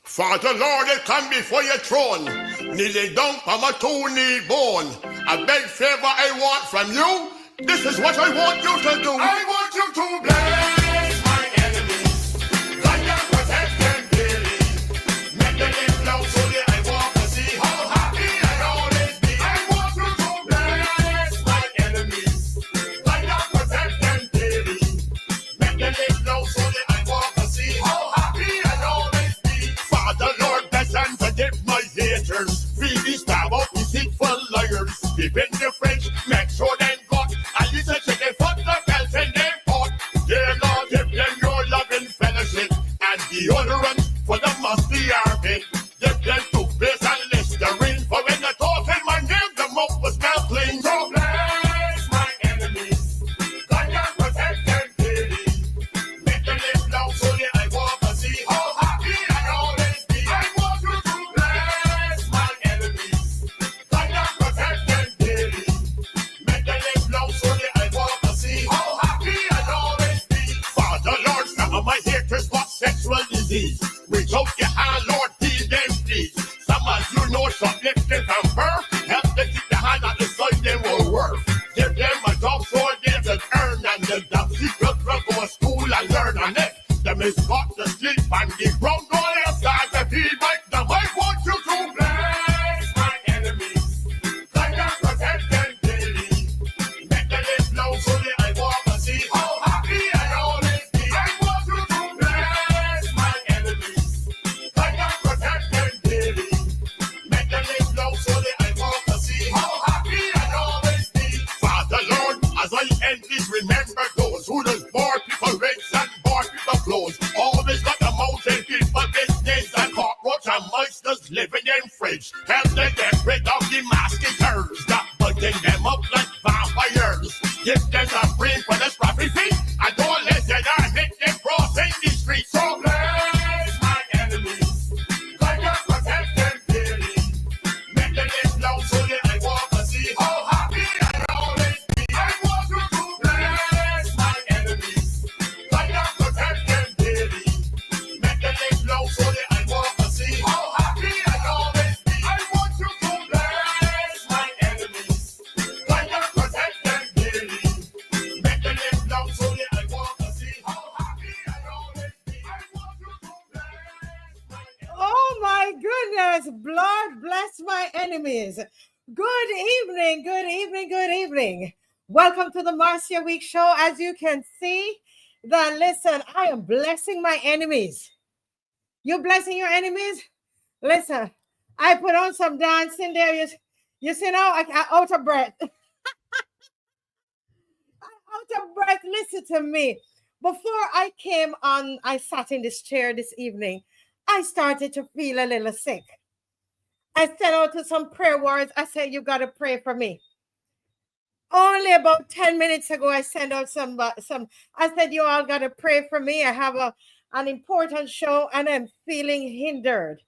Father Lord, I come before your throne, kneeling down on my two-knee bone. A big favor I want from you. This is what I want you to do. I want you to bless my enemies, guide and protect them daily. Make them live loud so that I walk and see how happy I always be. I want you to bless my enemies, guide and protect them daily. Make them live loud so that I walk and see how happy I always be. Father Lord, bless and forgive my haters. Free these stab out deceitful liars. Give in the French, make sure them got at least a chicken foot the belt in their pot. Dear Lord, give them your loving fellowship and deodorant for the musty armpit. Give them toothpaste and Listerine for when the thought in my name the mouth was now clean. So bless my enemies, guide and protect them daily. Make them live loud so that I walk and see how happy I always be. I want you to bless my enemies, guide and protect them daily. Make them live loud so that I walk and see how happy I always be. Father Lord, some of my haters got sexual disease. Reach out your hand, Lord, heal them please. Some of you know shoplifting from birth. Help them keep the hand on the side they will work. Give them a job so they can earn, and the secret will go to school and learn. And if them is got to sleep on the ground, all they start to be like them. I want you to bless my enemies, guide and protect them daily. Make them live loud so that I walk and see how happy I always be. I want you to bless my enemies, guide and protect them daily. Make them live loud so that I walk and see how happy I always be. Father Lord, as I end this, remember those who does board people rates and board people clothes. Always got the mountain people business and cockroach and mice just living in fridge. Help them get rid of the mosquitoes that biting them up like vampires. Give them a brain for the scrappy feet and don't let them hit them crossing the street. So bless my enemies, guide and protect them daily. Make them live loud so that I walk and see how happy I always be. I want you to bless my enemies, guide and protect them daily. Make them live loud so that I walk and see how happy I always be. I want you to bless my enemies, guide and protect them daily. Make them live loud so that I walk and see how happy I always be. I want you to bless my enemies. Oh my goodness, Lord bless my enemies. Good evening, good evening, good evening. Welcome to the Marcia Weekes Show. As you can see, listen, I am blessing my enemies. You blessing your enemies? Listen, I put on some dancing there. You see now, I'm out of breath. I'm out of breath. Listen to me. Before I came on, I sat in this chair this evening. I started to feel a little sick. I sent out to some prayer words. I said, you got to pray for me. Only about 10 minutes ago, I sent out some. I said, you all got to pray for me. I have an important show and I'm feeling hindered.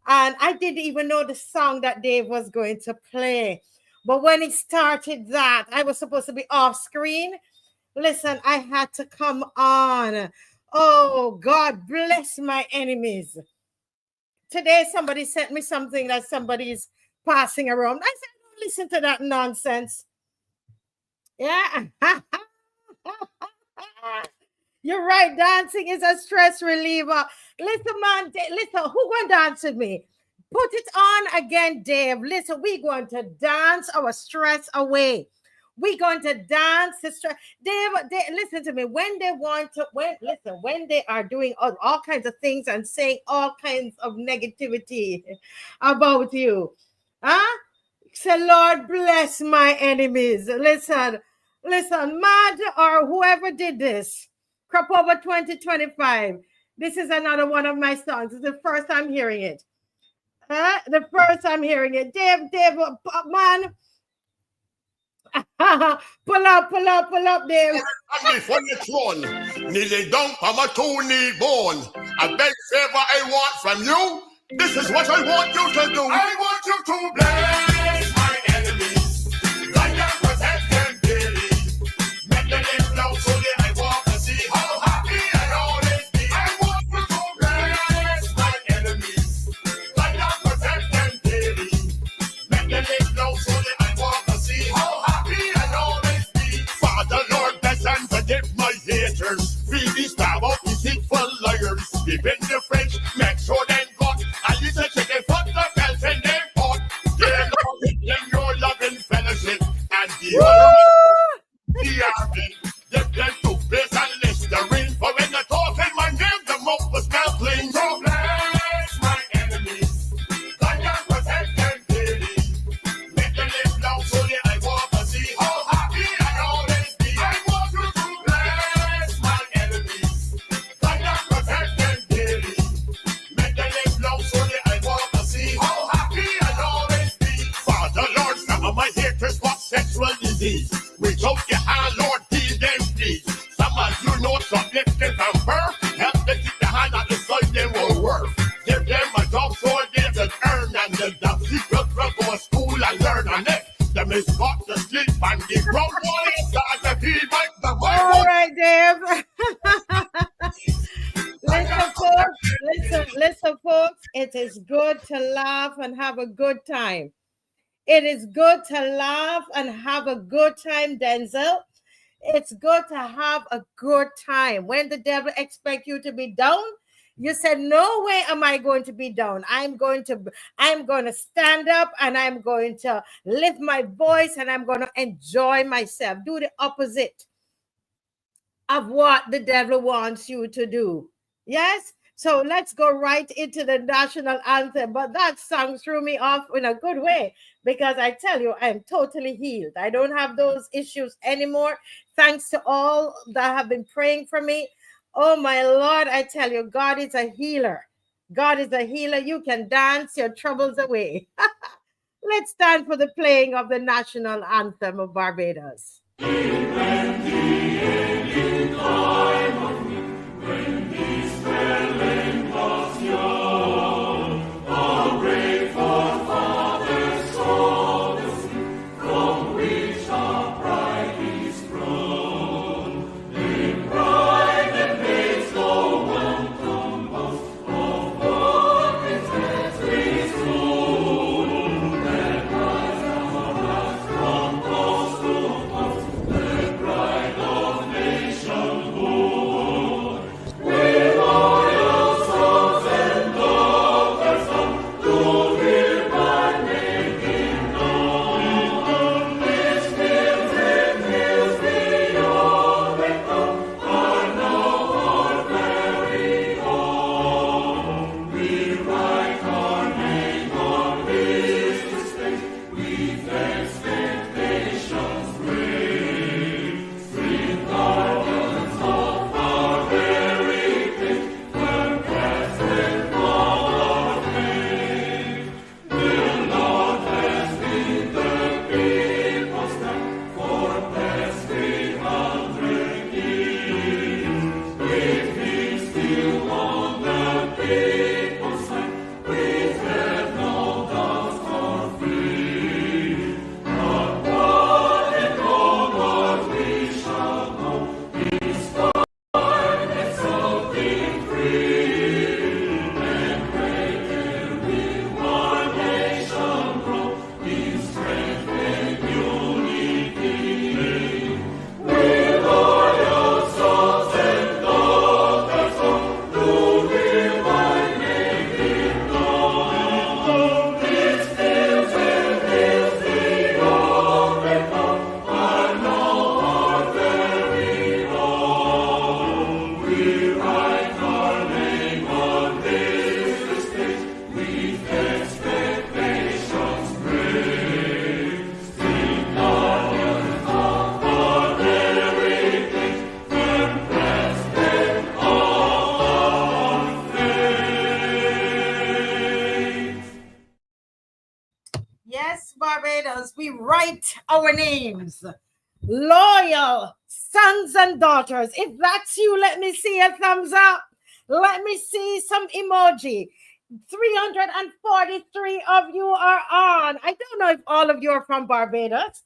And I didn't even know the song that Dave was going to play. But when he started that, I was supposed to be off screen. Listen, I had to come on. Oh, God bless my enemies. Today, somebody sent me something that somebody is passing around. I said, don't listen to that nonsense. Yeah. You're right. Dancing is a stress reliever. Listen, man. Listen, who going to dance with me? Put it on again, Dave. Listen, we're going to dance our stress away. We're going to dance the stress. Dave, listen to me. When they are doing all kinds of things and saying all kinds of negativity about you, huh? Say, Lord, bless my enemies. Listen, Mad or whoever did this, Crop Over 2025. This is another one of my songs. It's the first time hearing it. The first time hearing it. Dave, man. pull up, Dave. I'm before your throne, kneeling down on my two-knee bone. A big favor I want from you. This is what I want you to do. I want you to bless my enemies, guide and protect them daily. Make them live loud so that I walk and see how happy I always be. I want you to bless my enemies. the fridge, make sure them got a little chicken for the bells in their pot. They're not in your loving fellowship and the army. Give them toothpaste and Listerine, for when the talking my name, the mouth was smell clean. So bless my enemies, God can protect them daily. Make them live long so that I walk and see how happy I always be. I want you to bless my enemies, God can protect them daily. Make them live long so that I walk and see how happy I always be. Father Lord, some of my haters got sexual disease. Reach out your hand, Lord, heal them, please. Some of you know something from birth. Help them keep the hand on the side they will work. Give them a job so they can earn, and the secret will go to school and learn. And if them is got to sleep and the ground boys got to be like the Bible. All right, Dave. Listen, folks. It is good to laugh and have a good time. It is good to laugh and have a good time, Denzel. It's good to have a good time. When the devil expects you to be down, you said, no way am I going to be down. I'm going to stand up and I'm going to lift my voice and I'm going to enjoy myself. Do the opposite of what the devil wants you to do. Yes? So let's go right into the national anthem. But that song threw me off in a good way, because I tell you, I'm totally healed. I don't have those issues anymore. Thanks to all that have been praying for me. Oh, my Lord, I tell you, God is a healer. God is a healer. You can dance your troubles away. Let's stand for the playing of the national anthem of Barbados. Barbados, we write our names. Loyal sons and daughters. If that's you, let me see a thumbs up. Let me see some emoji. 343 of you are on. I don't know if all of you are from Barbados,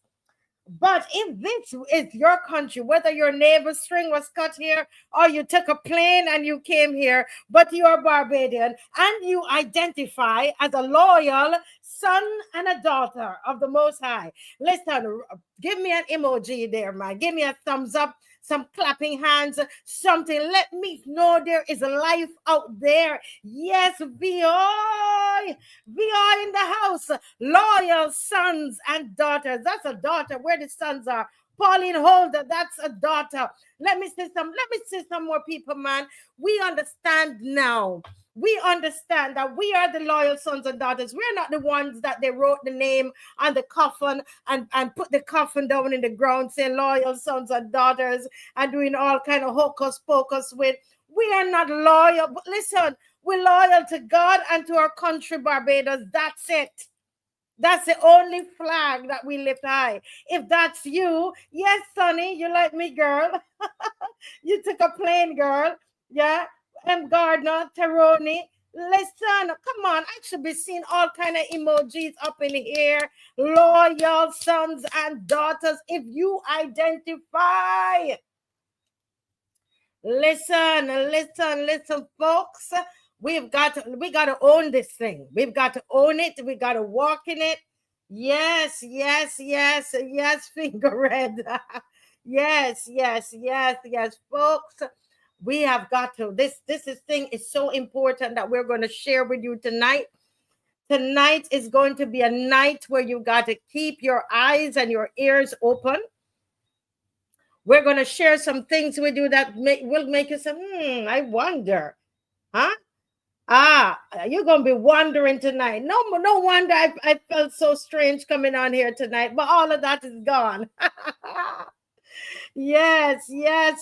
but if this is your country, whether your neighbor's string was cut here or you took a plane and you came here, but you are Barbadian and you identify as a loyal son and a daughter of the Most High. Listen, give me an emoji there, man. Give me a thumbs up some clapping hands, something. Let me know there is a life out there. Yes, VI in the house. Loyal sons and daughters. That's a daughter. Where the sons are. Pauline Holder, that's a daughter. Let me see some more people, man. We understand now. We understand that we are the loyal sons and daughters. We're not the ones that they wrote the name on the coffin and put the coffin down in the ground saying loyal sons and daughters and doing all kind of hocus pocus with. We are not loyal. But listen, we're loyal to God and to our country, Barbados. That's it. That's the only flag that we lift high. If that's you, yes, Sonny, you like me, girl. You took a plane, girl. Yeah. M. Gardner, Teroni. Listen, come on. I should be seeing all kind of emojis up in here. Loyal sons and daughters. If you identify. Listen, folks. We got to own this thing. We've got to own it. We got to walk in it. Yes, finger red. yes, folks. We have got to. This thing is so important that we're going to share with you tonight. Tonight is going to be a night where you got to keep your eyes and your ears open. We're going to share some things with you that will make you say, I wonder. Huh? You're going to be wondering tonight. No wonder I felt so strange coming on here tonight, but all of that is gone. Yes,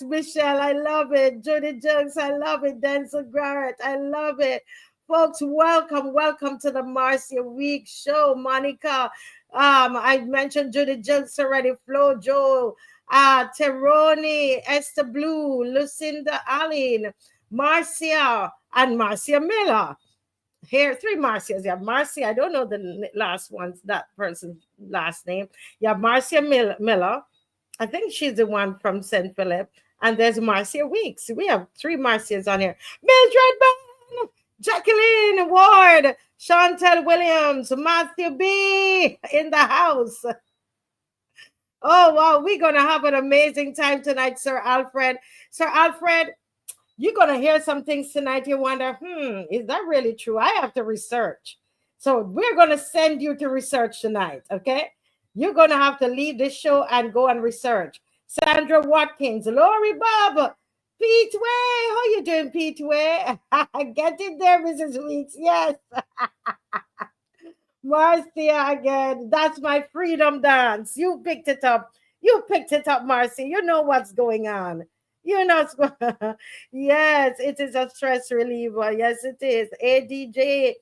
Michelle, I love it. Judy Juggs, I love it. Denzel Garrett, I love it. Folks, welcome to the Marcia Weekes Show. Monica, I mentioned Judy Juggs already. Flo Joe, Teroni, Esther Blue, Lucinda Allen, Marcia, and Marcia Miller. Here, 3 Marcias. You have Marcia, I don't know the last one's that person's last name. You have Marcia Miller. I think she's the one from St. Philip. And there's Marcia Weekes. We have 3 Marcias on here. Mildred Byrne, Jacqueline Ward, Chantel Williams, Matthew B. in the house. Oh, wow. We're going to have an amazing time tonight, Sir Alfred. Sir Alfred, you're going to hear some things tonight. You wonder, is that really true? I have to research. So we're going to send you to research tonight, okay? You're going to have to leave this show and go and research. Sandra Watkins, Lori Bob, Pete Way. How you doing, Pete Way? Get in there, Mrs. Weekes. Yes. Marcia again. That's my freedom dance. You picked it up. Marcia. You know what's going on. You know, yes, it is a stress reliever. Yes, it is. ADJ.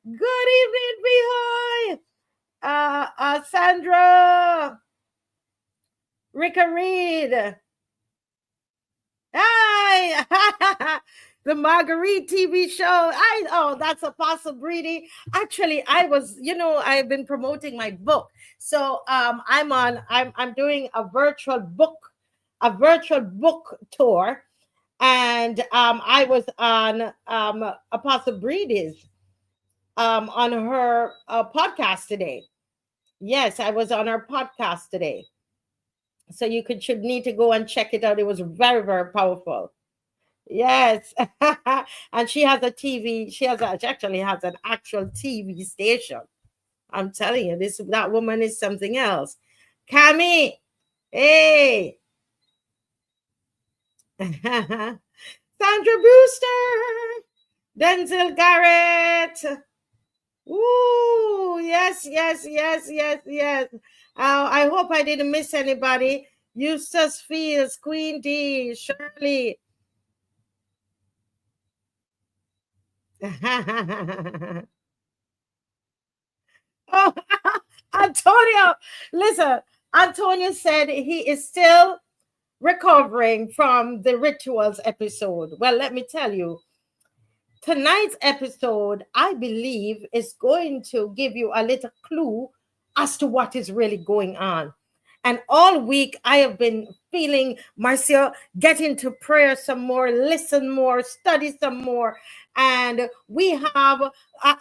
Good evening, Bihoy. Sandra. Rika Reed. Hi. The Marguerite TV show. That's Apostle Breedy. Actually, I've been promoting my book. So I'm doing a virtual book tour, and I was on Apostle Breedy's on her podcast today. Yes, I was on her podcast today. So you should need to go and check it out. It was very, very powerful. Yes. And she has a TV. She actually has an actual TV station. I'm telling you, that woman is something else. Cami, hey. Sandra Brewster, Denzel Garrett. Ooh, yes. I hope I didn't miss anybody. Eustace Fields, Queen D, Shirley. Oh, Antonio, listen, Antonio said he is still recovering from the rituals episode. Well, let me tell you, tonight's episode, I believe, is going to give you a little clue as to what is really going on. And all week, I have been feeling, Marcia, get into prayer some more, listen more, study some more. And we have,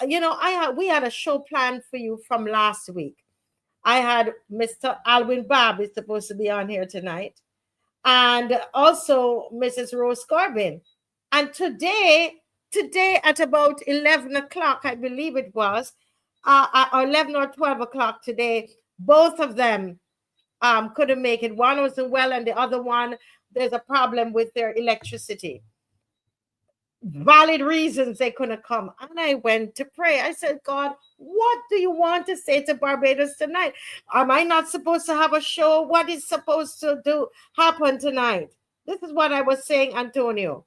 we had a show planned for you from last week. I had Mr. Alwyn Bob is supposed to be on here tonight. and also Mrs. Rose Corbin. And today at about 11 o'clock, I believe it was, or 11 or 12 o'clock today, both of them couldn't make it. One wasn't well, and the other one, there's a problem with their electricity. Valid reasons they couldn't come. And I went to pray. I said, God, what do you want to say to Barbados tonight? Am I not supposed to have a show? What is supposed to happen tonight? This is what I was saying, Antonio.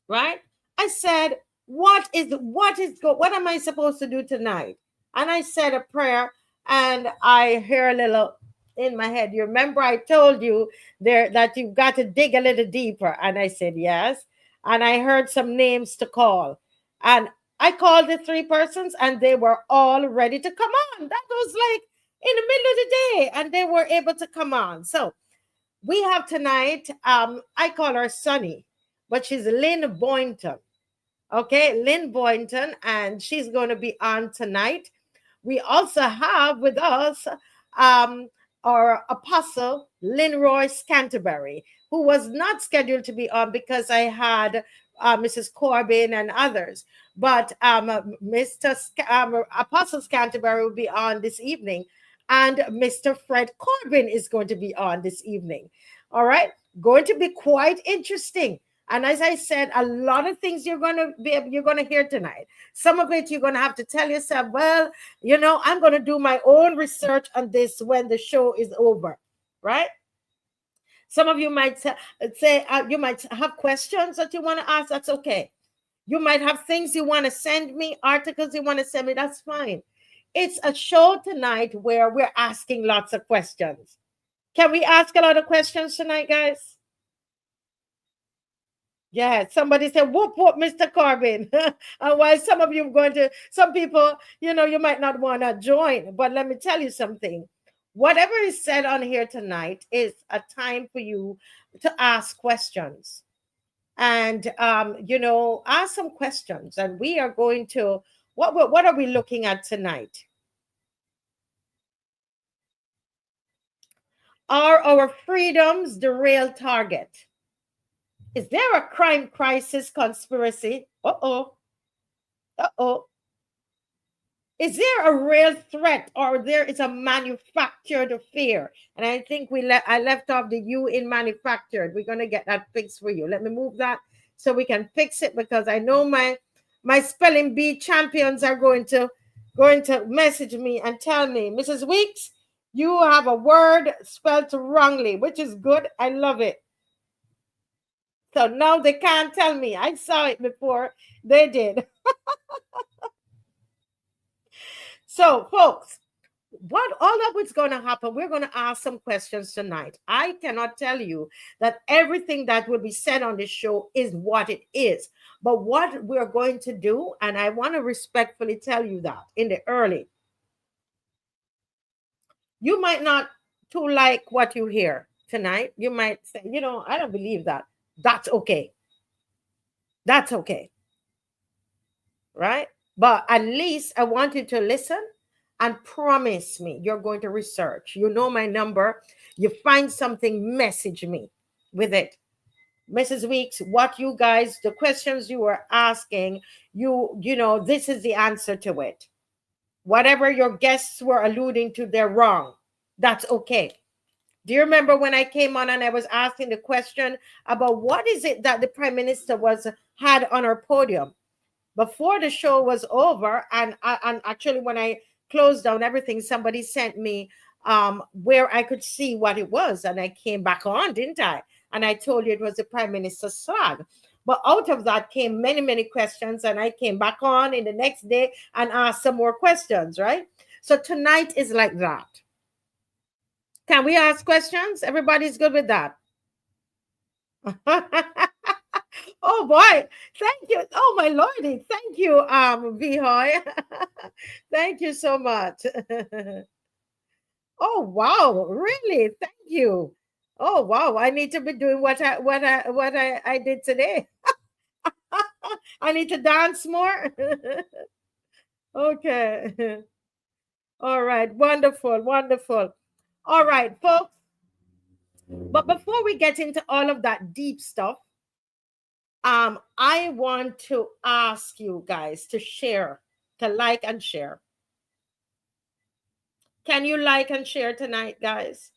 Right? I said, what am I supposed to do tonight? And I said a prayer, and I hear a little in my head. You remember I told you there that you've got to dig a little deeper. And I said, yes. And I heard some names to call. And I called the three persons, and they were all ready to come on. That was like in the middle of the day, and they were able to come on. So we have tonight, I call her Sunny, but she's Lynn Boynton. Okay, Lynn Boynton, and she's going to be on tonight. We also have with us our apostle, Lynn Royce Canterbury, who was not scheduled to be on because I had Mrs. Corbin and others. But Apostle Canterbury will be on this evening, and Mr. Fred Corbin is going to be on this evening. All right, going to be quite interesting. And as I said, a lot of things you're going to hear tonight. Some of it you're going to have to tell yourself, well, I'm going to do my own research on this when the show is over, right? Some of you might say you might have questions that you want to ask. That's okay. You might have things you want to send me, articles you want to send me. That's fine. It's a show tonight where we're asking lots of questions. Can we ask a lot of questions tonight, guys? Yeah, somebody said, whoop, whoop, Mr. Corbin. And while some people, you might not want to join, but let me tell you something. Whatever is said on here tonight is a time for you to ask questions. And, ask some questions. And we are going to, what are we looking at tonight? Are our freedoms the real target? Is there a crime crisis conspiracy? Uh-oh. Is there a real threat, or there is a manufactured fear? And I think I left off the U in manufactured. We're going to get that fixed for you. Let me move that so we can fix it, because I know my spelling bee champions are going to message me and tell me, Mrs. Weekes, you have a word spelled wrongly, which is good. I love it. So now they can't tell me. I saw it before they did. So, folks, all of what's going to happen, we're going to ask some questions tonight. I cannot tell you that everything that will be said on this show is what it is. But what we're going to do, and I want to respectfully tell you that in the early, you might not too like what you hear tonight. You might say, I don't believe that. That's okay. That's okay. Right? But at least I want you to listen and promise me you're going to research. You know my number. You find something, message me with it. Mrs. Weekes, the questions you were asking, this is the answer to it. Whatever your guests were alluding to, they're wrong. That's okay. Do you remember when I came on and I was asking the question about what is it that the Prime Minister had on her podium? Before the show was over, and actually when I closed down everything, somebody sent me where I could see what it was, and I came back on, didn't I? And I told you it was the Prime Minister's flag. But out of that came many, many questions, and I came back on in the next day and asked some more questions, right? So tonight is like that. Can we ask questions? Everybody's good with that? Oh boy, thank you. Oh my lordy, thank you, Vihoy. Thank you so much. Oh wow, really? Thank you. Oh wow, I need to be doing what I did today. I need to dance more. Okay. All right, wonderful, wonderful. All right, folks. But before we get into all of that deep stuff, I want to ask you guys to share, to like and share. Can you like and share tonight, guys?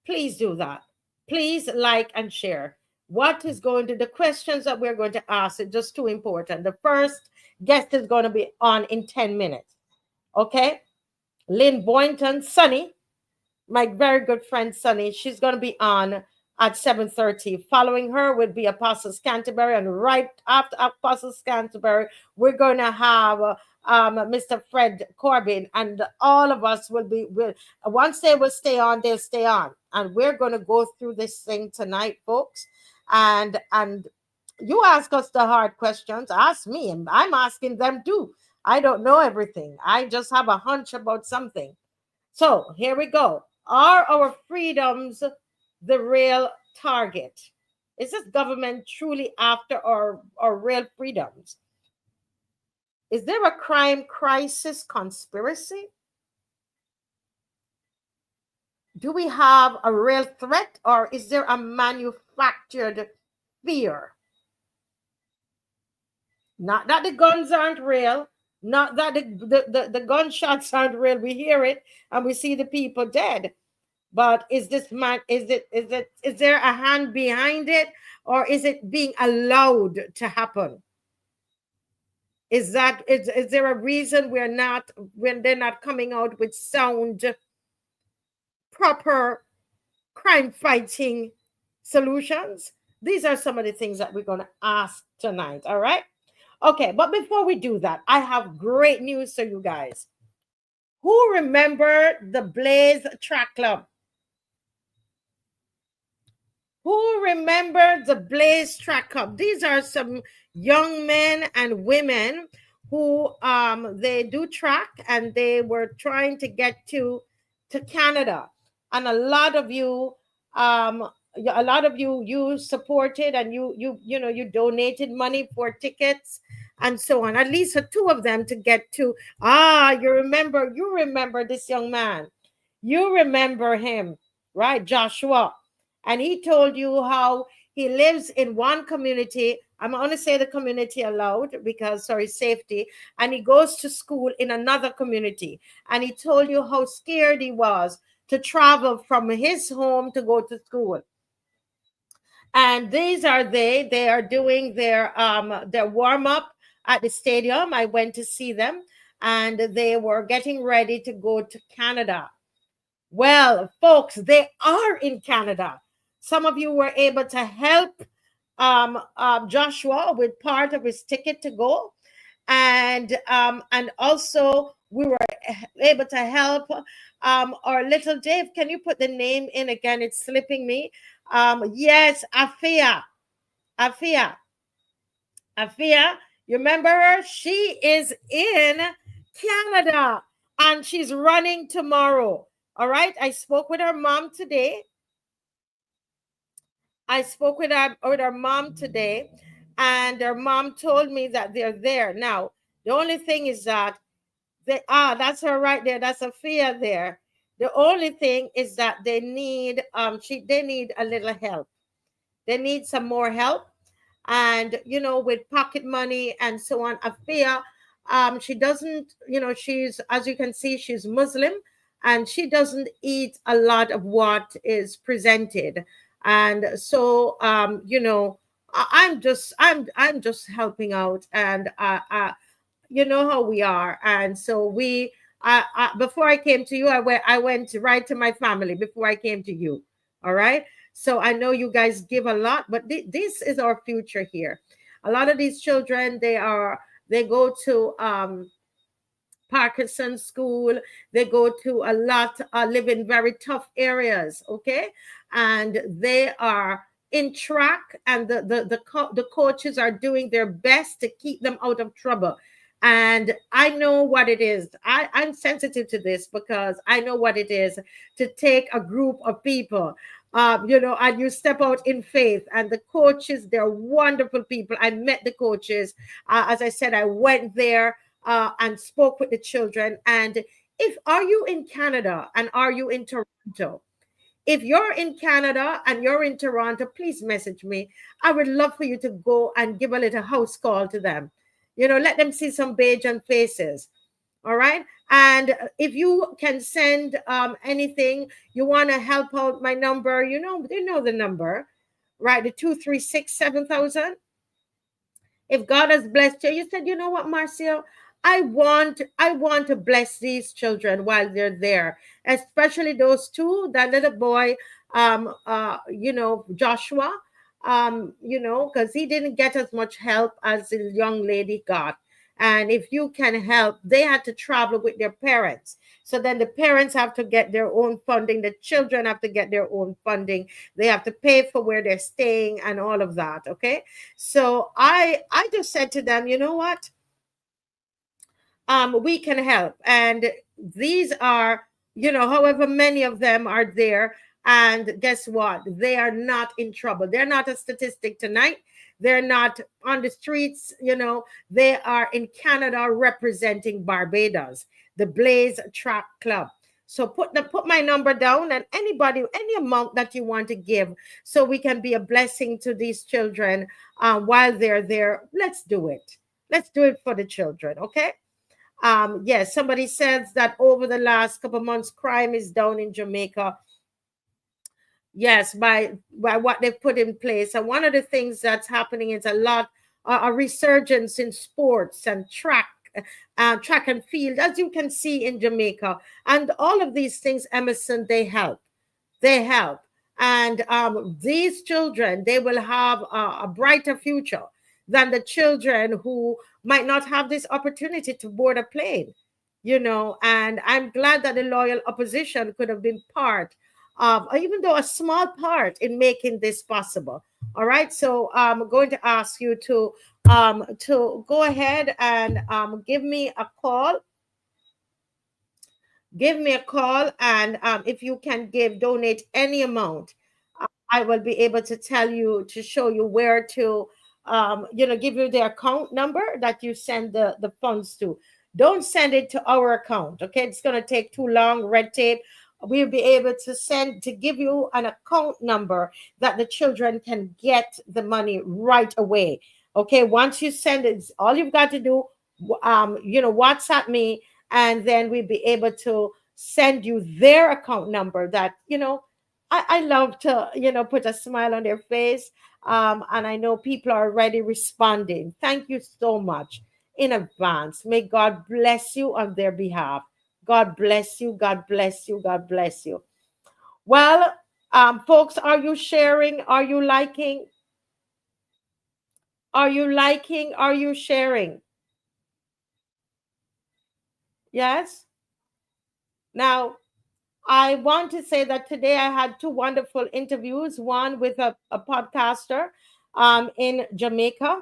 Please do that. Please like and share. What is going to, the questions that we're going to ask are just too important. The first guest is going to be on in 10 minutes. Okay? Lynn Boynton, Sunny, my very good friend Sunny, she's going to be on at 7:30. Following her would be Apostle Canterbury, and right after Apostle Canterbury, we're going to have Mr. Fred Corbin, and all of us will once they will stay on, they'll stay on, and we're going to go through this thing tonight, folks. And you ask us the hard questions, ask me, and I'm asking them too. I don't know everything. I just have a hunch about something. So here we go. Are our freedoms the real target? Is this government truly after our real freedoms? Is there a crime crisis conspiracy? Do we have a real threat, or is there a manufactured fear? Not that the guns aren't real, not that the gunshots aren't real. We hear it and we see the people dead. But is there a hand behind it, or is it being allowed to happen? Is there a reason when they're not coming out with sound, proper crime fighting solutions? These are some of the things that we're going to ask tonight. All right. Okay. But before we do that, I have great news for you guys. Who remember the Blaze Track Club? Who remember the Blaze Track Club? These are some young men and women who they do track, and they were trying to get to Canada. And a lot of you you supported, and you donated money for tickets and so on. At least for two of them to get to. You remember this young man. You remember him, right? Joshua. And he told you how he lives in one community. I'm going to say the community aloud because, sorry, safety. And he goes to school in another community. And he told you how scared he was to travel from his home to go to school. And these are they are doing their warm up at the stadium. I went to see them, and they were getting ready to go to Canada. Well, folks, they are in Canada. Some of you were able to help Joshua with part of his ticket to go, and also we were able to help our little Dave. Can you put the name in again? It's slipping me. Yes, Afia. You remember her? She is in Canada, and she's running tomorrow. All right. I spoke with her mom today. and her mom told me that they're there. Now, the only thing is that that's her right there. That's Afia there. The only thing is that they need they need a little help. They need some more help, and with pocket money and so on. Afia, she doesn't, she's, as you can see, she's Muslim, and she doesn't eat a lot of what is presented. And so I'm just helping out, and you know how we are. And so before I came to you, I went right to my family before I came to you. All right. So I know you guys give a lot, but this is our future here. A lot of these children, they go to Parkinson school. They go to a lot, live in very tough areas. Okay. And they are in track, and the coaches are doing their best to keep them out of trouble. And I know what it is. I'm sensitive to this because I know what it is to take a group of people, and you step out in faith. And the coaches, they're wonderful people. I met the coaches. As I said, I went there and spoke with the children. And are you in Canada, and are you in Toronto? If you're in Canada and you're in Toronto, please message me. I would love for you to go and give a little house call to them. Let them see some Bajan faces. All right. And if you can send anything, you want to help out, my number, they know the number, right? The 236-7000. If God has blessed you, you said, you know what, Marcia, I want to bless these children while they're there, especially those two, that little boy, Joshua, because he didn't get as much help as the young lady got. And if you can help, they had to travel with their parents. So then the parents have to get their own funding. The children have to get their own funding. They have to pay for where they're staying and all of that. Okay. So I just said to them, you know what? We can help. And these are, however many of them are there. And guess what? They are not in trouble. They're not a statistic tonight. They're not on the streets. They are in Canada representing Barbados, the Blaze Track Club. So put my number down, and anybody, any amount that you want to give, so we can be a blessing to these children while they're there. Let's do it. Let's do it for the children. Okay. Yes, somebody says that over the last couple of months, crime is down in Jamaica. Yes, by what they've put in place. And one of the things that's happening is a resurgence in sports and track and field, as you can see in Jamaica. And all of these things, Emerson, they help. They help. And these children, they will have a brighter future than the children who might not have this opportunity to board a plane, and I'm glad that the loyal opposition could have been part of, even though a small part, in making this possible. All right. So I'm going to ask you to go ahead and give me a call. Give me a call. And if you can donate any amount, I will be able to show you where to, give you the account number that you send the funds to. Don't send it to our account. Okay. It's going to take too long, red tape. We'll be able to give you an account number that the children can get the money right away. Okay. Once you send it, all you've got to do, WhatsApp me, and then we'll be able to send you their account number that, I love to, put a smile on their face. And I know people are already responding. Thank you so much in advance. May God bless you on their behalf. God bless you. God bless you. God bless you. Well, folks, are you sharing? Are you liking? Are you liking? Are you sharing? Yes. Now, I want to say that today I had two wonderful interviews, one with a podcaster in Jamaica,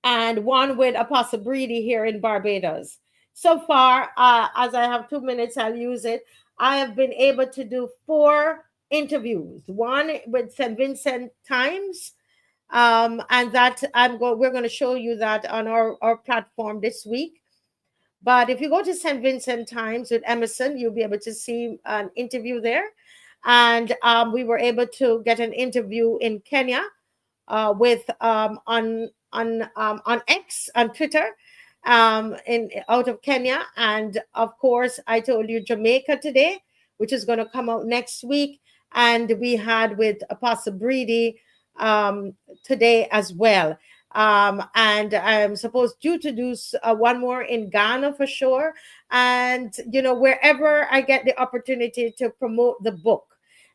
and one with Apostle Breedy here in Barbados. So far, as I have 2 minutes, I'll use it. I have been able to do 4 interviews, one with St. Vincent Times, and that we're going to show you that on our platform this week. But if you go to St. Vincent Times with Emerson, you'll be able to see an interview there. And we were able to get an interview in Kenya with on X, on Twitter, out of Kenya. And of course, I told you Jamaica today, which is going to come out next week. And we had with Apostle Breedy today as well. And I'm supposed to do one more in Ghana for sure. And, wherever I get the opportunity to promote the book.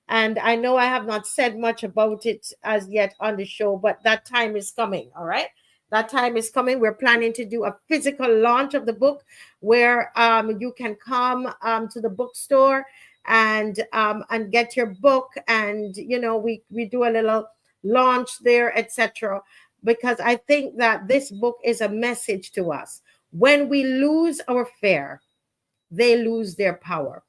And I know I have not said much about it as yet on the show, but that time is coming. All right. That time is coming. We're planning to do a physical launch of the book where you can come to the bookstore and get your book. And, we do a little launch there, etc. Because I think that this book is a message to us. When we lose our fear, they lose their power.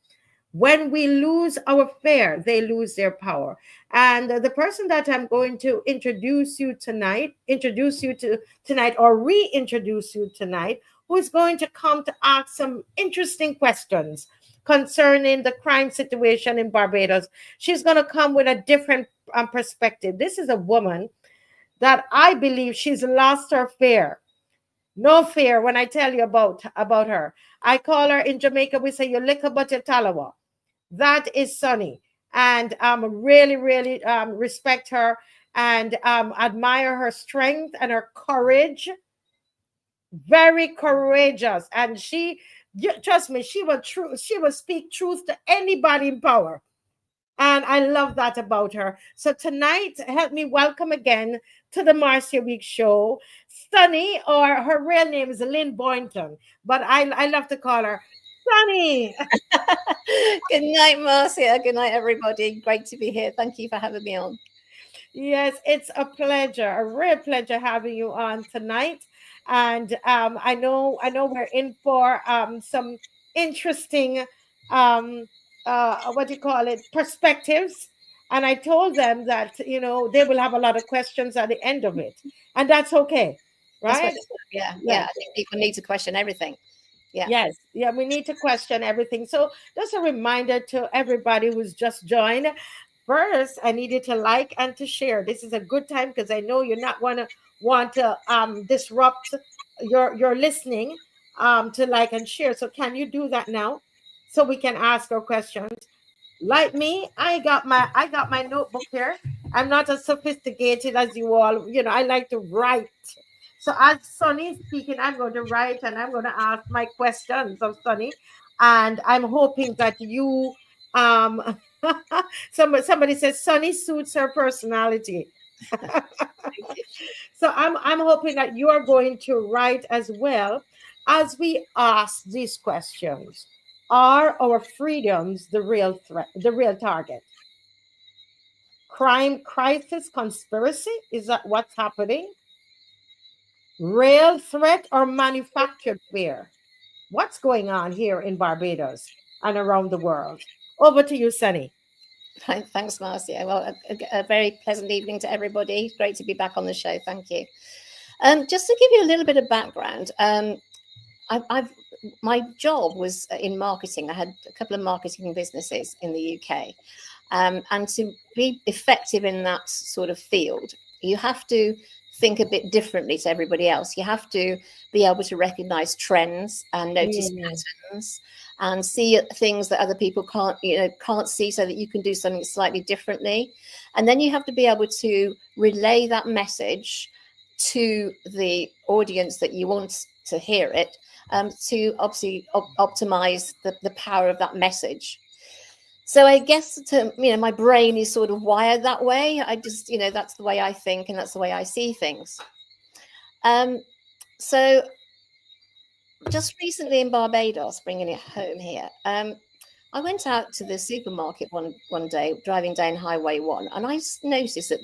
When we lose our fear, they lose their power. And the person that I'm going to introduce you to tonight, or reintroduce you tonight, who is going to come to ask some interesting questions concerning the crime situation in Barbados. She's going to come with a different perspective. This is a woman that I believe she's lost her fear. No fear when I tell you about her. I call her in Jamaica, we say, you lick a but you talawa. That is Sunny. And really, really respect her and admire her strength and her courage. Very courageous. And trust me, she will speak truth to anybody in power. And I love that about her. So tonight, help me welcome again to the Marcia Weekes Show, Sunny, or her real name is Lynn Boynton, but I love to call her Sunny. Good night, Marcia. Good night, everybody. Great to be here. Thank you for having me on. Yes, it's a pleasure, a real pleasure having you on tonight. And I know we're in for some interesting perspectives. And I told them that, they will have a lot of questions at the end of it. And that's okay, right? Yeah. I think people need to question everything. Yeah. Yes. Yeah, we need to question everything. So just a reminder to everybody who's just joined. First, I need you to like and to share. This is a good time because I know you're not want to disrupt your listening to like and share. So can you do that now so we can ask our questions? Like me, I got my notebook here. I'm not as sophisticated as you all. I like to write. So as Sunny is speaking, I'm going to write and I'm going to ask my questions of Sunny. And I'm hoping that you somebody says Sunny suits her personality. So I'm hoping that you are going to write as well as we ask these questions. Are our freedoms the real threat, the real target? Crime, crisis, conspiracy? Is that what's happening? Real threat or manufactured fear? What's going on here in Barbados and around the world? Over to you, Sunny. Thanks, Marcia. Well, a very pleasant evening to everybody. Great to be back on the show. Thank you. Just to give you a little bit of background, my job was in marketing. I had a couple of marketing businesses in the UK. And to be effective in that sort of field, you have to think a bit differently to everybody else. You have to be able to recognize trends and notice patterns and see things that other people can't see, so that you can do something slightly differently. And then you have to be able to relay that message to the audience that you want to hear it, to obviously optimize the power of that message. So I guess my brain is sort of wired that way. I just, that's the way I think and that's the way I see things. So just recently in Barbados, bringing it home here, I went out to the supermarket one day, driving down Highway 1, and I noticed that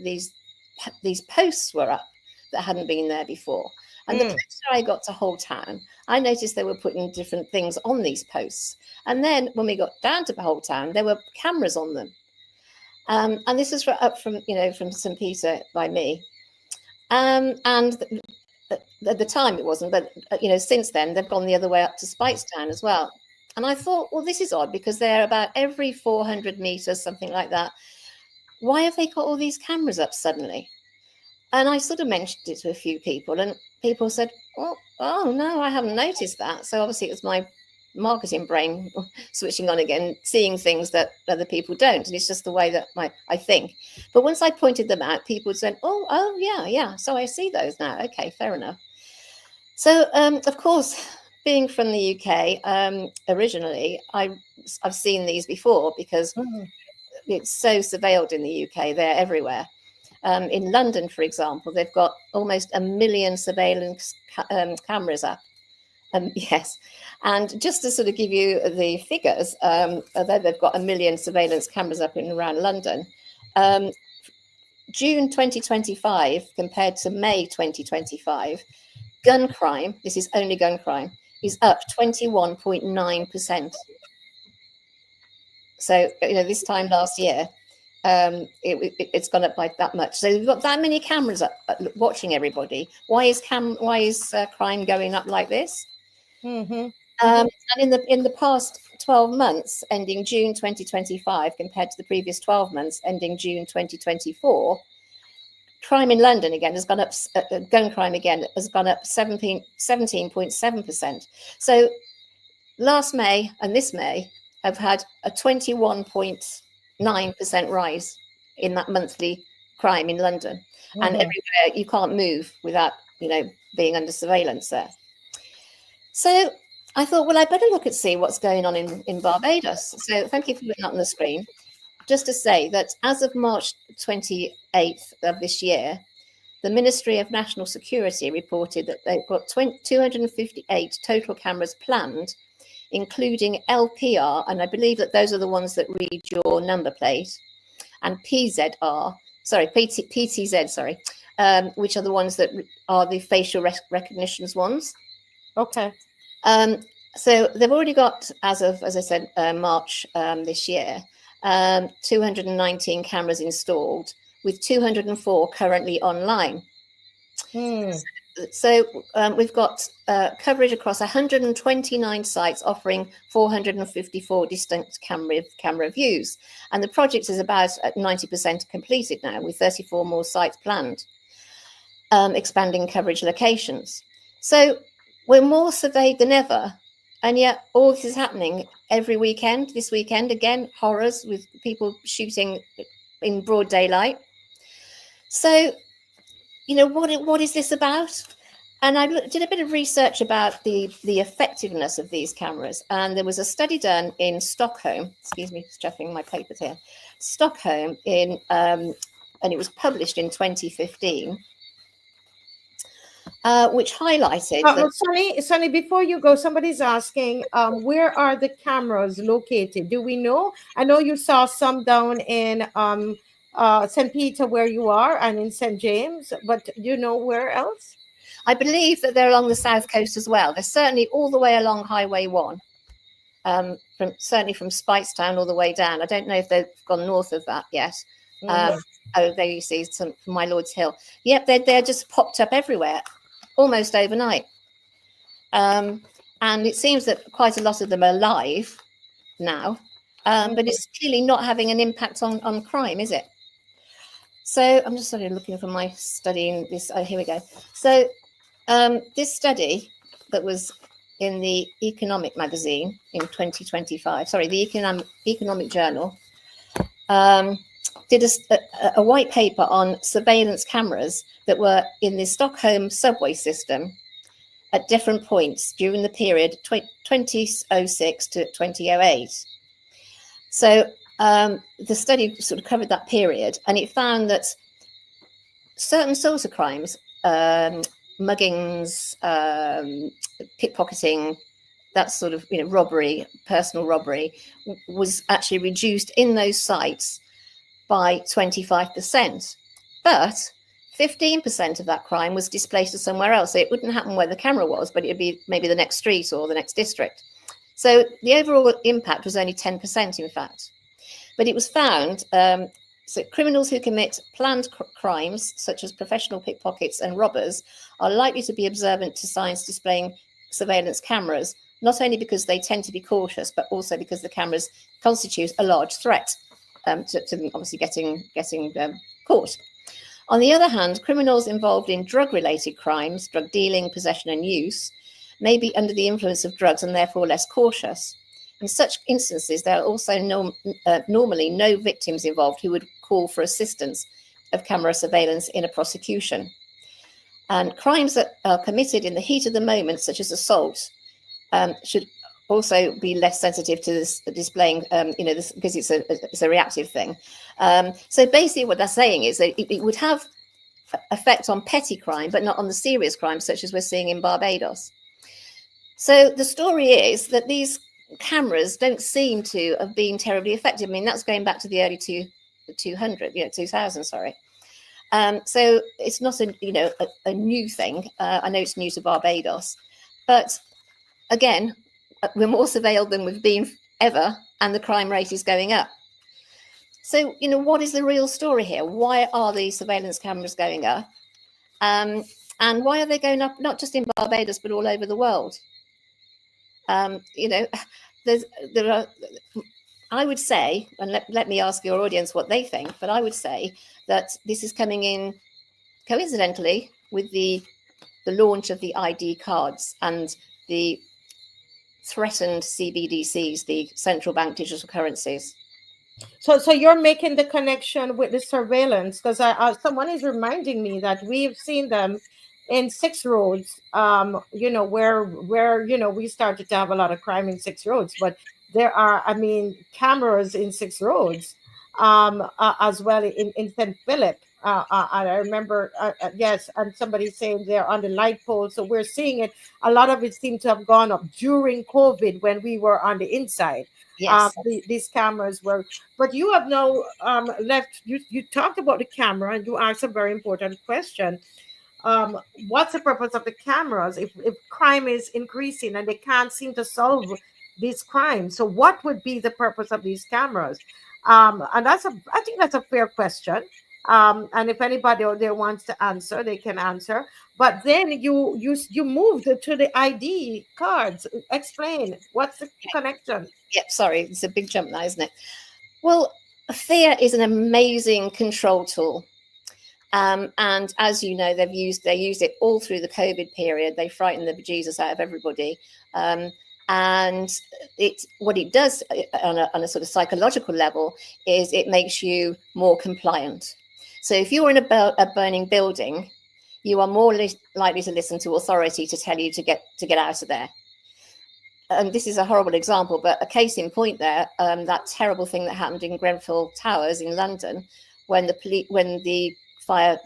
these posts were up that hadn't been there before. And the closer I got to Whole Town, I noticed they were putting different things on these posts. And then when we got down to Whole Town, there were cameras on them. And this is up from St. Peter by me. And at the time it wasn't, but since then they've gone the other way up to Speightstown as well. And I thought, well, this is odd because they're about every 400 meters, something like that. Why have they got all these cameras up suddenly? And I sort of mentioned it to a few people, and people said, oh no, I haven't noticed that. So obviously it's my marketing brain switching on again, seeing things that other people don't. And it's just the way that I think. But once I pointed them out, people would say, oh yeah. So I see those now. Okay, fair enough. So of course, being from the UK, originally, I've seen these before because it's so surveilled in the UK. They're everywhere. In London, for example, they've got almost 1 million surveillance cameras up. Yes. And just to sort of give you the figures, although they've got 1 million surveillance cameras up in around London, June 2025 compared to May 2025, gun crime, this is only gun crime, is up 21.9%. So, this time last year, it's gone up by that much. So we've got that many cameras up watching everybody. Why is crime going up like this? And in the past 12 months, ending June 2025, compared to the previous 12 months, ending June 2024, crime in London again has gone up. Gun crime again has gone up 17.7%. So last May and this May have had a 21.9% rise in that monthly crime in London, and everywhere you can't move without being under surveillance there. So I thought, well, I better look and see what's going on in Barbados. So thank you for putting that on the screen. Just to say that as of March 28th of this year, the Ministry of National Security reported that they've got 258 total cameras planned, including LPR, and I believe that those are the ones that read your number plate, and PTZ, which are the ones that are the facial recognitions ones. Okay. So they've already got, as I said, March this year, 219 cameras installed, with 204 currently online. So we've got coverage across 129 sites, offering 454 distinct camera views. And the project is about at 90% completed now, with 34 more sites planned, expanding coverage locations. So we're more surveyed than ever. And yet all this is happening every weekend. This weekend, again, horrors with people shooting in broad daylight. So, what is this about? And I did a bit of research about the effectiveness of these cameras. And there was a study done in Stockholm. Excuse me, stuffing my papers here. Stockholm, and it was published in 2015. Which highlighted that... Sonny, before you go, somebody's asking, where are the cameras located? Do we know? I know you saw some down in St. Peter, where you are, and in St. James, but do you know where else? I believe that they're along the south coast as well. They're certainly all the way along Highway 1, certainly from Speightstown all the way down. I don't know if they've gone north of that yet. Oh, there you see some from My Lord's Hill. Yep, they're just popped up everywhere, almost overnight. And it seems that quite a lot of them are live now, but it's clearly not having an impact on crime, is it? So I'm just sort of looking for my studying this. Oh, here we go. So this study that was in the Economic magazine in 2025, sorry, the Economic Journal, did a white paper on surveillance cameras that were in the Stockholm subway system at different points during the period 2006 to 2008. So the study sort of covered that period, and it found that certain sorts of crimes, muggings, pickpocketing, that sort of robbery, personal robbery, was actually reduced in those sites by 25%, but 15% of that crime was displaced to somewhere else. So it wouldn't happen where the camera was, but it would be maybe the next street or the next district. So the overall impact was only 10%, in fact. But it was found so criminals who commit planned crimes, such as professional pickpockets and robbers, are likely to be observant to signs displaying surveillance cameras, not only because they tend to be cautious, but also because the cameras constitute a large threat to them obviously getting caught. On the other hand, criminals involved in drug-related crimes, drug dealing, possession and use, may be under the influence of drugs and therefore less cautious. In such instances, there are also normally no victims involved who would call for assistance of camera surveillance in a prosecution. And crimes that are committed in the heat of the moment, such as assault, should also be less sensitive to this displaying, this, because it's a reactive thing. So basically what they're saying is that it would have effect on petty crime, but not on the serious crimes, such as we're seeing in Barbados. So the story is that these cameras don't seem to have been terribly effective. I mean, that's going back to the early 2000, sorry. So it's not a new thing. I know it's new to Barbados, but again, we're more surveilled than we've been ever, and the crime rate is going up. So, what is the real story here? Why are these surveillance cameras going up? And why are they going up, not just in Barbados, but all over the world? You know, there are, I would say, and let me ask your audience what they think, but I would say that this is coming in coincidentally with the launch of the ID cards and the threatened CBDCs, the central bank digital currencies. So you're making the connection with the surveillance, because someone is reminding me that we've seen them in 6 roads, you know, where you know, we started to have a lot of crime in 6 roads, but there are, I mean, cameras in 6 roads, as well in St. Philip. And I remember, yes, and somebody saying they're on the light pole. So we're seeing it. A lot of it seemed to have gone up during COVID when we were on the inside. Yes. These cameras were, but you have now left. You talked about the camera, and you asked a very important question. What's the purpose of the cameras if crime is increasing and they can't seem to solve these crimes? So what would be the purpose of these cameras? And I think that's a fair question. And if anybody out there wants to answer, they can answer. But then you moved to the ID cards. Explain, what's the connection? Yeah, sorry, it's a big jump now, isn't it? Well, fear is an amazing control tool. And as you know, they used it all through the COVID period. They frightened the bejesus out of everybody. And what it does on a sort of psychological level is it makes you more compliant. So if you're in a burning building, you are more likely to listen to authority to tell you to get out of there. And this is a horrible example, but a case in point there, that terrible thing that happened in Grenfell Towers in London, when the fire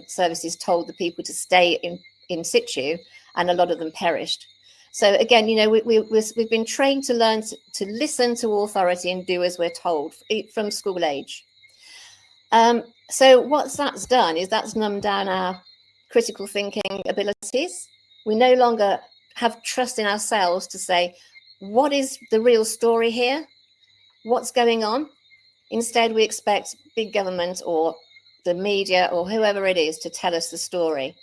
services told the people to stay in situ, and a lot of them perished. So again, you know, we've been trained to learn to listen to authority and do as we're told from school age. So what that's done is that's numbed down our critical thinking abilities. We no longer have trust in ourselves to say, what is the real story here? What's going on? Instead, we expect big government or the media or whoever it is to tell us the story.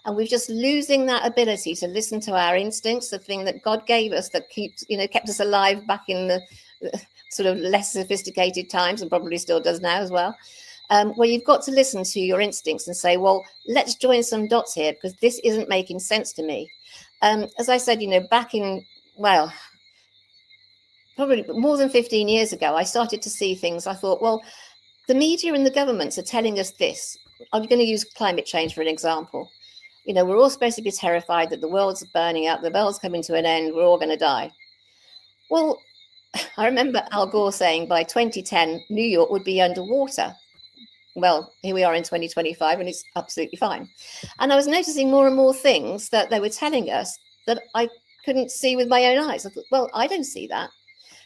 And we're just losing that ability to listen to our instincts, the thing that God gave us that kept us alive back in the sort of less sophisticated times, and probably still does now as well. Where you've got to listen to your instincts and say, well, let's join some dots here because this isn't making sense to me. As I said, you know, back in, well, probably more than 15 years ago, I started to see things. I thought, well, the media and the governments are telling us this. I'm going to use climate change for an example. You know, we're all supposed to be terrified that the world's burning up, the world's coming to an end, we're all going to die. Well, I remember Al Gore saying by 2010, New York would be underwater. Well, here we are in 2025 and it's absolutely fine. And I was noticing more and more things that they were telling us that I couldn't see with my own eyes. I thought, well, I don't see that.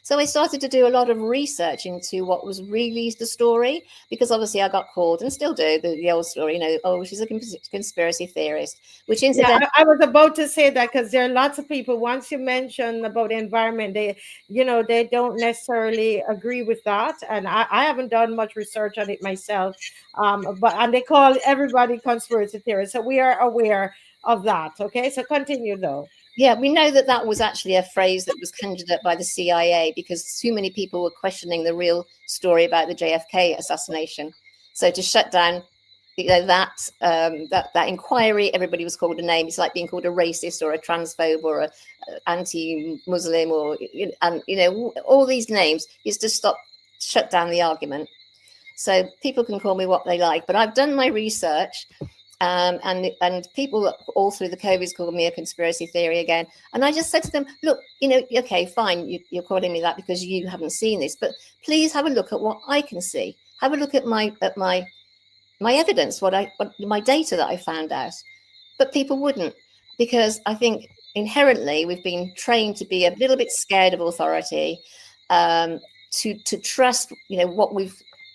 So I started to do a lot of research into what was really the story, because obviously I got called, and still do, the old story, you know, oh, she's a conspiracy theorist, which incidentally... Yeah, I was about to say that, because there are lots of people, once you mention about the environment, they, you know, they don't necessarily agree with that. And I haven't done much research on it myself, and they call everybody conspiracy theorists. So we are aware of that. Okay, so continue though. Yeah, we know that that was actually a phrase that was conjured up by the CIA because too many people were questioning the real story about the JFK assassination. So to shut down, you know, that inquiry, everybody was called a name. It's like being called a racist or a transphobe or a anti-Muslim or, and you know, all these names is to shut down the argument. So people can call me what they like, but I've done my research. And people all through the COVID called me a conspiracy theory again. And I just said to them, look, you know, okay, fine, you're calling me that because you haven't seen this, but please have a look at what I can see. Have a look at my evidence, my data that I found out. But people wouldn't, because I think inherently we've been trained to be a little bit scared of authority, to trust, you know,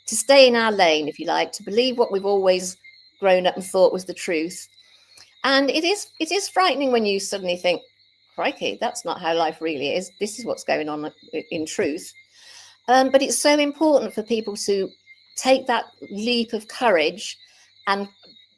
to stay in our lane, if you like, to believe what we've always grown up and thought was the truth. And it is frightening when you suddenly think, crikey, that's not how life really is. This is what's going on in truth. But it's so important for people to take that leap of courage and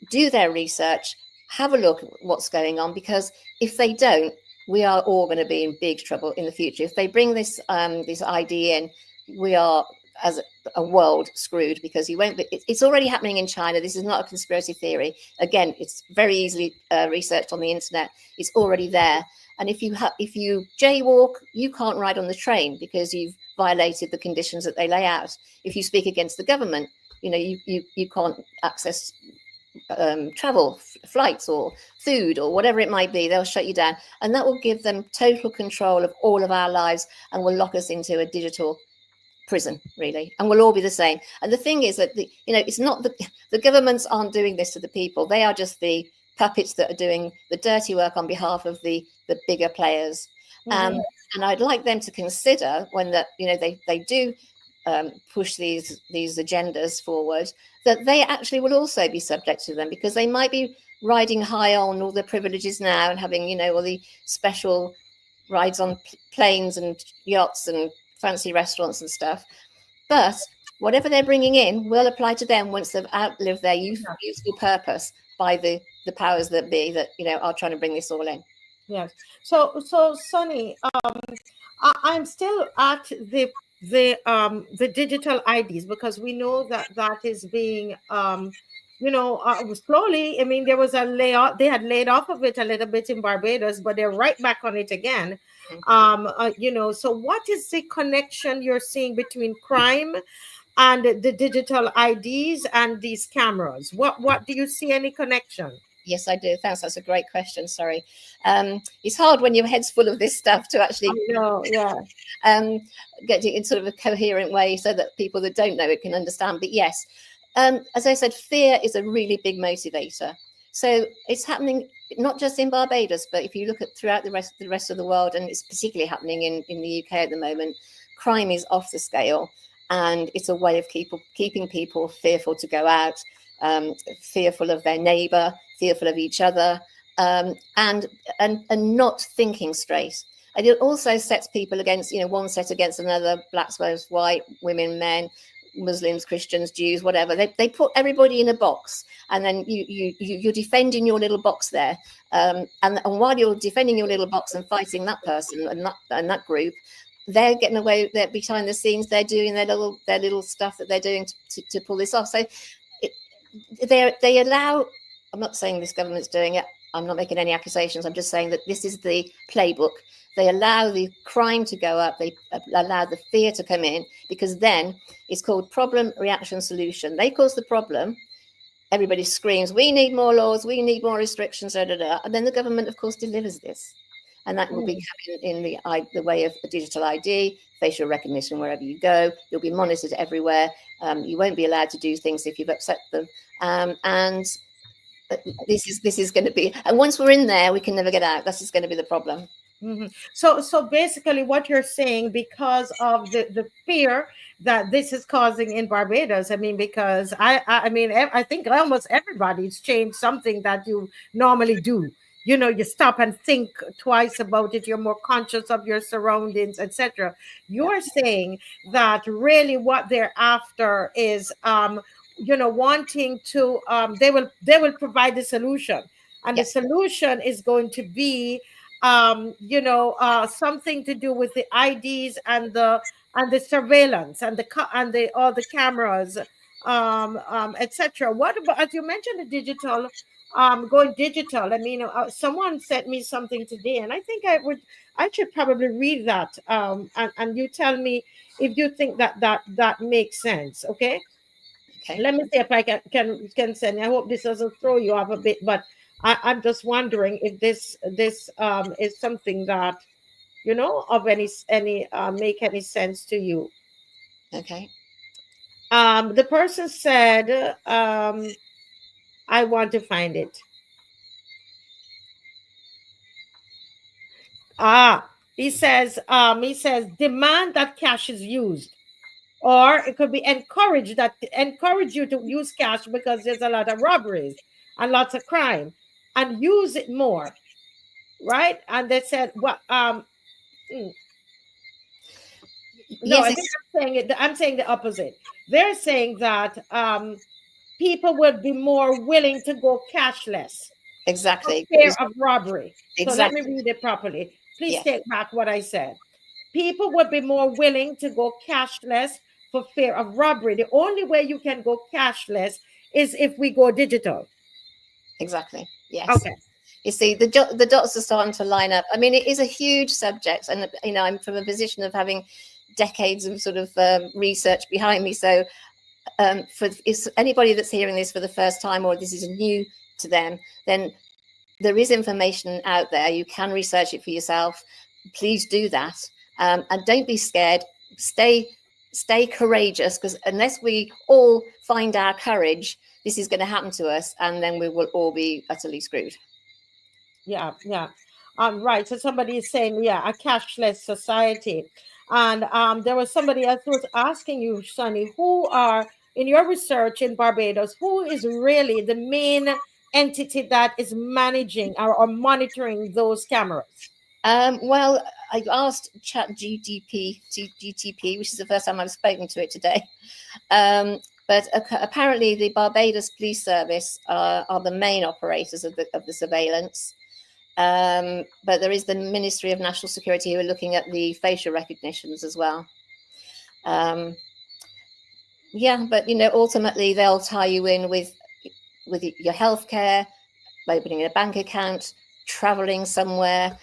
do their research, have a look at what's going on, because if they don't, we are all going to be in big trouble in the future. If they bring this this ID in, we are, as a world, screwed, because you won't be. It's already happening in China. This is not a conspiracy theory. Again, it's very easily researched on the internet. It's already there. And if you jaywalk, you can't ride on the train because you've violated the conditions that they lay out. If you speak against the government, you know, you can't access travel, flights or food or whatever it might be. They'll shut you down, and that will give them total control of all of our lives and will lock us into a digital prison, really, and we'll all be the same. And the thing is that it's not the governments aren't doing this to the people. They are just the puppets that are doing the dirty work on behalf of the bigger players. And I'd like them to consider, when they do push these agendas forward, that they actually will also be subject to them, because they might be riding high on all the privileges now and having all the special rides on planes and yachts and fancy restaurants and stuff. But whatever they're bringing in will apply to them once they've outlived their useful purpose by the powers that be that are trying to bring this all in. Yes. So Sonny, I'm still at the digital IDs, because we know that is being slowly. I mean, there was a layoff. They had laid off of it a little bit in Barbados, but they're right back on it again. So what is the connection you're seeing between crime and the digital IDs and these cameras? What do you see any connection? Yes, I do. Thanks. That's a great question. Sorry. It's hard when your head's full of this stuff to actually get it in sort of a coherent way so that people that don't know it can understand. But yes, as I said, fear is a really big motivator. So it's happening not just in Barbados, but if you look at throughout the rest of the world, and it's particularly happening in the UK at the moment, crime is off the scale, and it's a way of keeping people fearful to go out, fearful of their neighbour, fearful of each other, and not thinking straight. And it also sets people against, one set against another: blacks, white, women, men, Muslims, Christians, Jews, whatever. They put everybody in a box, and then you're defending your little box there. And while you're defending your little box and fighting that person and that group, they're getting away. They're behind the scenes. They're doing their little stuff that they're doing to pull this off. So they allow. I'm not saying this government's doing it. I'm not making any accusations. I'm just saying that this is the playbook. They allow the crime to go up. They allow the fear to come in, because then it's called problem, reaction, solution. They cause the problem. Everybody screams, we need more laws, we need more restrictions, and then the government, of course, delivers this. And that will be in the way of a digital ID, facial recognition wherever you go. You'll be monitored everywhere. You won't be allowed to do things if you've upset them. And this is going to be, and once we're in there, we can never get out. That's just going to be the problem. So basically what you're saying, because of the fear that this is causing in Barbados, I mean, because I think almost everybody's changed something that you normally do. You stop and think twice about it. You're more conscious of your surroundings, etc. You're saying that really what they're after is wanting to they will provide the solution, and the solution is going to be something to do with the IDs and the surveillance and all the cameras, etc. What about, as you mentioned, the digital, going digital? I mean, someone sent me something today, and I think I should probably read that, and you tell me if you think that makes sense. Okay. Let me see if I can send. I hope this doesn't throw you off a bit, but I'm just wondering if this is something that of any make any sense to you. Okay. The person said, I want to find it. He says demand that cash is used. Or it could be encourage you to use cash because there's a lot of robberies and lots of crime, and use it more, right? And they said, "What? No, I think I'm saying the opposite. They're saying that people would be more willing to go cashless, exactly, for fear of robbery." Exactly. So let me read it properly. Please Yes. take back what I said. People would be more willing to go cashless for fear of robbery. The only way you can go cashless is if we go digital. Exactly. Yes. Okay. You see, the dots are starting to line up. I mean, it is a huge subject, and I'm from a position of having decades of sort of research behind me. So, for if anybody that's hearing this for the first time, or this is new to them, then there is information out there. You can research it for yourself. Please do that, and don't be scared. Stay courageous, because unless we all find our courage, this is going to happen to us, and then we will all be utterly screwed. Yeah. Right. So somebody is saying, a cashless society. And there was somebody else who was asking you, Sonny, who are, in your research in Barbados, who is really the main entity that is managing or monitoring those cameras? Well, I asked GTP, which is the first time I've spoken to it today. But apparently the Barbados Police Service are the main operators of the surveillance. But there is the Ministry of National Security who are looking at the facial recognitions as well. But ultimately they'll tie you in with your healthcare, opening a bank account, traveling somewhere,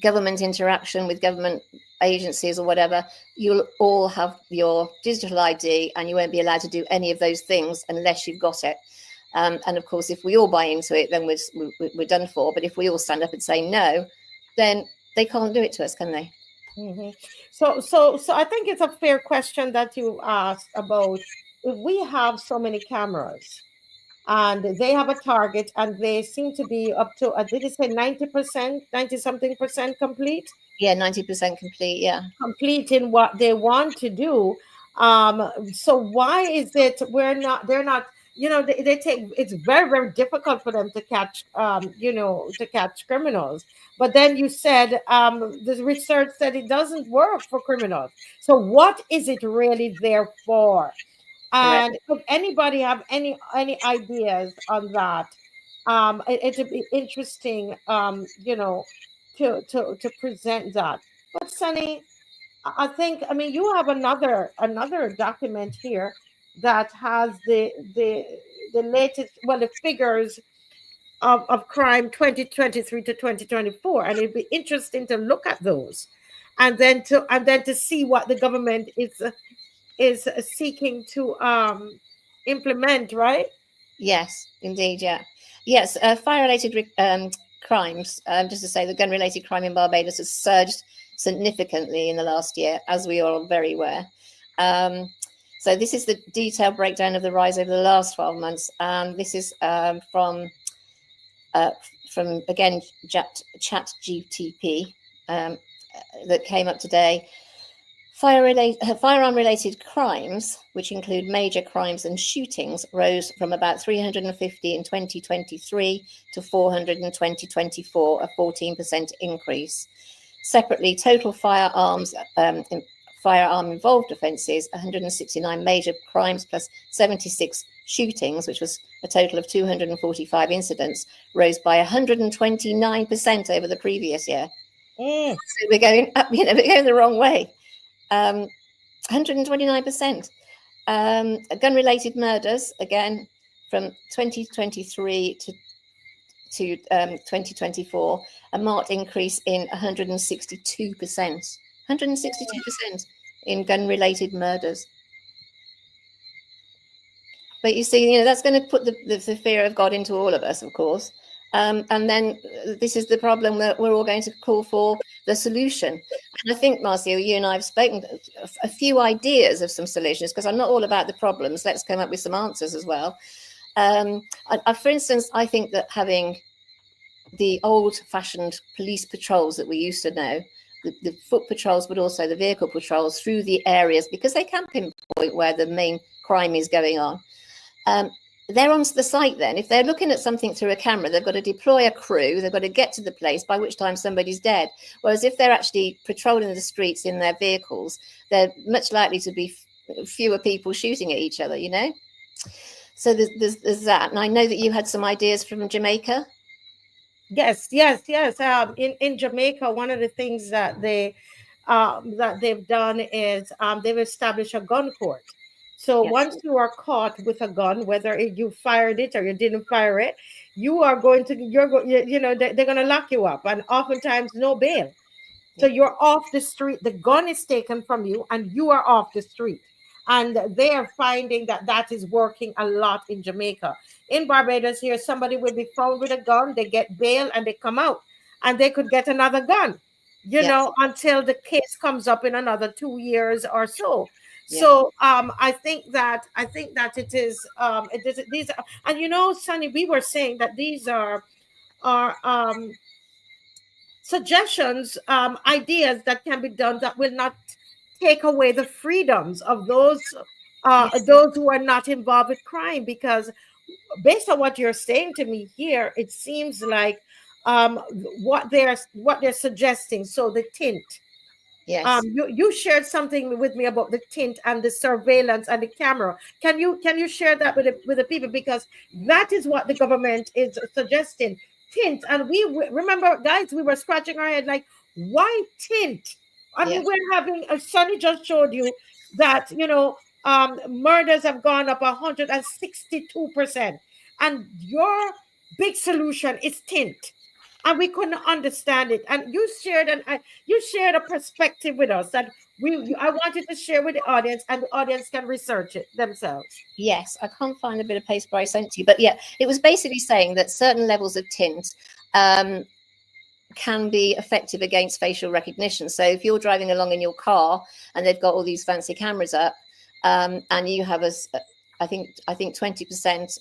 government interaction with government agencies or whatever. You'll all have your digital ID, and you won't be allowed to do any of those things unless you've got it. And of course, if we all buy into it, then we're done for. But if we all stand up and say no, then they can't do it to us, can they? Mm-hmm. So I think it's a fair question that you asked about, if we have so many cameras and they have a target and they seem to be up to, did you say 90%, 90 something percent complete? Yeah, 90% complete. Yeah. Complete in what they want to do. So why is it they're not, they take, it's very, very difficult for them to catch, to catch criminals. But then you said, the research said it doesn't work for criminals. So what is it really there for? And if anybody have any ideas on that, it'd be interesting, to present that. But Sonny, I think, you have another document here that has the latest, the figures of crime 2023 to 2024, and it'd be interesting to look at those, and then to see what the government is seeking to implement, right? Yes, indeed. Yeah. Yes. Fire-related crimes. Just to say, the gun-related crime in Barbados has surged significantly in the last year, as we are all very aware. So this is the detailed breakdown of the rise over the last 12 months. This is from again ChatGTP that came up today. Firearm-related crimes, which include major crimes and shootings, rose from about 350 in 2023 to 400 in 2024, a 14% increase. Separately, total firearm-involved offences, 169 major crimes plus 76 shootings, which was a total of 245 incidents, rose by 129% over the previous year. So we're going up, we're going the wrong way. 129%. Gun-related murders, again, from 2023 to 2024, a marked increase in 162%. 162% in gun-related murders. But you see, that's going to put the fear of God into all of us, of course. And then this is the problem that we're all going to call for the solution. And I think, Marcia, you and I have spoken a few ideas of some solutions, because I'm not all about the problems. Let's come up with some answers as well. For instance, I think that having the old-fashioned police patrols that we used to know, the foot patrols, but also the vehicle patrols through the areas, because they can pinpoint where the main crime is going on. They're on the site then. If they're looking at something through a camera, they've got to deploy a crew, they've got to get to the place, by which time somebody's dead. Whereas if they're actually patrolling the streets in their vehicles, they're much likely to be fewer people shooting at each other, So there's that. And I know that you had some ideas from Jamaica. Yes, yes, yes. In Jamaica, one of the things that they've done is they've established a gun court. So Yes, once you are caught with a gun, whether you fired it or you didn't fire it, you are going to you know they're going to lock you up, and oftentimes no bail. So yeah, you're off the street. The gun is taken from you, and you are off the street. And they are finding that that is working a lot in Jamaica. In Barbados, here, somebody will be found with a gun, they get bail, and they come out, and they could get another gun, yes, until the case comes up in another 2 years or so. yeah, So I think that it is these are, and Sonny, we were saying that these are suggestions, ideas that can be done that will not take away the freedoms of yes, those who are not involved with crime. Because based on what you're saying to me here, it seems like um, what they're suggesting. So the tint. yes. You shared something with me about the tint and the surveillance and the camera. Can you share that with the people, because that is what the government is suggesting, tint. And remember, guys, we were scratching our head like, why tint? I mean, Yes, we're having Sonny just showed you that murders have gone up 162%, and your big solution is tint, and we couldn't understand it. And you shared a perspective with us that I wanted to share with the audience, and the audience can research it themselves. yes. I can't find a bit of paper I sent to you, but yeah, it was basically saying that certain levels of tint can be effective against facial recognition. So if you're driving along in your car and they've got all these fancy cameras up, and you have I think 20%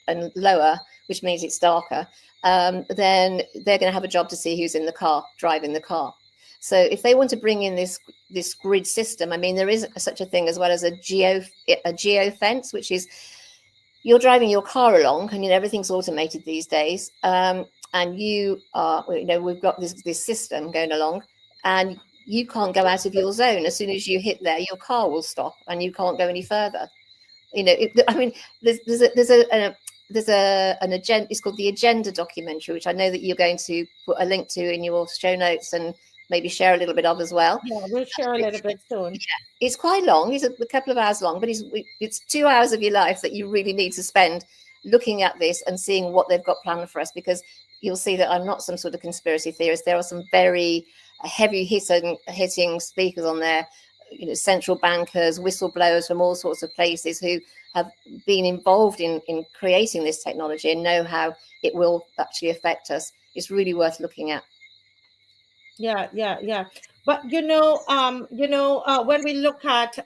and lower, which means it's darker, then they're going to have a job to see who's in the car, driving the car. So if they want to bring in this grid system, I mean, there is such a thing as well as a geo fence, which is you're driving your car along, and everything's automated these days. And you are, we've got this system going along, and you can't go out of your zone. As soon as you hit there, your car will stop, and you can't go any further. I mean, there's an agenda. It's called the Agenda documentary, which I know that you're going to put a link to in your show notes and maybe share a little bit of as well. Yeah, we'll share a little bit soon. Yeah, it's quite long. It's a couple of hours long, but it's 2 hours of your life that you really need to spend looking at this and seeing what they've got planned for us, because you'll see that I'm not some sort of conspiracy theorist. There are some very heavy hitting speakers on there, central bankers, whistleblowers from all sorts of places who have been involved in creating this technology and know how it will actually affect us. It's really worth looking at. Yeah. But when we look at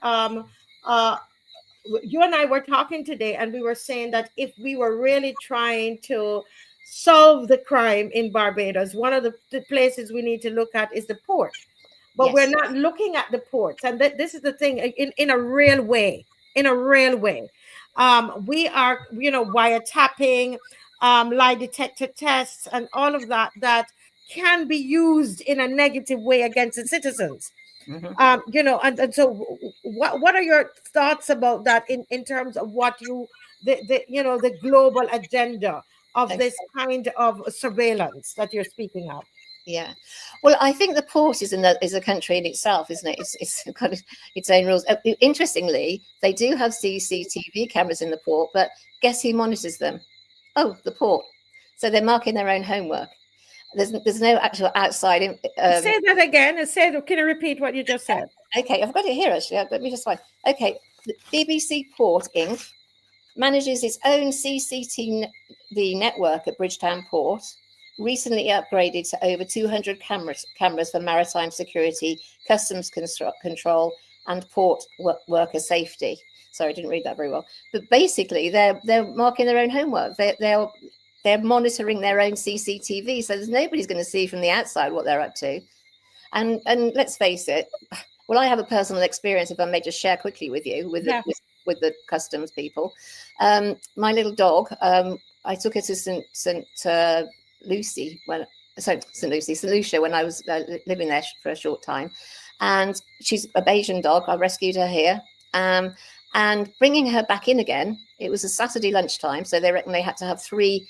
you and I were talking today, and we were saying that if we were really trying to solve the crime in Barbados, one of the places we need to look at is the port. But Yes. we're not looking at the ports, and this is the thing, in a real way. We are, wiretapping, lie detector tests, and all of that can be used in a negative way against the citizens. Mm-hmm. And so what are your thoughts about that in terms of what the global agenda of this kind of surveillance that you're speaking of? Yeah, well, I think the port is a country in itself, isn't it? It's got its own rules. Interestingly, they do have CCTV cameras in the port, but guess who monitors them? Oh, the port. So they're marking their own homework. There's no actual outside. Say that again. Can you repeat what you just said? Okay, I've got it here actually. Let me just find. Okay, the BBC Port Inc. manages its own CCTV network at Bridgetown Port. Recently upgraded to over 200 cameras for maritime security, customs control, and port worker safety. Sorry, I didn't read that very well. But basically, they're marking their own homework. They're monitoring their own CCTV, so there's nobody's going to see from the outside what they're up to. And let's face it. Well, I have a personal experience, if I may just share quickly with you, with the customs people. My little dog, I took her to St. Lucia when I was living there for a short time, and she's a Bayesian dog. I rescued her here, and bringing her back in again. It was a Saturday lunchtime, so they reckon they had to have 3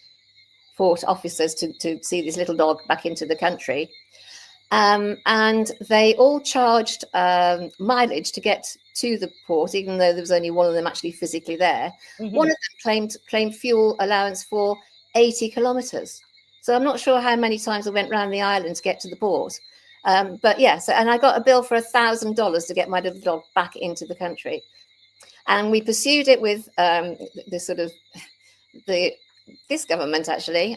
port officers to see this little dog back into the country. And they all charged mileage to get to the port, even though there was only one of them actually physically there. Mm-hmm. One of them claimed fuel allowance for 80 kilometers. So I'm not sure how many times I went around the island to get to the port. But yeah, so, and I got a bill for $1,000 to get my little dog back into the country. And we pursued it with this government, actually.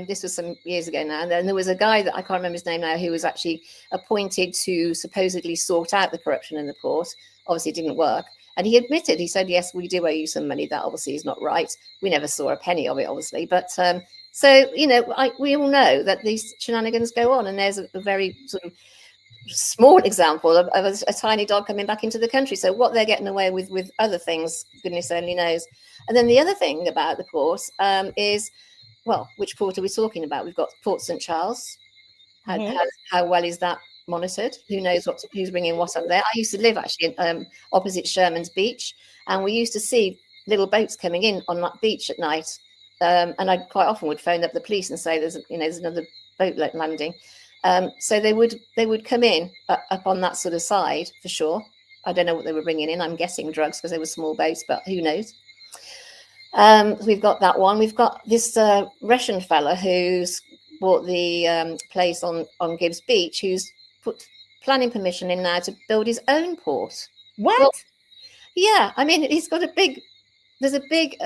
This was some years ago now. And then there was a guy that I can't remember his name now, who was actually appointed to supposedly sort out the corruption in the port. Obviously, it didn't work. And he admitted, he said, yes, we do owe you some money. That obviously is not right. We never saw a penny of it, obviously. But so, you know, we all know that these shenanigans go on. And there's a very sort of small example of a tiny dog coming back into the country. So what they're getting away with other things, goodness only knows. And then the other thing about the port is, well, which port are we talking about? We've got Port St. Charles. How well is that monitored? Who knows who's bringing what up there? I used to live actually opposite Sherman's Beach, and we used to see little boats coming in on that beach at night. And I quite often would phone up the police and say, there's another boat landing. So they would come in up on that sort of side for sure. I don't know what they were bringing in. I'm guessing drugs because they were small boats, but who knows? We've got that one. We've got this Russian fella who's bought the place on Gibbs Beach, who's put planning permission in now to build his own port. What? Well, yeah, I mean, he's got there's a big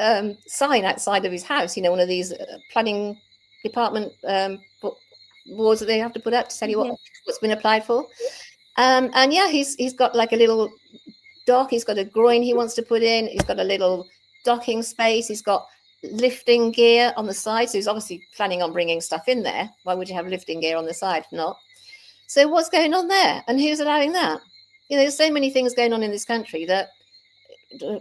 sign outside of his house, one of these planning department boards that they have to put up to tell you what's been applied for. And yeah, he's got like a little dock. He's got a groin he wants to put in. He's got a little docking space. He's got lifting gear on the side. So he's obviously planning on bringing stuff in there. Why would you have lifting gear on the side? Not. So what's going on there? And who's allowing that? There's so many things going on in this country that,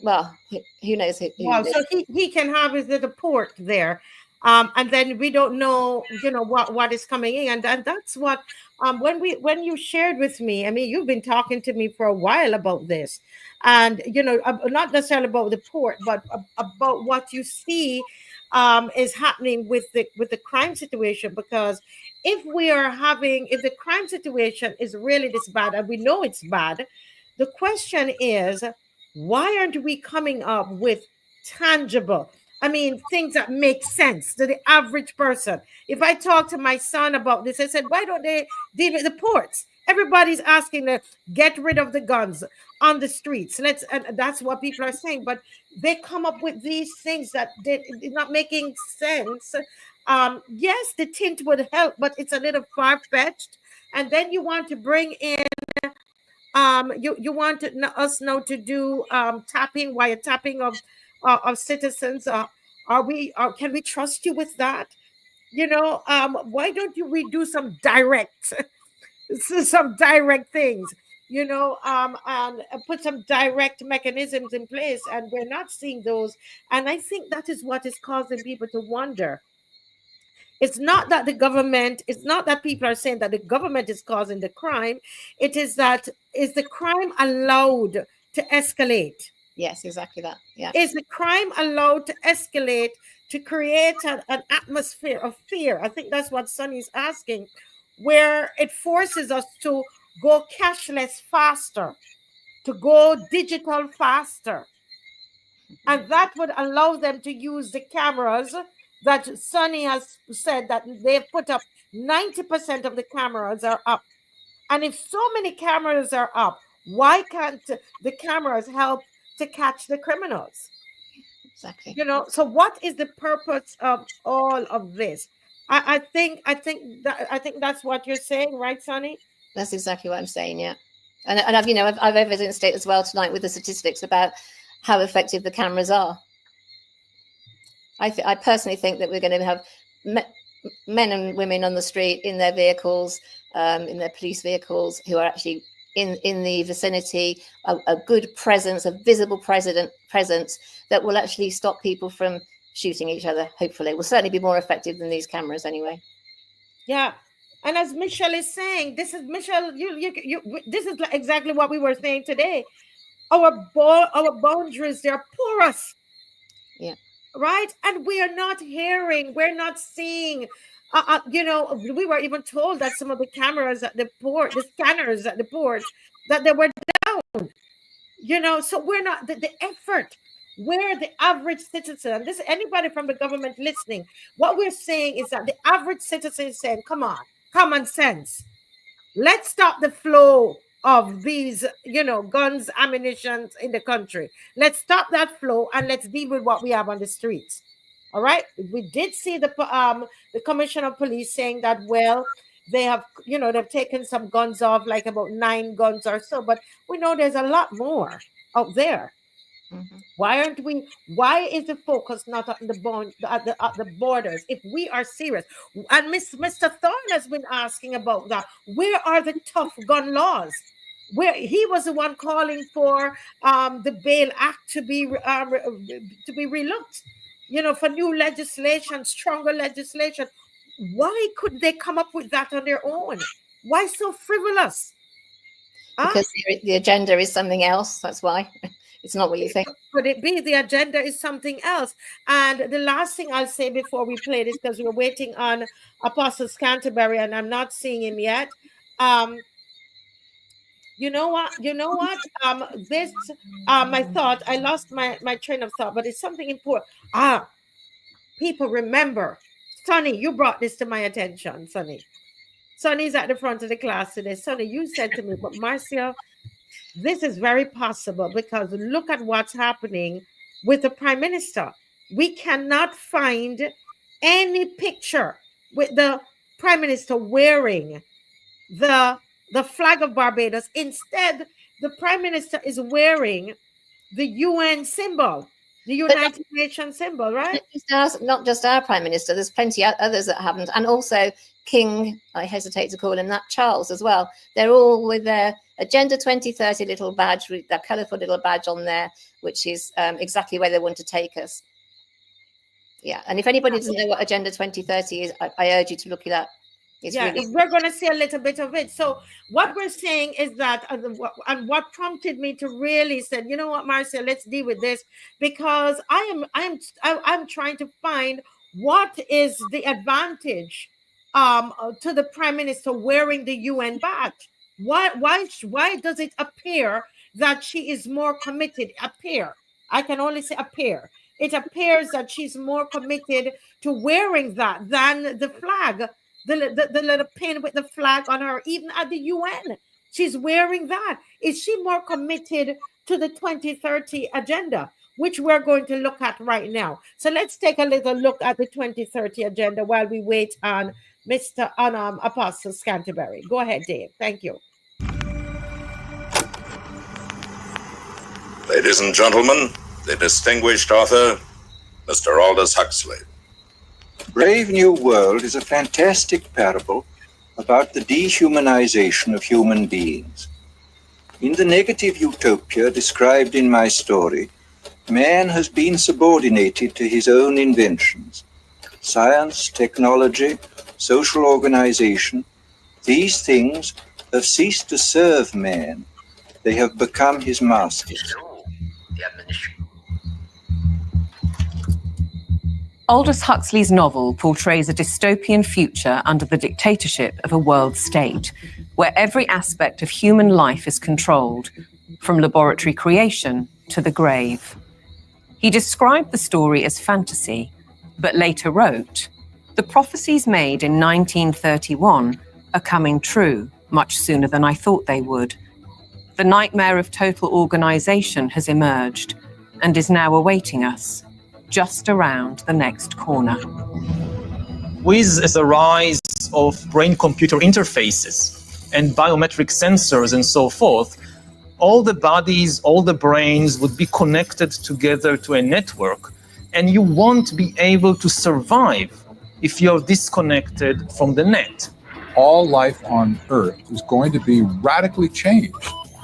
well, who knows? Wow, so he can have his little port there. And then we don't know, what is coming in. And that's what, when you shared with me, I mean, you've been talking to me for a while about this, and, not necessarily about the port, but about what you see is happening with the crime situation. Because if the crime situation is really this bad, and we know it's bad, the question is, why aren't we coming up with tangible, things that make sense to the average person? If I talk to my son about this, I said, why don't they deal with the ports? Everybody's asking to get rid of the guns on the streets. And that's what people are saying. But they come up with these things that they're not making sense. Yes, the tint would help, but it's a little far-fetched. And then you want to bring in, you want us now to do wiretapping of citizens. Can we trust you with that? Why don't we do some direct things, and put some direct mechanisms in place, and we're not seeing those. And I think that is what is causing people to wonder. It's not that people are saying that the government is causing the crime. It is that, is the crime allowed to escalate? Yes, exactly that. Yeah. Is the crime allowed to escalate, to create an atmosphere of fear? I think that's what Sonny's asking, where it forces us to go cashless faster, to go digital faster. And that would allow them to use the cameras that Sonny has said that they've put up. 90% of the cameras are up. And if so many cameras are up, why can't the cameras help to catch the criminals? Exactly. So what is the purpose of all of this? I think that's what you're saying, right, Sonny? That's exactly what I'm saying. Yeah. And I've evidenced it as well tonight with the statistics about how effective the cameras are. I personally think that we're going to have men and women on the street in their vehicles, in their police vehicles, who are actually in the vicinity, a good presence, a visible presence that will actually stop people from shooting each other. Hopefully, it will certainly be more effective than these cameras anyway. Yeah. And as Michelle is saying, this is Michelle, this is exactly what we were saying today. Our boundaries, they're porous. Yeah. right? And we are not hearing, we're not seeing. We were even told that some of the cameras at the port, the scanners at the port, that they were down. So we're not the effort. We're the average citizen. And this, anybody from the government listening, what we're saying is that the average citizen is saying, come on, common sense. Let's stop the flow of these, guns, ammunition in the country. Let's stop that flow and let's deal with what we have on the streets. All right. We did see the commissioner of police saying that, well, they have, they've taken some guns off, like about 9 guns or so, but we know there's a lot more out there. Mm-hmm. Why is the focus not on the borders? If we are serious, and Mr. Thorne has been asking about that, where are the tough gun laws? Where he was the one calling for the Bail Act to be relooked, for new legislation, stronger legislation. Why could they come up with that on their own? Why so frivolous? Because the agenda is something else. That's why. It's not what you think. Could it be the agenda is something else? And the last thing I'll say before we play this, because we're waiting on Apostle Canterbury and I'm not seeing him yet. You know what? My thought, I lost my train of thought, but it's something important. People remember. Sonny, you brought this to my attention, Sonny. Sonny's at the front of the class today. Sonny, you said to me, but Marcia, this is very possible because look at what's happening with the Prime Minister. We cannot find any picture with the Prime Minister wearing the flag of Barbados. Instead, the Prime Minister is wearing the UN symbol, the United Nations symbol, right? Not just our Prime Minister. There's plenty of others that haven't. And also King, I hesitate to call him that, Charles as well. They're all with their Agenda 2030 little badge, with that colourful little badge on there, which is exactly where they want to take us. Yeah, and if anybody doesn't know what Agenda 2030 is, I urge you to look it up. We're going to see a little bit of it. So what we're saying is that, and what prompted me to really say, you know what, Marcia, let's deal with this, because I'm trying to find what is the advantage to the Prime Minister wearing the UN badge. Why does it appear that she is more committed? I can only say appear. It appears that she's more committed to wearing that than the flag, the little pin with the flag on her, even at the UN. She's wearing that. Is she more committed to the 2030 agenda, which we're going to look at right now? So let's take a little look at the 2030 agenda while we wait on Apostle Canterbury. Go ahead, Dave. Thank you. Ladies and gentlemen, the distinguished author, Mr. Aldous Huxley. Brave New World is a fantastic parable about the dehumanization of human beings. In the negative utopia described in my story, man has been subordinated to his own inventions. Science, technology, social organization, these things have ceased to serve man. They have become his masters. Aldous Huxley's novel portrays a dystopian future under the dictatorship of a world state, where every aspect of human life is controlled, from laboratory creation to the grave. He described the story as fantasy, but later wrote, "The prophecies made in 1931 are coming true much sooner than I thought they would. The nightmare of total organization has emerged and is now awaiting us, just around the next corner." With the rise of brain-computer interfaces and biometric sensors and so forth, all the bodies, all the brains would be connected together to a network, and you won't be able to survive if you're disconnected from the net. All life on Earth is going to be radically changed.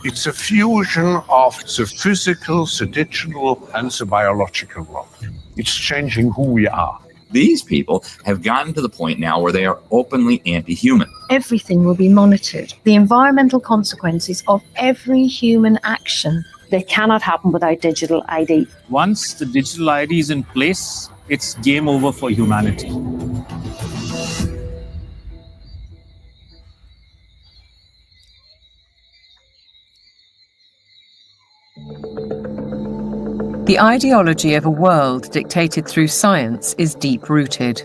It's a fusion of the physical, the digital, and the biological world. It's changing who we are. These people have gotten to the point now where they are openly anti-human. Everything will be monitored. The environmental consequences of every human action They cannot happen without digital ID. Once the digital ID is in place, it's game over for humanity. The ideology of a world dictated through science is deep-rooted.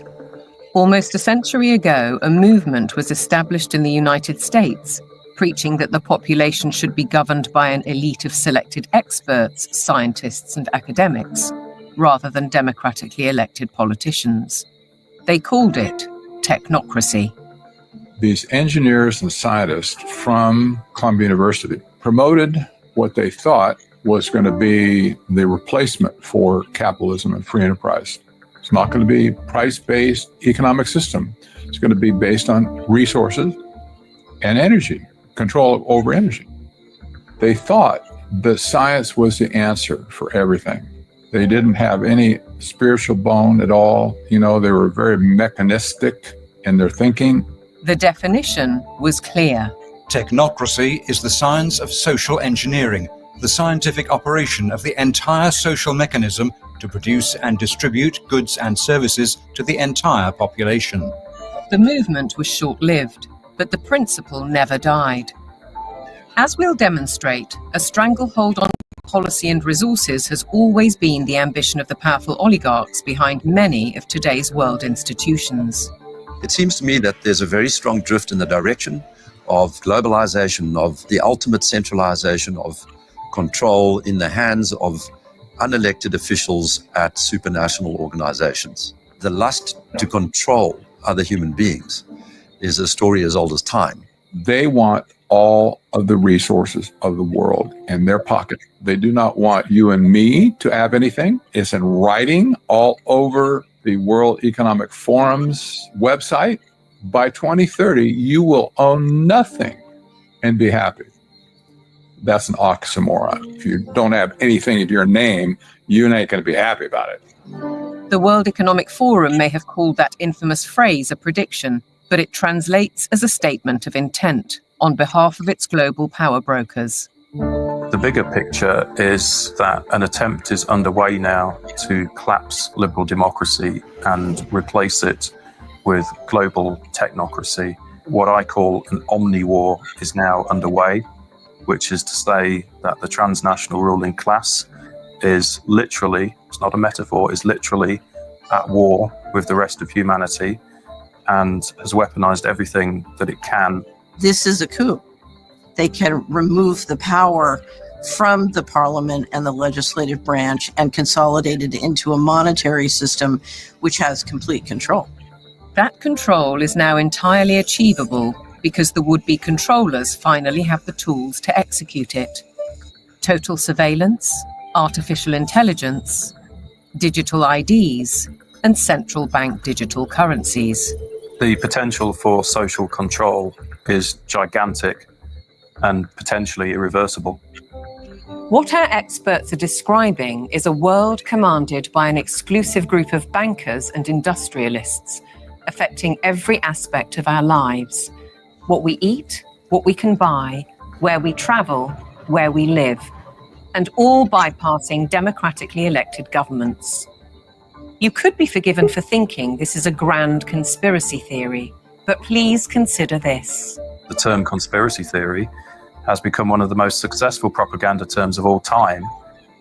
Almost a century ago, a movement was established in the United States, preaching that the population should be governed by an elite of selected experts, scientists, and academics, rather than democratically elected politicians. They called it technocracy. These engineers and scientists from Columbia University promoted what they thought was going to be the replacement for capitalism and free enterprise. It's not going to be price-based economic system. It's going to be based on resources and energy, control over energy. They thought the science was the answer for everything. They didn't have any spiritual bone at all. You know, they were very mechanistic in their thinking. The definition was clear. Technocracy is the science of social engineering, the scientific operation of the entire social mechanism to produce and distribute goods and services to the entire population. The movement was short-lived, but the principle never died. As we'll demonstrate, a stranglehold on policy and resources has always been the ambition of the powerful oligarchs behind many of today's world institutions. It seems to me that there's a very strong drift in the direction of globalization, of the ultimate centralization of control in the hands of unelected officials at supranational organizations. The lust to control other human beings is a story as old as time. They want all of the resources of the world in their pocket. They do not want you and me to have anything. It's in writing all over the World Economic Forum's website. By 2030, you will own nothing and be happy. That's an oxymoron. If you don't have anything in your name, you ain't going to be happy about it. The World Economic Forum may have called that infamous phrase a prediction, but it translates as a statement of intent on behalf of its global power brokers. The bigger picture is that an attempt is underway now to collapse liberal democracy and replace it with global technocracy. What I call an omni-war is now underway, which is to say that the transnational ruling class is literally, it's not a metaphor, is literally at war with the rest of humanity and has weaponized everything that it can. This is a coup. They can remove the power from the parliament and the legislative branch and consolidate it into a monetary system which has complete control. That control is now entirely achievable because the would-be controllers finally have the tools to execute it. Total surveillance, artificial intelligence, digital IDs, and central bank digital currencies. The potential for social control is gigantic and potentially irreversible. What our experts are describing is a world commanded by an exclusive group of bankers and industrialists, affecting every aspect of our lives. What we eat, what we can buy, where we travel, where we live, and all bypassing democratically elected governments. You could be forgiven for thinking this is a grand conspiracy theory, but please consider this. The term conspiracy theory has become one of the most successful propaganda terms of all time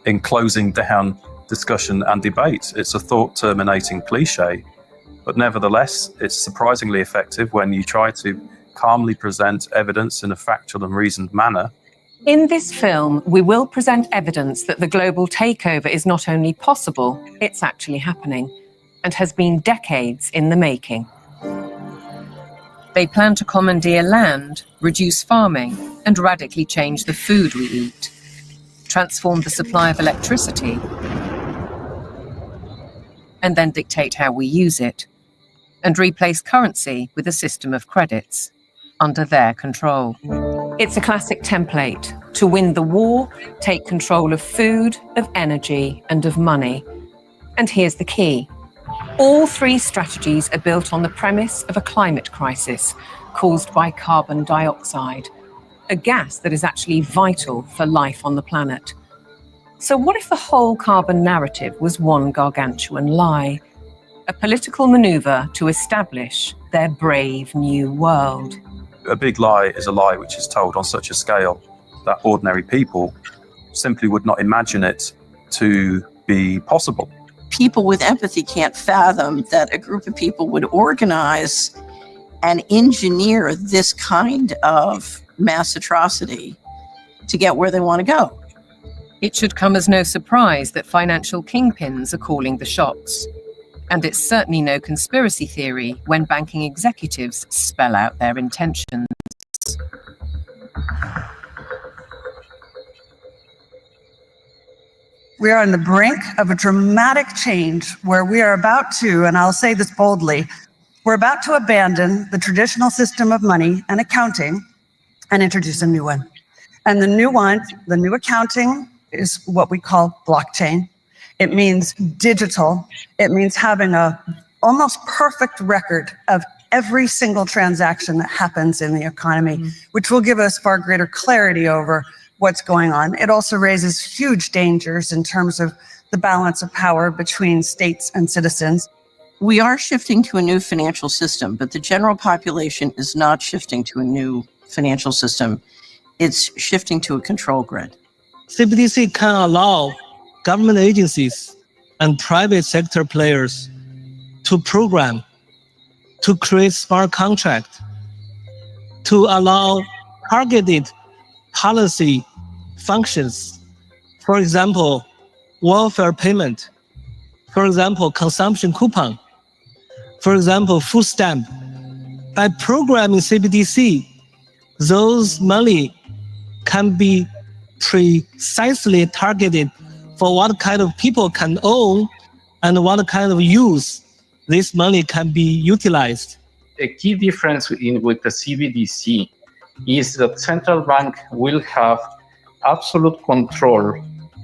in closing down discussion and debate. It's a thought-terminating cliche, but nevertheless, it's surprisingly effective when you try to calmly present evidence in a factual and reasoned manner. In this film, we will present evidence that the global takeover is not only possible, it's actually happening, and has been decades in the making. They plan to commandeer land, reduce farming, and radically change the food we eat, transform the supply of electricity, and then dictate how we use it, and replace currency with a system of credits under their control. It's a classic template to win the war, take control of food, of energy, and of money. And here's the key. All three strategies are built on the premise of a climate crisis caused by carbon dioxide, a gas that is actually vital for life on the planet, So what if the whole carbon narrative was one gargantuan lie? A political maneuver to establish their brave new world. A big lie is a lie which is told on such a scale that ordinary people simply would not imagine it to be possible. People with empathy can't fathom that a group of people would organize and engineer this kind of mass atrocity to get where they want to go. It should come as no surprise that financial kingpins are calling the shots. And it's certainly no conspiracy theory when banking executives spell out their intentions. We are on the brink of a dramatic change where we are about to, and I'll say this boldly, we're about to abandon the traditional system of money and accounting and introduce a new one. And the new accounting is what we call blockchain. It means digital. It means having a almost perfect record of every single transaction that happens in the economy, which will give us far greater clarity over what's going on. It also raises huge dangers in terms of the balance of power between states and citizens. We are shifting to a new financial system, but the general population is not shifting to a new financial system. It's shifting to a control grid. CBDC can allow government agencies and private sector players to program, to create smart contract, to allow targeted policy functions. For example, welfare payment. For example, consumption coupon. For example, food stamp. By programming CBDC, those money can be precisely targeted for what kind of people can own and what kind of use this money can be utilized. A key difference with the CBDC is that central bank will have absolute control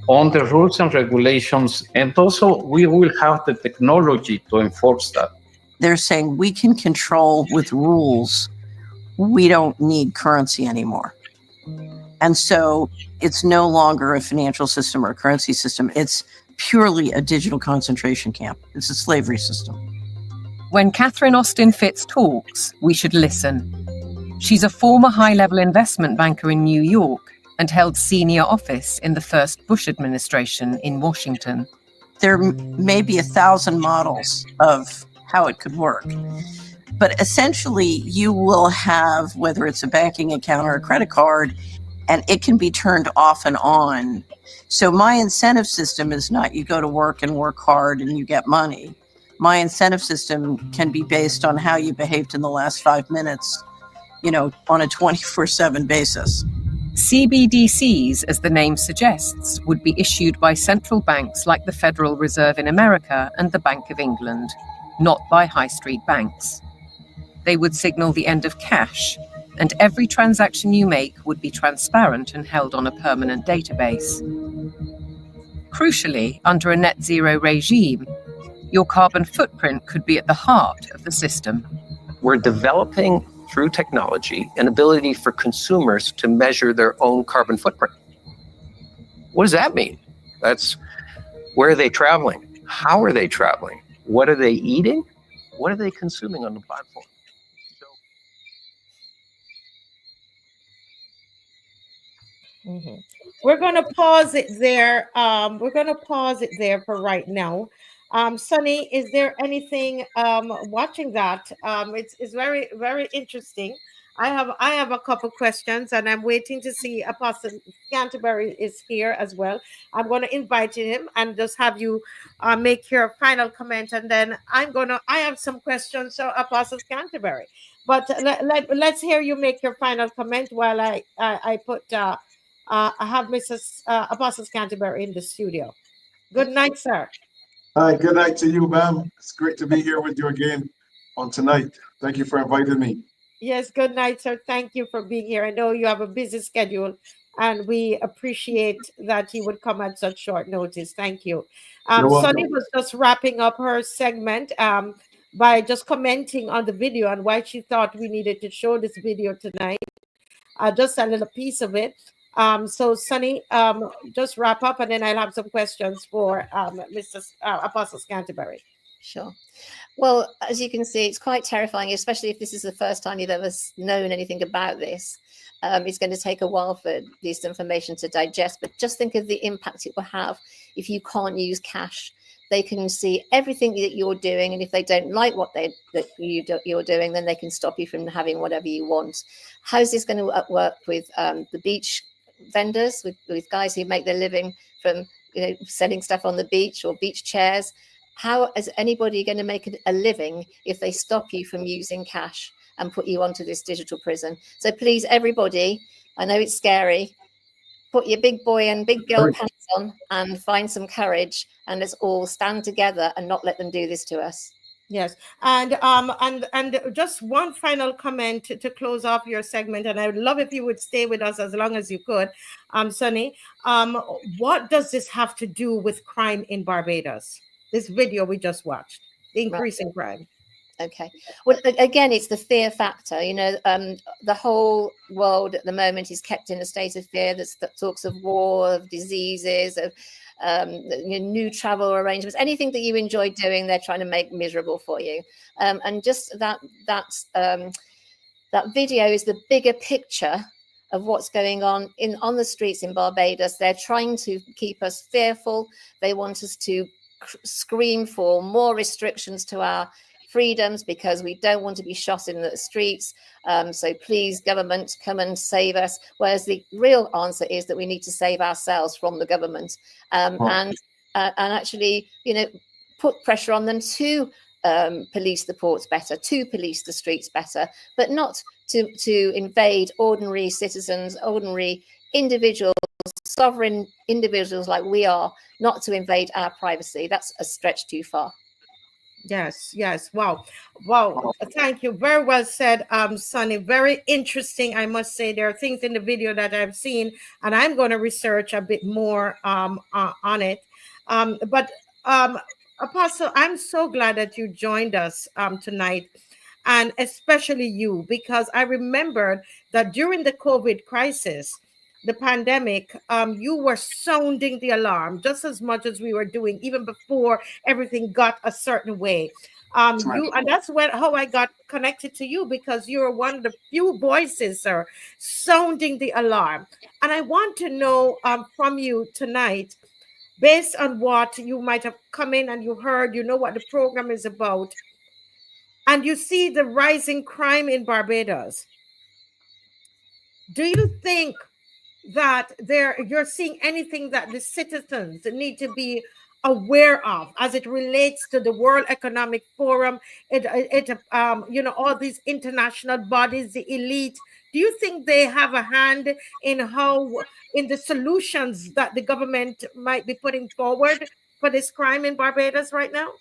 on the rules and regulations, and also we will have the technology to enforce that. They're saying we can control with rules. We don't need currency anymore. And so it's no longer a financial system or a currency system. It's purely a digital concentration camp. It's a slavery system. When Catherine Austin Fitts talks, we should listen. She's a former high-level investment banker in New York and held senior office in the first Bush administration in Washington. There may be 1,000 models of how it could work. But essentially, you will have, whether it's a banking account or a credit card, and it can be turned off and on. So my incentive system is not you go to work and work hard and you get money. My incentive system can be based on how you behaved in the last 5 minutes, on a 24/7 basis. CBDCs, as the name suggests, would be issued by central banks like the Federal Reserve in America and the Bank of England, not by high street banks. They would signal the end of cash, and every transaction you make would be transparent and held on a permanent database. Crucially, under a net zero regime, your carbon footprint could be at the heart of the system. We're developing, through technology, an ability for consumers to measure their own carbon footprint. What does that mean? That's where are they traveling? How are they traveling? What are they eating? What are they consuming on the platform? We're going to pause it there. For right now. Sunny, is there anything watching that? It's very, very interesting. I have a couple questions, and I'm waiting to see Apostle Canterbury is here as well. I'm going to invite him and just have you make your final comment, and then I have some questions for Apostle Canterbury. But let's hear you make your final comment while I have Mrs. Apostle Canterbury in the studio. Good night, sir. Hi, good night to you, ma'am. It's great to be here with you again on tonight. Thank you for inviting me. Yes, good night, sir. Thank you for being here. I know you have a busy schedule, and we appreciate that you would come at such short notice. Thank you. Sunny was just wrapping up her segment by just commenting on the video and why she thought we needed to show this video tonight. Just a little piece of it. So Sonny, just wrap up, and then I'll have some questions for Mr. Apostle Canterbury. Sure. Well, as you can see, it's quite terrifying, especially if this is the first time you've ever known anything about this. It's going to take a while for this information to digest, but just think of the impact it will have if you can't use cash. They can see everything that you're doing, and if they don't like what you're doing, then they can stop you from having whatever you want. How's this going to work with the beach vendors, with guys who make their living from selling stuff on the beach or beach chairs? How is anybody going to make a living if they stop you from using cash and put you onto this digital prison? So please, everybody, I know it's scary, put your big boy and big girl pants on and find some courage, and let's all stand together and not let them do this to us. Yes, and just one final comment to close off your segment, and I would love if you would stay with us as long as you could, Sonny. What does this have to do with crime in Barbados? This video we just watched, the increase in crime. Okay. Well, again, it's the fear factor. The whole world at the moment is kept in a state of fear. That talks of war, of diseases, of new travel arrangements, anything that you enjoy doing, they're trying to make miserable for you. And just that video is the bigger picture of what's going on the streets in Barbados. They're trying to keep us fearful. They want us to scream for more restrictions to our freedoms because we don't want to be shot in the streets. So please, government, come and save us. Whereas the real answer is that we need to save ourselves from the government, and actually, put pressure on them to police the ports better, to police the streets better, but not to invade ordinary citizens, ordinary individuals, sovereign individuals like we are, not to invade our privacy. That's a stretch too far. Yes. Wow. Thank you. Very well said, Sonny. Very interesting, I must say. There are things in the video that I've seen, and I'm going to research a bit more on it. But Apostle, I'm so glad that you joined us tonight, and especially you, because I remembered that during the COVID crisis, the pandemic, you were sounding the alarm just as much as we were doing even before everything got a certain way. And that's how I got connected to you, because you're one of the few voices, sir, sounding the alarm. And I want to know from you tonight, based on what you might have come in and you heard, what the program is about, and you see the rising crime in Barbados. Do you think that you're seeing anything that the citizens need to be aware of as it relates to the World Economic Forum, all these international bodies, the elite? Do you think they have a hand in the solutions that the government might be putting forward for this crime in Barbados right now?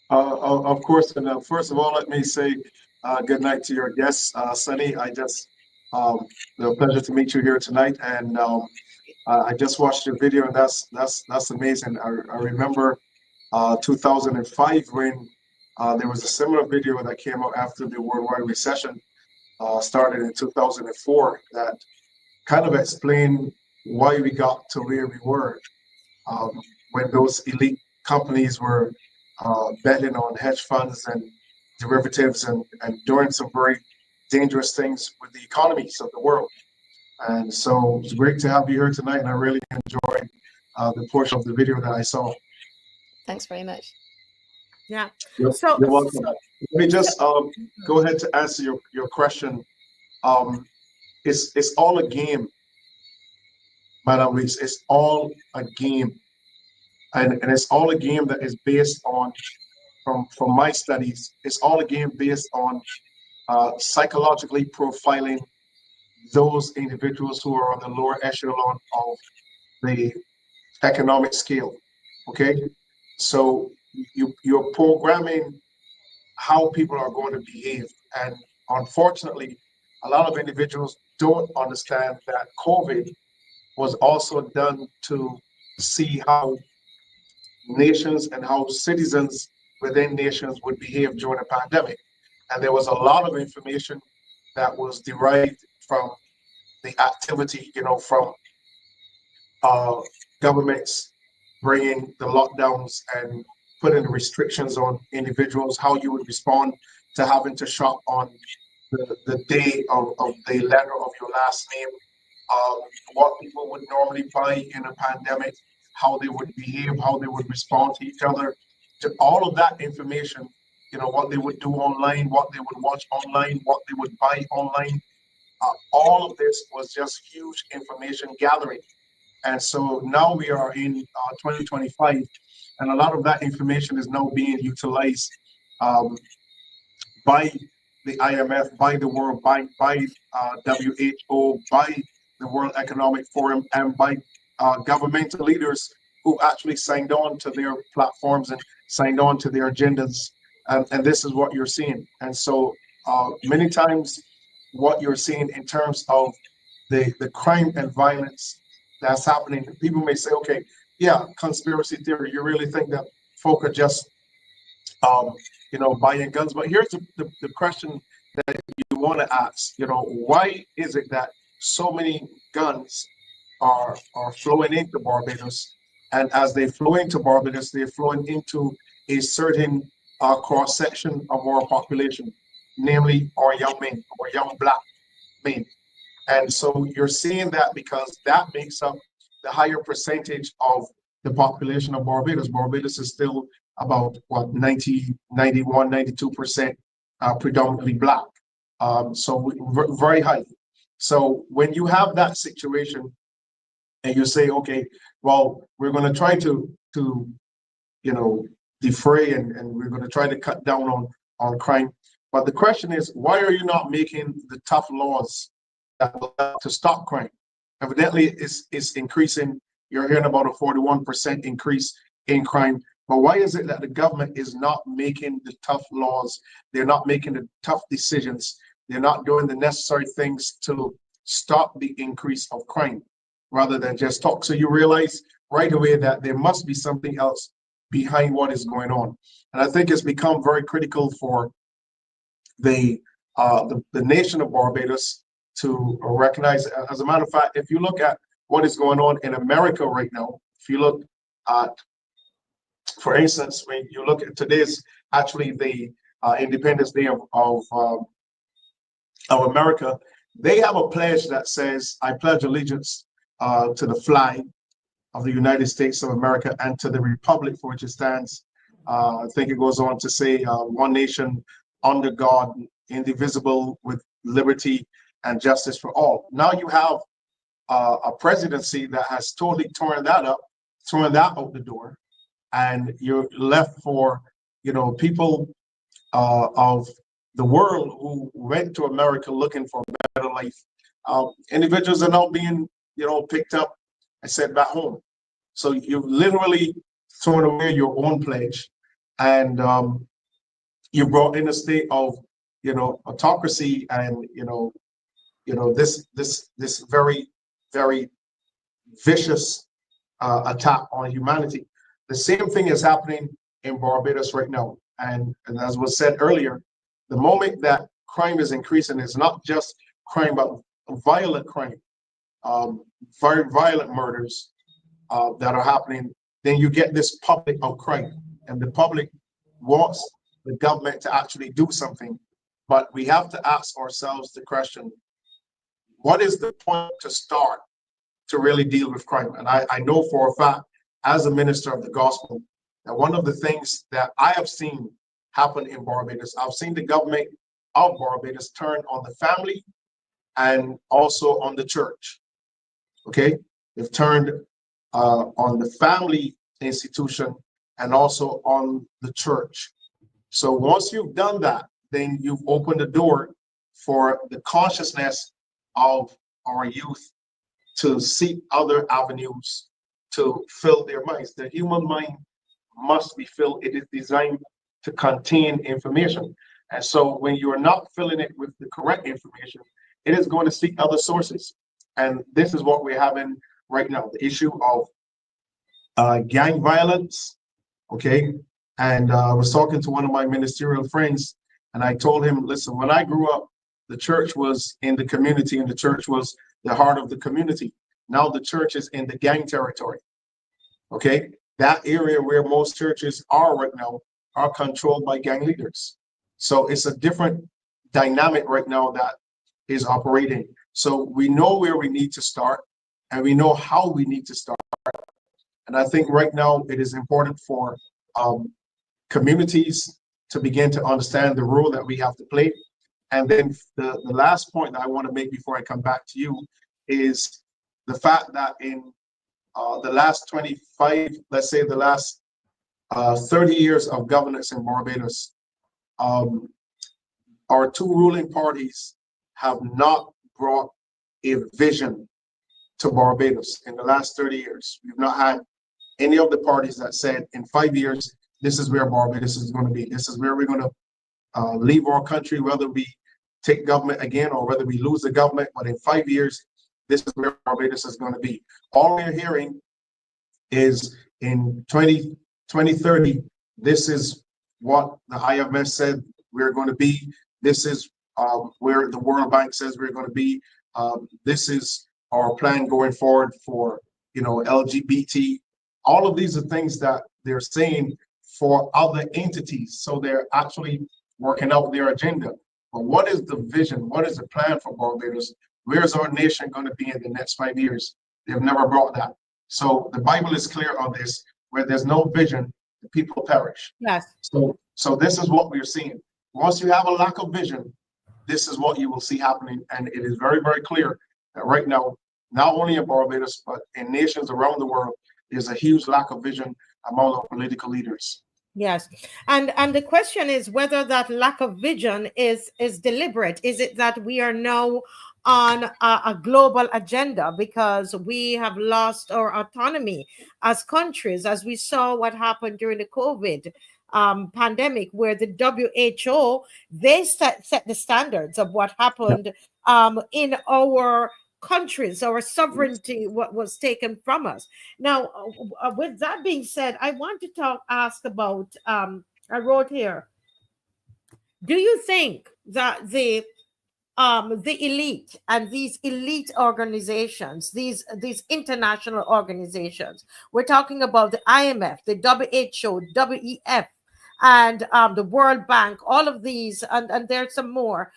Of course, and first of all, let me say good night to your guests, Sonny. A pleasure to meet you here tonight, and I just watched your video, and that's amazing. I remember 2005 when there was a similar video that came out after the worldwide recession started in 2004 that kind of explained why we got to where we were when those elite companies were betting on hedge funds and derivatives and doing some very dangerous things with the economies of the world. And so it's great to have you here tonight, and I really enjoyed the portion of the video that I saw. Thanks very much. Yeah. You're welcome. Let me just go ahead to answer your question. It's all a game, Madam Weekes. It's all a game. And it's all a game that is based on, from my studies, it's all a game based on psychologically profiling those individuals who are on the lower echelon of the economic scale. Okay, so you're programming how people are going to behave, and unfortunately, a lot of individuals don't understand that COVID was also done to see how nations and how citizens within nations would behave during a pandemic. And there was a lot of information that was derived from the activity, from governments bringing the lockdowns and putting the restrictions on individuals, how you would respond to having to shop on the day of the letter of your last name, what people would normally buy in a pandemic, how they would behave, how they would respond to each other, to all of that information, what they would do online, what they would watch online, what they would buy online. All of this was just huge information gathering. And so now we are in 2025, and a lot of that information is now being utilized by the IMF, by the World Bank, by WHO, by the World Economic Forum, and by governmental leaders who actually signed on to their platforms and signed on to their agendas. And this is what you're seeing. And so many times what you're seeing in terms of the crime and violence that's happening, people may say, okay, yeah, conspiracy theory, you really think that folk are just buying guns? But here's the question that you want to ask, why is it that so many guns are flowing into Barbados, and as they flow into Barbados, they're flowing into a certain cross section of our population, namely our young men, or young black men. And so you're seeing that because that makes up the higher percentage of the population of Barbados. Barbados is still about 90, 91, 92% predominantly black. So very high. So when you have that situation and you say, okay, well, we're going to try to defray and we're going to try to cut down on crime. But the question is, why are you not making the tough laws that will help to stop crime? Evidently, it's increasing. You're hearing about a 41% increase in crime. But why is it that the government is not making the tough laws? They're not making the tough decisions. They're not doing the necessary things to stop the increase of crime, rather than just talk. So you realize right away that there must be something else behind what is going on. And I think it's become very critical for the nation of Barbados to recognize. As a matter of fact, if you look at what is going on in America right now, if you look at, for instance, when you look at today's actually the Independence Day of America, they have a pledge that says, "I pledge allegiance to the flag of the United States of America and to the republic for which it stands." I think it goes on to say, "One nation under God, indivisible, with liberty and justice for all." Now you have a presidency that has totally torn that out the door, and you're left for people of the world who went to America looking for a better life. Individuals are now being picked up and sent back home. So you've literally thrown away your own pledge, and you brought in a state of autocracy and this very, very vicious attack on humanity. The same thing is happening in Barbados right now. And as was said earlier, the moment that crime is increasing, it's not just crime, but violent crime, very violent murders that are happening. Then you get this public outcry, and the public wants the government to actually do something. But we have to ask ourselves the question, what is the point to start to really deal with crime? And I know for a fact, as a minister of the gospel, that one of the things that I have seen happen in Barbados, I've seen the government of Barbados turn on the family and also on the church. Okay, they've turned on the family institution and also on the church. So once you've done that, then you've opened the door for the consciousness of our youth to seek other avenues to fill their minds. The human mind must be filled. It is designed to contain information. And so when you're not filling it with the correct information, it is going to seek other sources. And this is what we're having right now, the issue of gang violence, okay? And I was talking to one of my ministerial friends, and I told him, listen, when I grew up, the church was in the community, and the church was the heart of the community. Now the church is in the gang territory. Okay, that area where most churches are right now are controlled by gang leaders. So it's a different dynamic right now that is operating. So we know where we need to start, and we know how we need to start. And I think right now it is important for communities to begin to understand the role that we have to play. And then the last point that I want to make before I come back to you is the fact that in the last 25, let's say the last 30 years of governance in Barbados, our two ruling parties have not brought a vision to Barbados in the last 30 years. We've not had any of the parties that said in 5 years, this is where Barbados is going to be. This is where we're going to leave our country, whether we take government again or whether we lose the government. But in 5 years, this is where Barbados is going to be. All we're hearing is in 2030, this is what the IMF said we're going to be. This is where the World Bank says we're going to be. This is our plan going forward for, LGBT. All of these are things that they're saying for other entities. So they're actually working out their agenda. But what is the vision? What is the plan for Barbados? Where's our nation going to be in the next 5 years? They've never brought that. So the Bible is clear on this. Where there's no vision, the people perish. Yes. So this is what we're seeing. Once you have a lack of vision, this is what you will see happening. And it is very, very clear that right now, not only in Barbados, but in nations around the world, there's a huge lack of vision among our political leaders. Yes, and the question is whether that lack of vision is deliberate. Is it that we are now on a global agenda because we have lost our autonomy as countries, as we saw what happened during the COVID pandemic, where the WHO, they set the standards of what happened in our countries, our sovereignty, what was taken from us. Now, with that being said, I want to ask about, I wrote here, do you think that the elite and these elite organizations, these international organizations, we're talking about the IMF, the WHO, WEF, and the World Bank, all of these, and there's some more,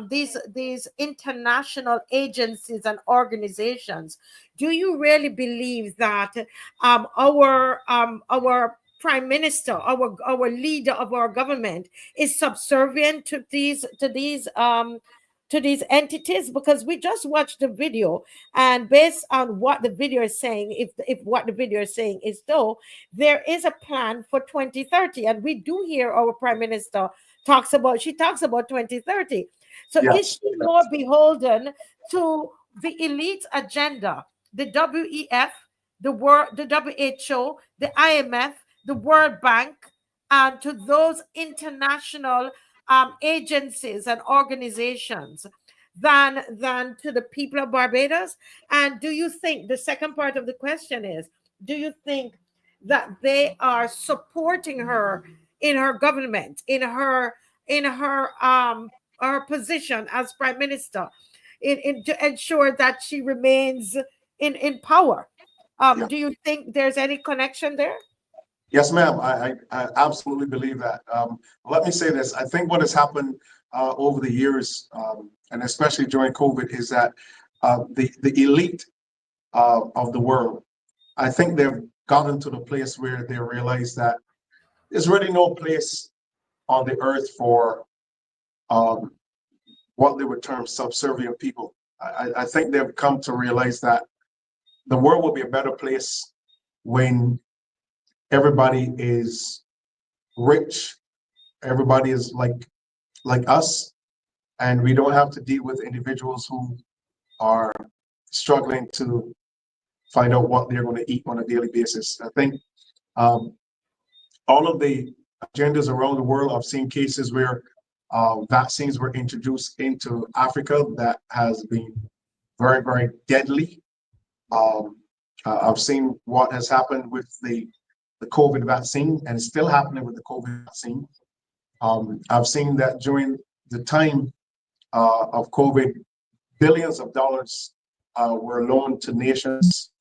these international agencies and organizations, do you really believe that our prime minister, our leader of our government is subservient to these entities? Because we just watched the video, and based on what the video is saying, if what the video is saying is so, there is a plan for 2030, and we do hear our prime minister talks about 2030. So Yes. is she more beholden to the elite agenda, the WEF, the WHO, the IMF, the World Bank, and to those international agencies and organizations than to the people of Barbados? And do you think, the second part of the question is, do you think that they are supporting her in her government, in her position as prime minister, in to ensure that she remains in power? Do you think there's any connection there? Yes, ma'am. I absolutely believe that. Let me say this. I think what has happened over the years, and especially during COVID, is that the elite of the world, I think they've gotten to the place where they realize that there's really no place on the earth for what they would term subservient people. I think they've come to realize that the world will be a better place when everybody is rich, everybody is like us, and we don't have to deal with individuals who are struggling to find out what they're going to eat on a daily basis. I think all of the agendas around the world, I've seen cases where vaccines were introduced into Africa that has been very, very deadly. I've seen what has happened with the COVID vaccine, and it's still happening with the COVID vaccine. I've seen that during the time of COVID, billions of dollars were loaned to nations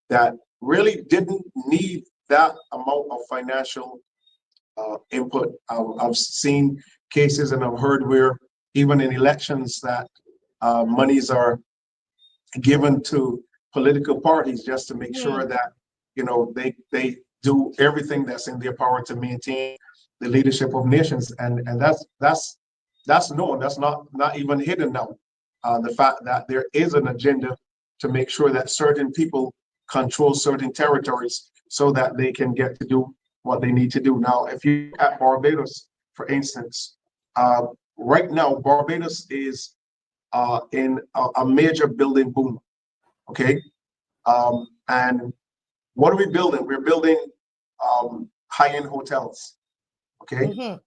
that really didn't need that amount of financial input. I've seen cases and I've heard where even in elections that monies are given to political parties just to make sure that, you know, they do everything that's in their power to maintain the leadership of nations, and that's known. That's not even hidden now. The fact that there is an agenda to make sure that certain people control certain territories so that they can get to do what they need to do. Now, if you look at Barbados, for instance, right now Barbados is in a major building boom. Okay, and what are we building? We're building high-end hotels. Okay.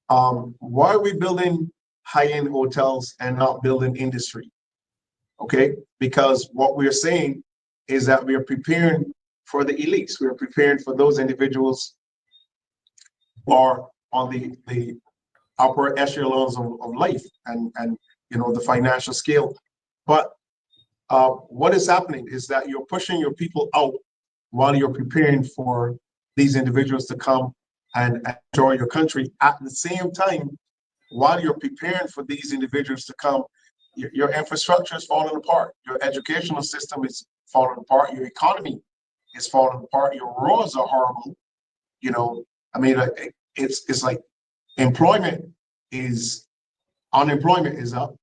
Why are we building high-end hotels and not building industry? Okay, because what we're saying is that we are preparing for the elites. We are preparing for those individuals who are on the upper echelons of life and you know, the financial scale. But what is happening is that you're pushing your people out while you're preparing for these individuals to come and enjoy your country. At the same time, while you're preparing for these individuals to come, your infrastructure is falling apart. Your educational system is falling apart. Your economy is falling apart. Your roads are horrible. You know, I mean, it's like unemployment is up.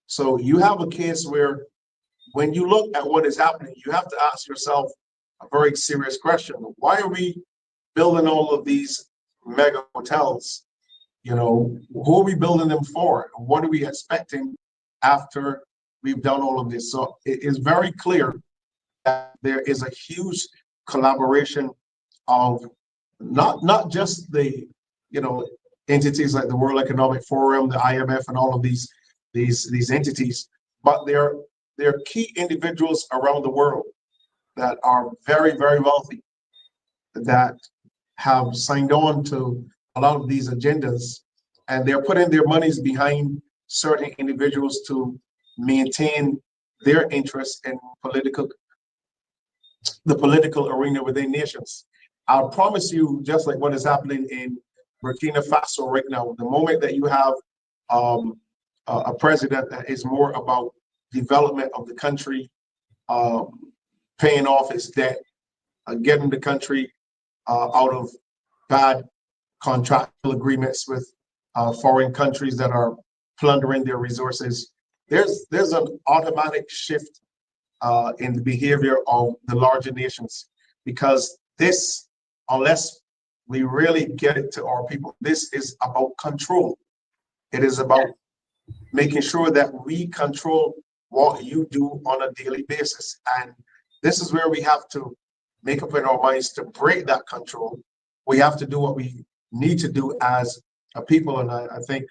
So you have a case where when you look at what is happening, you have to ask yourself a very serious question. Why are we building all of these mega hotels? You know, who are we building them for? What are we expecting after we've done all of this? So it is very clear that there is a huge collaboration of not just the, you know, entities like the World Economic Forum, the IMF, and all of these entities, but they're key individuals around the world that are very, very wealthy, that have signed on to a lot of these agendas, and they're putting their monies behind certain individuals to maintain their interests in the political arena within nations. I'll promise you, just like what is happening in Burkina Faso right now, the moment that you have a president that is more about development of the country, paying off its debt, getting the country out of bad contractual agreements with foreign countries that are plundering their resources, there's an automatic shift in the behavior of the larger nations, because this, unless we really get it to our people, this is about control. It is about making sure that we control what you do on a daily basis. And this is where we have to make up in our minds to break that control. We have to do what we need to do as a people. And I think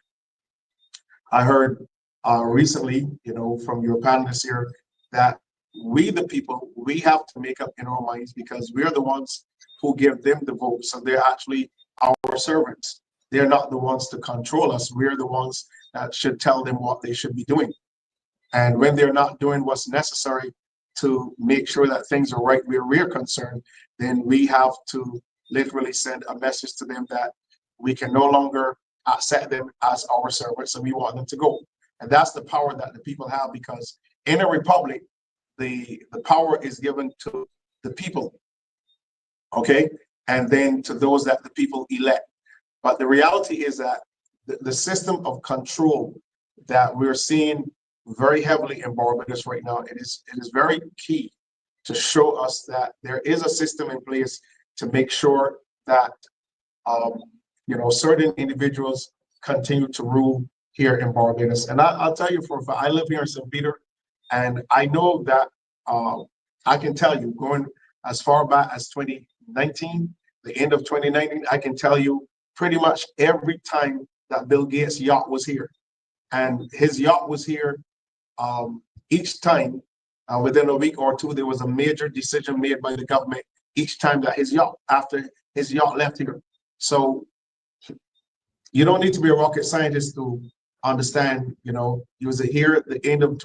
I heard recently, you know, from your panelists here, that we, the people, we have to make up in our minds, because we're the ones who give them the vote. So they're actually our servants. They're not the ones to control us. We're the ones that should tell them what they should be doing. And when they're not doing what's necessary to make sure that things are right where we're concerned, then we have to literally send a message to them that we can no longer accept them as our servants, and we want them to go. And that's the power that the people have, because in a republic, the power is given to the people, okay? And then to those that the people elect. But the reality is that the system of control that we're seeing very heavily in Barbados right now, it is very key to show us that there is a system in place to make sure that you know, certain individuals continue to rule here in Barbados. And I'll tell you, for a fact, I live here in St. Peter, and I know that I can tell you, going as far back as 2019, the end of 2019, I can tell you pretty much every time that Bill Gates' yacht was here. And his yacht was here each time, within a week or two, there was a major decision made by the government each time that after his yacht left here. So you don't need to be a rocket scientist to understand, you know, he was here at the end of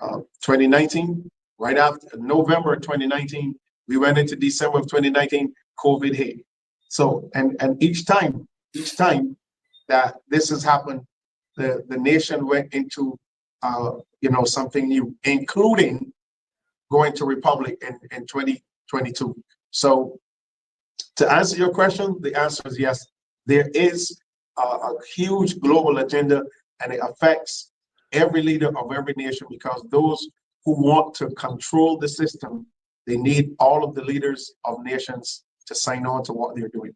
2019, right after November 2019, we went into December of 2019, COVID hit. So, and each time that this has happened, the nation went into, something new, including going to Republic in 2022. So to answer your question, the answer is yes. There is a huge global agenda, and it affects every leader of every nation, because those who want to control the system, they need all of the leaders of nations to sign on to what they're doing.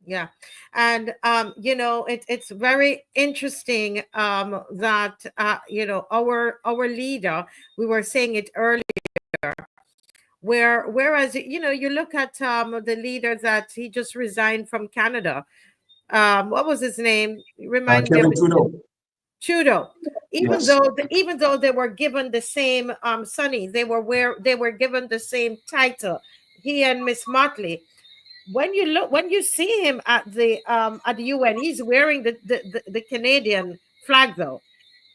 Yeah. And, it's very interesting that, our leader, we were saying it earlier, whereas, you look at the leader that he just resigned from Canada. What was his name? Remind me. Kevin Trudeau. Even Yes. though they were given the same Sonny, they were given the same title, he and Miss Motley. When you see him at the UN, he's wearing the Canadian flag, though.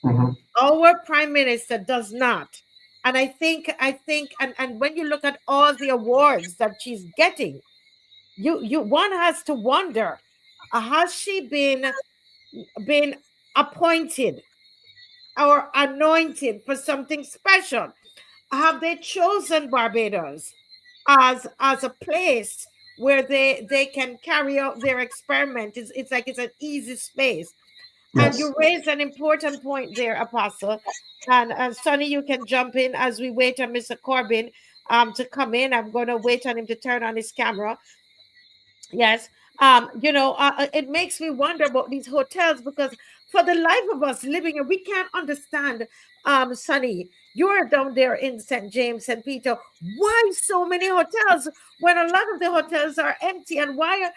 Mm-hmm. Our prime minister does not. And I think and when you look at all the awards that she's getting, one has to wonder, has she been appointed or anointed for something special? Have they chosen Barbados as a place where they can carry out their experiment? It's like it's an easy space. Yes. And you raise an important point there, Apostle. And Sonny, you can jump in as we wait on Mr. Corbin to come in. I'm going to wait on him to turn on his camera. Yes. It makes me wonder about these hotels, because for the life of us living here, we can't understand, Sonny, you're down there in St. James, St. Peter. Why so many hotels when a lot of the hotels are empty? And why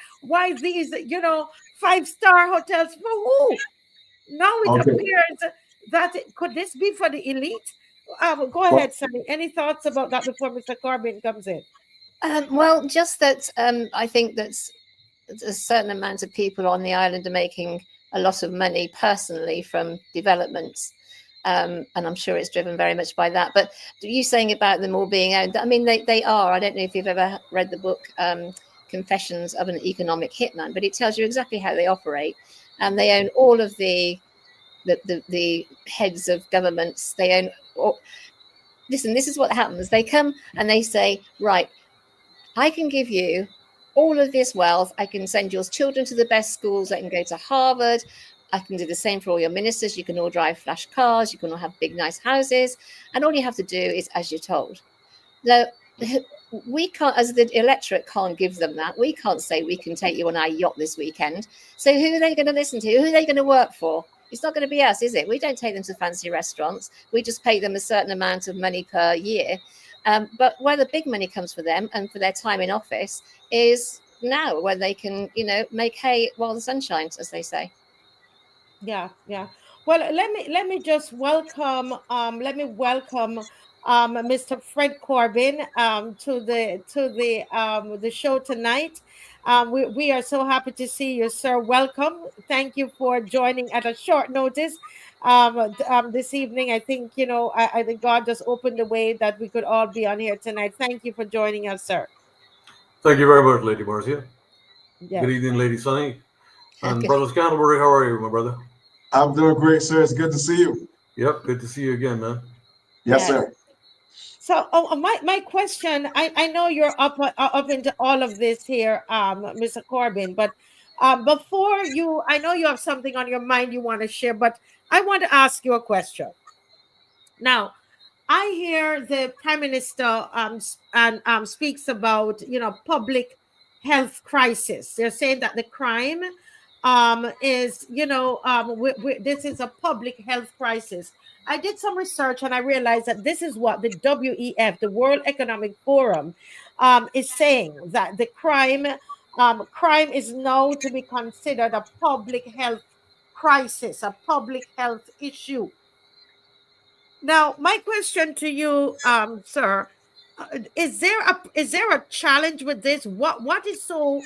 these, 5-star hotels for who? Now it appears that could this be for the elite? Go ahead, Sonny. Any thoughts about that before Mr. Corbin comes in? Well, just that I think that a certain amount of people on the island are making a lot of money personally from developments. And I'm sure it's driven very much by that. But you saying about them all being owned, I mean, they are. I don't know if you've ever read the book Confessions of an Economic Hitman, but it tells you exactly how they operate. And they own all of the heads of governments. They own all. Listen, this is what happens. They come and they say, right, I can give you all of this wealth. I can send your children to the best schools. They can go to Harvard. I can do the same for all your ministers. You can all drive flash cars. You can all have big, nice houses. And all you have to do is as you're told. Now, we can't, as the electorate, can't give them that. We can't say we can take you on our yacht this weekend. So who are they going to listen to? Who are they going to work for? It's not going to be us, is it? We don't take them to fancy restaurants. We just pay them a certain amount of money per year. But where the big money comes for them and for their time in office is now, when they can, make hay while the sun shines, as they say. Yeah. Well, let me just welcome Mr. Fred Corbin to the show tonight. We are so happy to see you, sir. Welcome. Thank you for joining at a short notice this evening. I think I think God just opened the way that we could all be on here tonight. Thank you for joining us, sir. Thank you very much, Lady Marcia. Yeah. Good evening, Lady Sonny. And Okay. Brother Scantlebury, how are you, my brother? I'm doing great, sir. It's good to see you. Yep, good to see you again, man. Yes, sir. So, my question, I know you're up into all of this here, Mr. Corbin, but before you, I know you have something on your mind you want to share, but I want to ask you a question. Now, I hear the Prime Minister speaks about, public health crisis. They're saying that the crime is, this is a public health crisis. I did some research and I realized that this is what the WEF, the World Economic Forum, is saying, that the crime is now to be considered a public health crisis, a public health issue. Now, my question to you, sir, is there a challenge with this? What is so?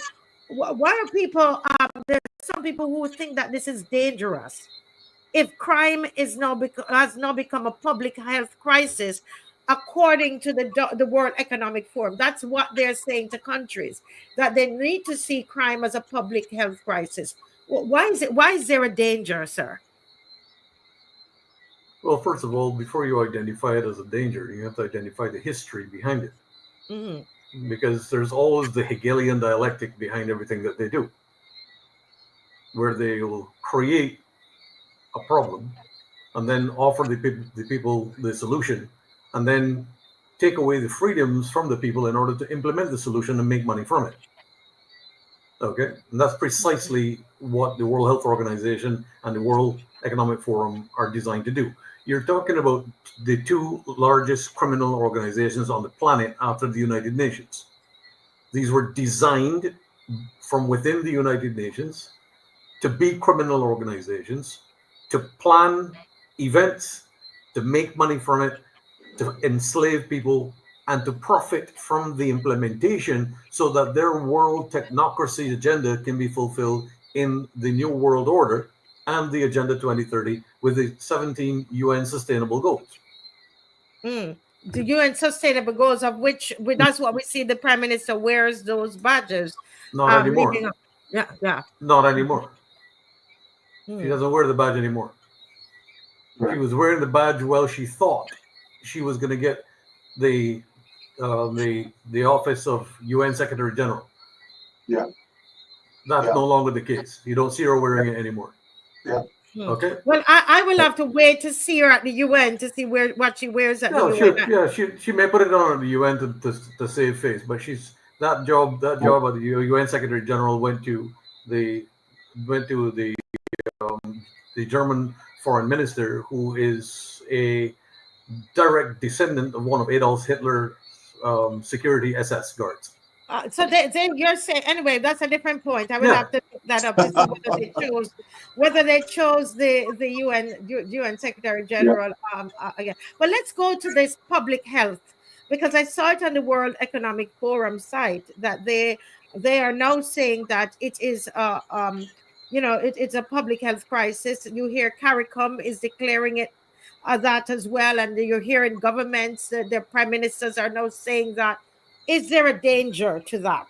Why are people? There's some people who think that this is dangerous. if crime is has now become a public health crisis, according to the World Economic Forum. That's what they're saying to countries, that they need to see crime as a public health crisis. Why is there a danger, sir? Well, first of all, before you identify it as a danger, you have to identify the history behind it. Mm-hmm. Because there's always the Hegelian dialectic behind everything that they do, where they will create a problem and then offer the people the solution, and then take away the freedoms from the people in order to implement the solution and make money from it. Okay, and that's precisely what the World Health Organization and the World Economic Forum are designed to do. You're talking about the two largest criminal organizations on the planet after the United Nations. These were designed from within the United Nations to be criminal organizations, to plan events, to make money from it, to enslave people, and to profit from the implementation so that their world technocracy agenda can be fulfilled in the New World Order and the Agenda 2030 with the 17 UN Sustainable Goals. The UN Sustainable Goals, of which that's what we see the Prime Minister wears those badges. Not anymore. Yeah. Not anymore. She doesn't wear the badge anymore. She was wearing the badge while she thought she was going to get the office of UN Secretary General. Yeah. That's no longer the case. You don't see her wearing it anymore. Yeah. Okay. Well, I will have to wait to see her at the UN to see what she wears at the UN. She may put it on at the UN to save face, but that job of the UN Secretary General went to the German foreign minister, who is a direct descendant of one of Adolf Hitler's security SS guards. So then you're saying, anyway, that's a different point. I will have to pick that up to see whether they chose the UN Secretary General again. But let's go to this public health, because I saw it on the World Economic Forum site that they are now saying that it is it's a public health crisis. You hear CARICOM is declaring it that as well, and you're hearing governments, their prime ministers are now saying that. Is there a danger to that,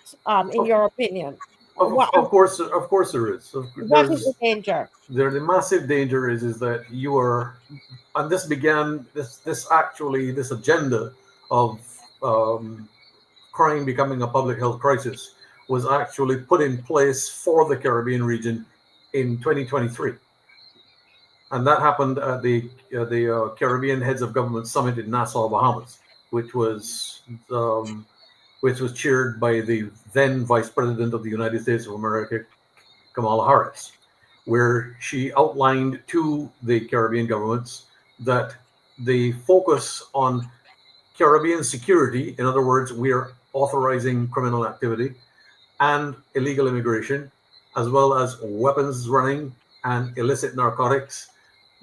in your opinion? Of course there is. What is the danger? The massive danger is that you are, and this began this agenda of crime becoming a public health crisis was actually put in place for the Caribbean region in 2023, and that happened at the Caribbean Heads of Government Summit in Nassau, Bahamas, which was chaired by the then Vice President of the United States of America, Kamala Harris, where she outlined to the Caribbean governments that the focus on Caribbean security, in other words, we are authorizing criminal activity and illegal immigration, as well as weapons running and illicit narcotics,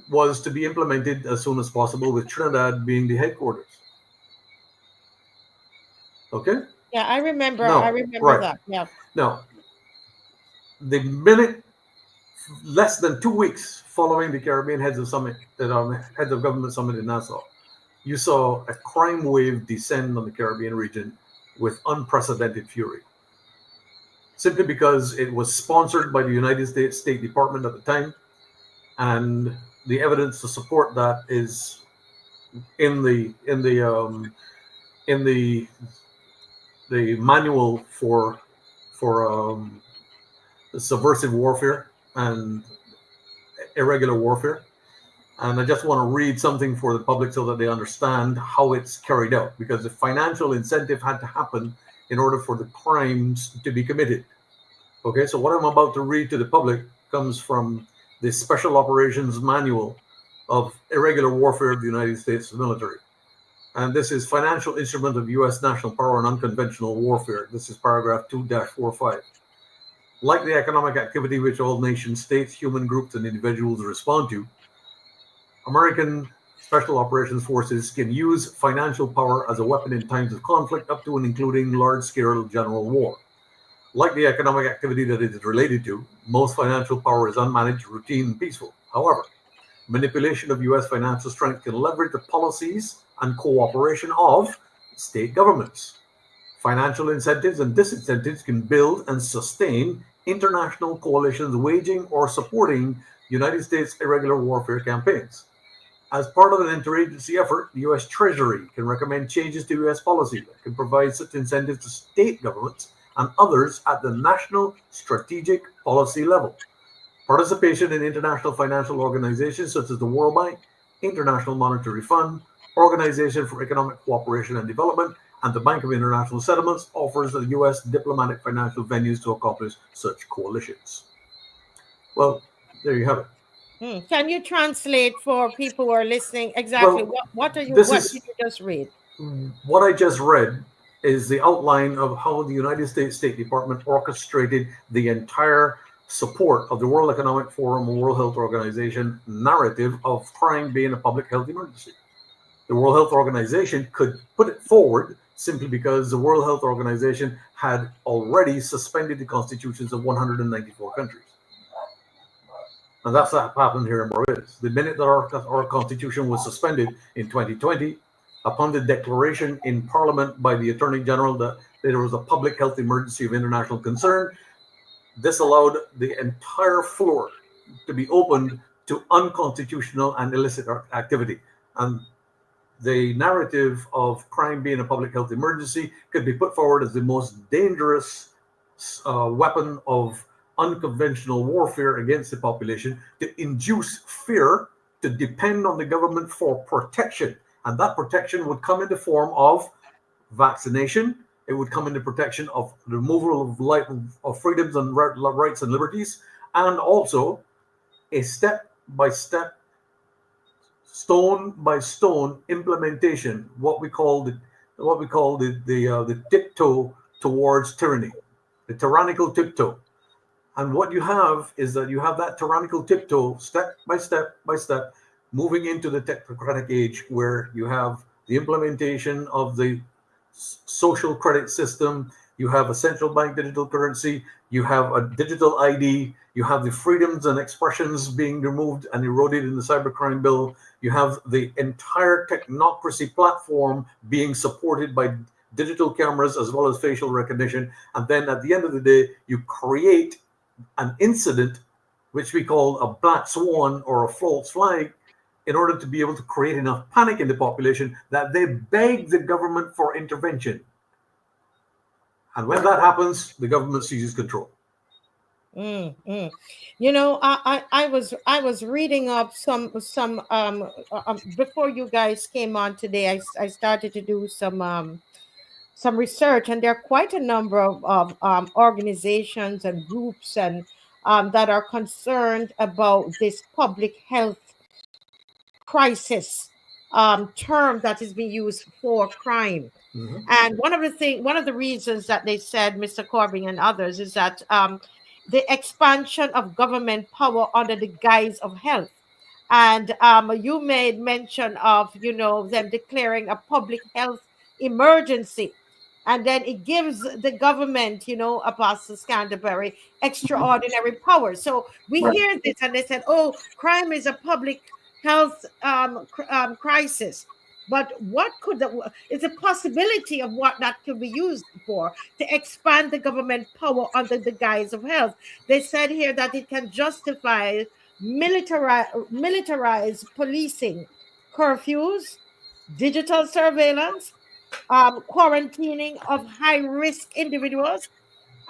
was to be implemented as soon as possible, with Trinidad being the headquarters. Okay. Yeah, I remember that. Yeah. Now, the minute, less than 2 weeks following the Caribbean Heads of Government Summit in Nassau, you saw a crime wave descend on the Caribbean region with unprecedented fury. Simply because it was sponsored by the United States State Department at the time, and the evidence to support that is in the manual for subversive warfare and irregular warfare. And I just want to read something for the public so that they understand how it's carried out, because the financial incentive had to happen in order for the crimes to be committed. Okay, so what I'm about to read to the public comes from the Special Operations Manual of Irregular Warfare of the United States Military. And this is Financial Instrument of U.S. National Power and Unconventional Warfare. This is paragraph 2-45. Like the economic activity which all nation states, human groups, and individuals respond to, American Special Operations Forces can use financial power as a weapon in times of conflict, up to and including large-scale general war. Like the economic activity that it is related to, most financial power is unmanaged, routine, and peaceful. However, manipulation of US financial strength can leverage the policies and cooperation of state governments. Financial incentives and disincentives can build and sustain international coalitions waging or supporting United States irregular warfare campaigns. As part of an interagency effort, the US Treasury can recommend changes to US policy that can provide such incentives to state governments and others at the national strategic policy level. Participation in international financial organizations such as the World Bank, International Monetary Fund, Organization for Economic Cooperation and Development, and the Bank of International Settlements offers the U.S. diplomatic financial venues to accomplish such coalitions. Well, there you have it. Can you translate for people who are listening exactly what did you just read? What I just read is the outline of how the United States State Department orchestrated the entire support of the World Economic Forum and World Health Organization narrative of crime being a public health emergency. The World Health Organization could put it forward simply because the World Health Organization had already suspended the constitutions of 194 countries. And that's what happened here in Barbados. The minute that our constitution was suspended in 2020, upon the declaration in Parliament by the Attorney General that there was a public health emergency of international concern, this allowed the entire floor to be opened to unconstitutional and illicit activity. And the narrative of crime being a public health emergency could be put forward as the most dangerous weapon of unconventional warfare against the population, to induce fear, to depend on the government for protection. And that protection would come in the form of vaccination. It would come in the protection of removal of freedoms and rights and liberties, and also a step-by-step, stone-by-stone implementation, what we call the tiptoe towards tyranny, the tyrannical tiptoe. And what you have is that you have that tyrannical tiptoe, step by step by step, moving into the technocratic age, where you have the implementation of the social credit system, you have a central bank digital currency, you have a digital ID, you have the freedoms and expressions being removed and eroded in the cybercrime bill, you have the entire technocracy platform being supported by digital cameras as well as facial recognition. And then at the end of the day, you create an incident, which we call a black swan or a false flag, in order to be able to create enough panic in the population that they beg the government for intervention. And when that happens, the government seizes control. You know, I was reading up some before you guys came on today. I started to do some research, and there are quite a number of organizations and groups and that are concerned about this public health crisis term that is being used for crime. And one of the reasons that they said, Mr. Corbyn and others, is that the expansion of government power under the guise of health. And you made mention of, you know, them declaring a public health emergency. And then it gives the government, you know, Apostle Scanterbury, extraordinary power. So we hear this and they said, oh, crime is a public health crisis. But what could it's a possibility of what that could be used for, to expand the government power under the guise of health. They said here that it can justify militarized policing, curfews, digital surveillance, quarantining of high-risk individuals,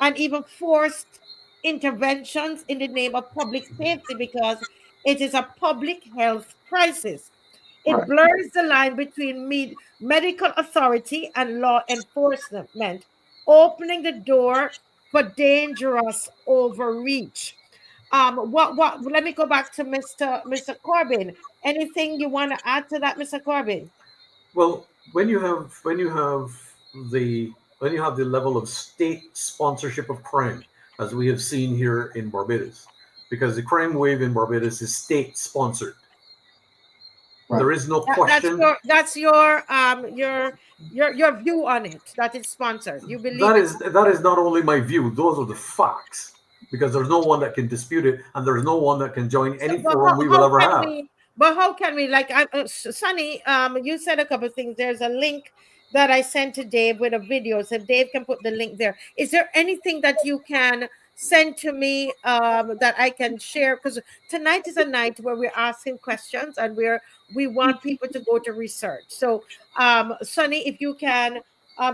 and even forced interventions in the name of public safety, because it is a public health crisis. It blurs the line between medical authority and law enforcement, opening the door for dangerous overreach. Let me go back to Mr. Corbyn. Anything you want to add to that, Mr. Corbyn? Well, when you have the level of state sponsorship of crime, as we have seen here in Barbados, because the crime wave in Barbados is state sponsored. There is no question. That's your view on it. That it's sponsored. You believe that is not only my view. Those are the facts, because there's no one that can dispute it, and there's no one that can join any forum we will ever have. But how can we, like, Sonny, you said a couple of things. There's a link that I sent to Dave with a video. So Dave can put the link there. Is there anything that you can send to me that I can share? Because tonight is a night where we're asking questions and we want people to go to research. So Sonny, if you can,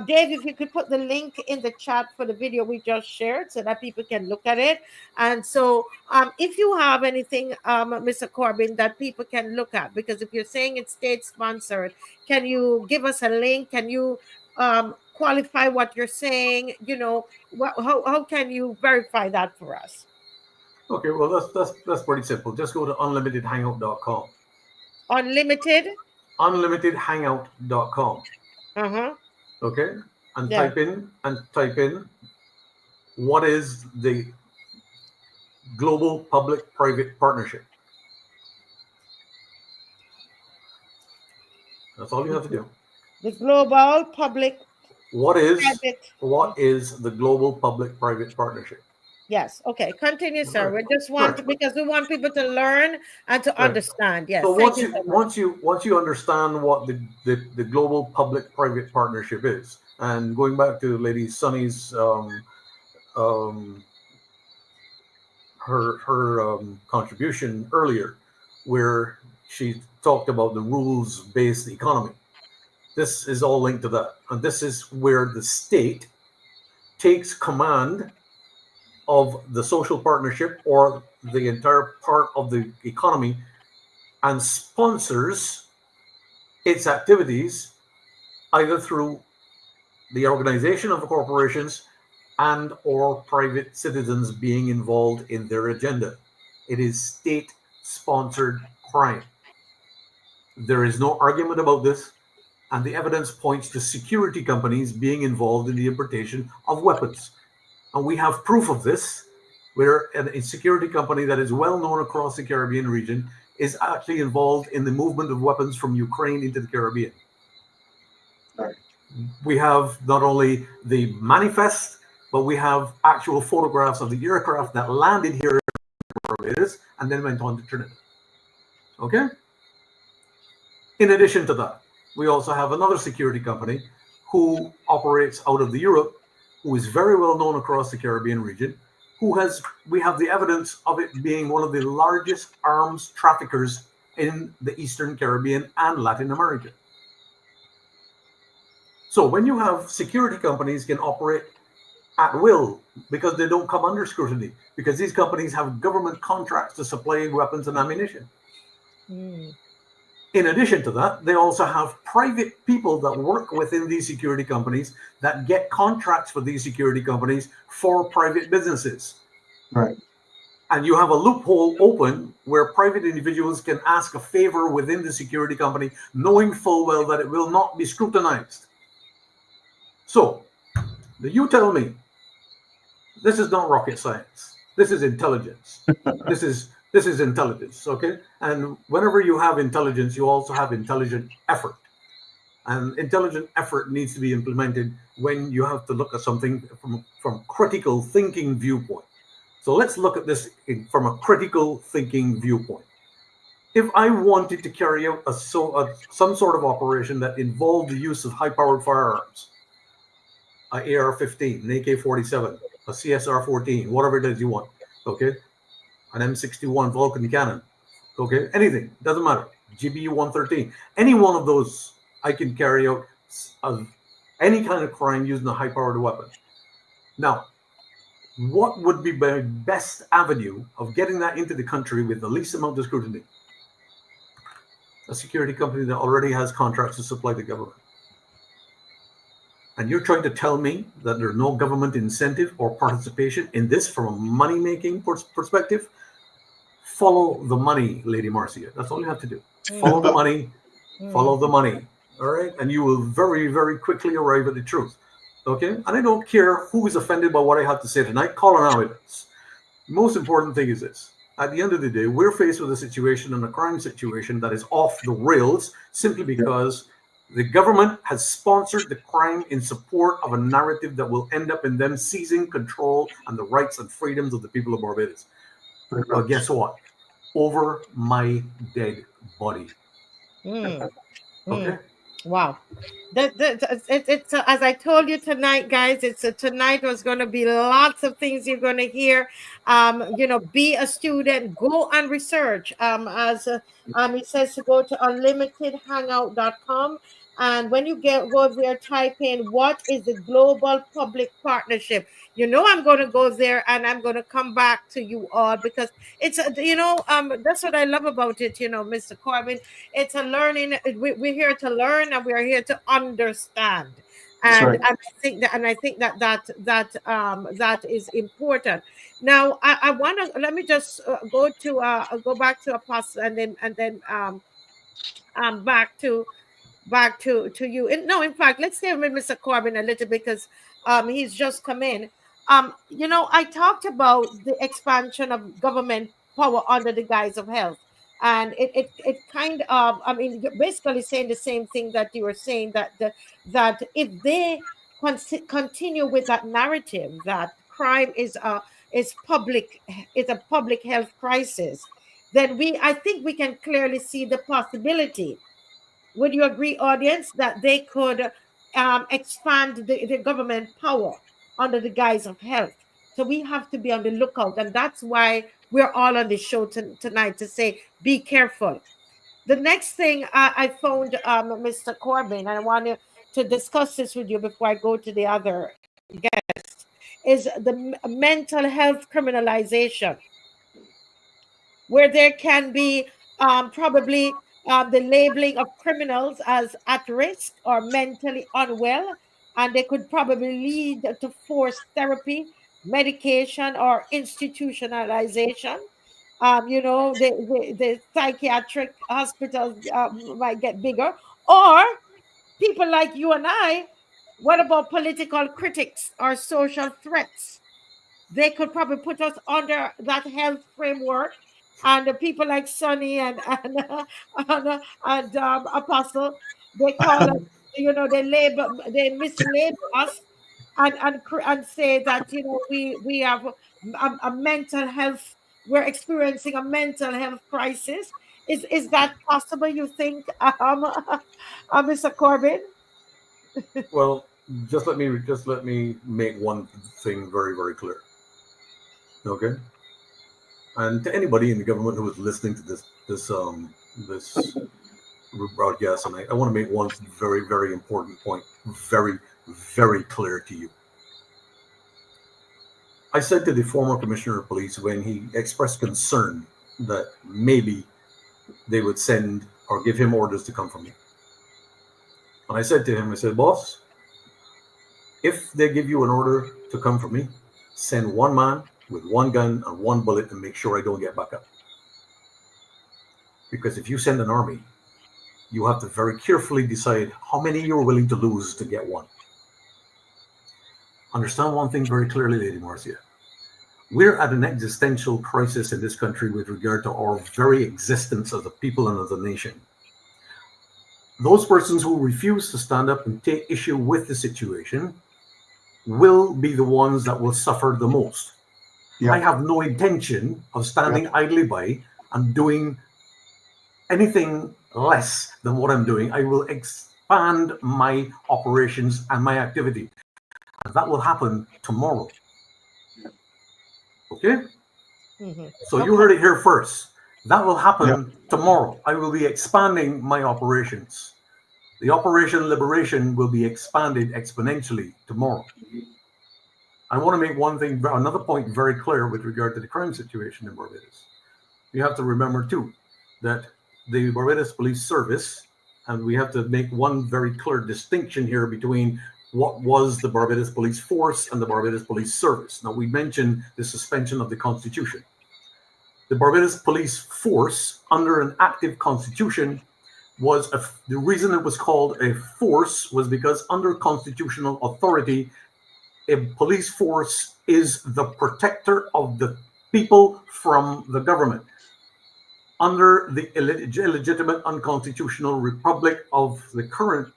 Dave, if you could put the link in the chat for the video we just shared so that people can look at it. And so if you have anything, Mr. Corbin, that people can look at, because if you're saying it's state-sponsored, can you give us a link? Can you qualify what you're saying? You know, how can you verify that for us? Okay, well, that's pretty simple. Just go to unlimitedhangout.com. Unlimited? Unlimitedhangout.com. Uh-huh. Okay, and Yeah. type in what is the global public-private partnership. That's all you have to do. The global public. What is private. the global public-private partnership? Yes. Okay. Continue, sir. Right. We just want because we want people to learn and to understand. Yes. So Thank once you. once you understand what the global public-private partnership is, and going back to Lady Sunny's her contribution earlier, where she talked about the rules-based economy. This is all linked to that, and this is where the state takes command of the social partnership or the entire part of the economy and sponsors its activities either through the organization of the corporations and or private citizens being involved in their agenda. It is state-sponsored crime. There is no argument about this, and the evidence points to security companies being involved in the importation of weapons. And we have proof of this, where a security company that is well known across the Caribbean region is actually involved in the movement of weapons from Ukraine into the Caribbean. We have not only the manifest, but we have actual photographs of the aircraft that landed here in Barbados and then went on to Trinidad. Okay? In addition to that, we also have another security company who operates out of Europe, who is very well known across the Caribbean region, we have the evidence of it being one of the largest arms traffickers in the Eastern Caribbean and Latin America. So when you have security companies can operate at will because they don't come under scrutiny, because these companies have government contracts to supply weapons and ammunition. In addition to that, they also have private people that work within these security companies that get contracts for these security companies for private businesses. Right. And you have a loophole open where private individuals can ask a favor within the security company, knowing full well that it will not be scrutinized. So, you tell me, this is not rocket science. This is intelligence. This is intelligence, okay? And whenever you have intelligence, you also have intelligent effort. And intelligent effort needs to be implemented when you have to look at something from critical thinking viewpoint. So let's look at this from a critical thinking viewpoint. If I wanted to carry out some sort of operation that involved the use of high-powered firearms, an AR-15, an AK-47, a CSR-14, whatever it is you want, okay? An M61 Vulcan cannon, okay? Anything, doesn't matter. GBU-113, any one of those, I can carry out any kind of crime using a high-powered weapon. Now, what would be my best avenue of getting that into the country with the least amount of scrutiny? A security company that already has contracts to supply the government. And you're trying to tell me that there's no government incentive or participation in this from a money-making perspective? Follow the money, Lady Marcia. That's all you have to do. Follow the money. Follow the money. All right? And you will very, very quickly arrive at the truth. Okay? And I don't care who is offended by what I have to say tonight. Call an ambulance. The most important thing is this. At the end of the day, we're faced with a situation and a crime situation that is off the rails simply because the government has sponsored the crime in support of a narrative that will end up in them seizing control and the rights and freedoms of the people of Barbados. Well, guess what? Over my dead body. Mm. Okay. Wow. It's as I told you tonight, guys. Tonight was going to be lots of things you're going to hear. Be a student, go and research. It says to go to unlimitedhangout.com, and when you go there, type in what is the global public partnership. I'm going to go there and I'm going to come back to you all because it's that's what I love about it. Mr. Corbin, it's a learning. We're here to learn and we're here to understand. And I think that is important. Now I want to let me just go back to Apostle and then back to you. No, in fact, let's stay with Mr. Corbin a little bit because he's just come in. I talked about the expansion of government power under the guise of health. And it kind of, you're basically saying the same thing that you were saying, that if they continue with that narrative that crime is a public health crisis, then I think we can clearly see the possibility. Would you agree, audience, that they could expand the government power under the guise of health? So we have to be on the lookout, and that's why we're all on the show tonight to say, be careful. The next thing I found, Mr. Corbin, and I want to discuss this with you before I go to the other guest, is the mental health criminalization, where there can be probably the labeling of criminals as at risk or mentally unwell, and they could probably lead to forced therapy, medication, or institutionalization. The psychiatric hospitals might get bigger, or people like you and I. What about political critics or social threats? They could probably put us under that health framework, and the people like Sonny and Apostle, they call us, they mislabel us and say that we have a mental health. We're experiencing a mental health crisis. Is that possible? You think, Mr. Corbin? Well, just let me make one thing very, very clear. Okay. And to anybody in the government who is listening to this broadcast tonight, I want to make one very, very important point, very, very clear to you. I said to the former commissioner of police when he expressed concern that maybe they would send or give him orders to come from me. And I said to him, I said, boss, if they give you an order to come from me, send one man with one gun and one bullet and make sure I don't get back up. Because if you send an army, you have to very carefully decide how many you're willing to lose to get one. Understand one thing very clearly, Lady Marcia. We're at an existential crisis in this country with regard to our very existence as a people and as a nation. Those persons who refuse to stand up and take issue with the situation will be the ones that will suffer the most. Yeah. I have no intention of standing idly by and doing anything less than what I'm doing. I will expand my operations and my activity. And that will happen tomorrow. Okay? Mm-hmm. So you heard it here first. That will happen tomorrow. I will be expanding my operations. The Operation Liberation will be expanded exponentially tomorrow. I want to make another point very clear with regard to the crime situation in Barbados. You have to remember too, that the Barbados Police Service, and we have to make one very clear distinction here between what was the Barbados Police Force and the Barbados Police Service. Now, we mentioned the suspension of the Constitution. The Barbados Police Force, under an active Constitution, the reason it was called a force was because under constitutional authority, a police force is the protector of the people from the government. Under the illegitimate, unconstitutional republic of the current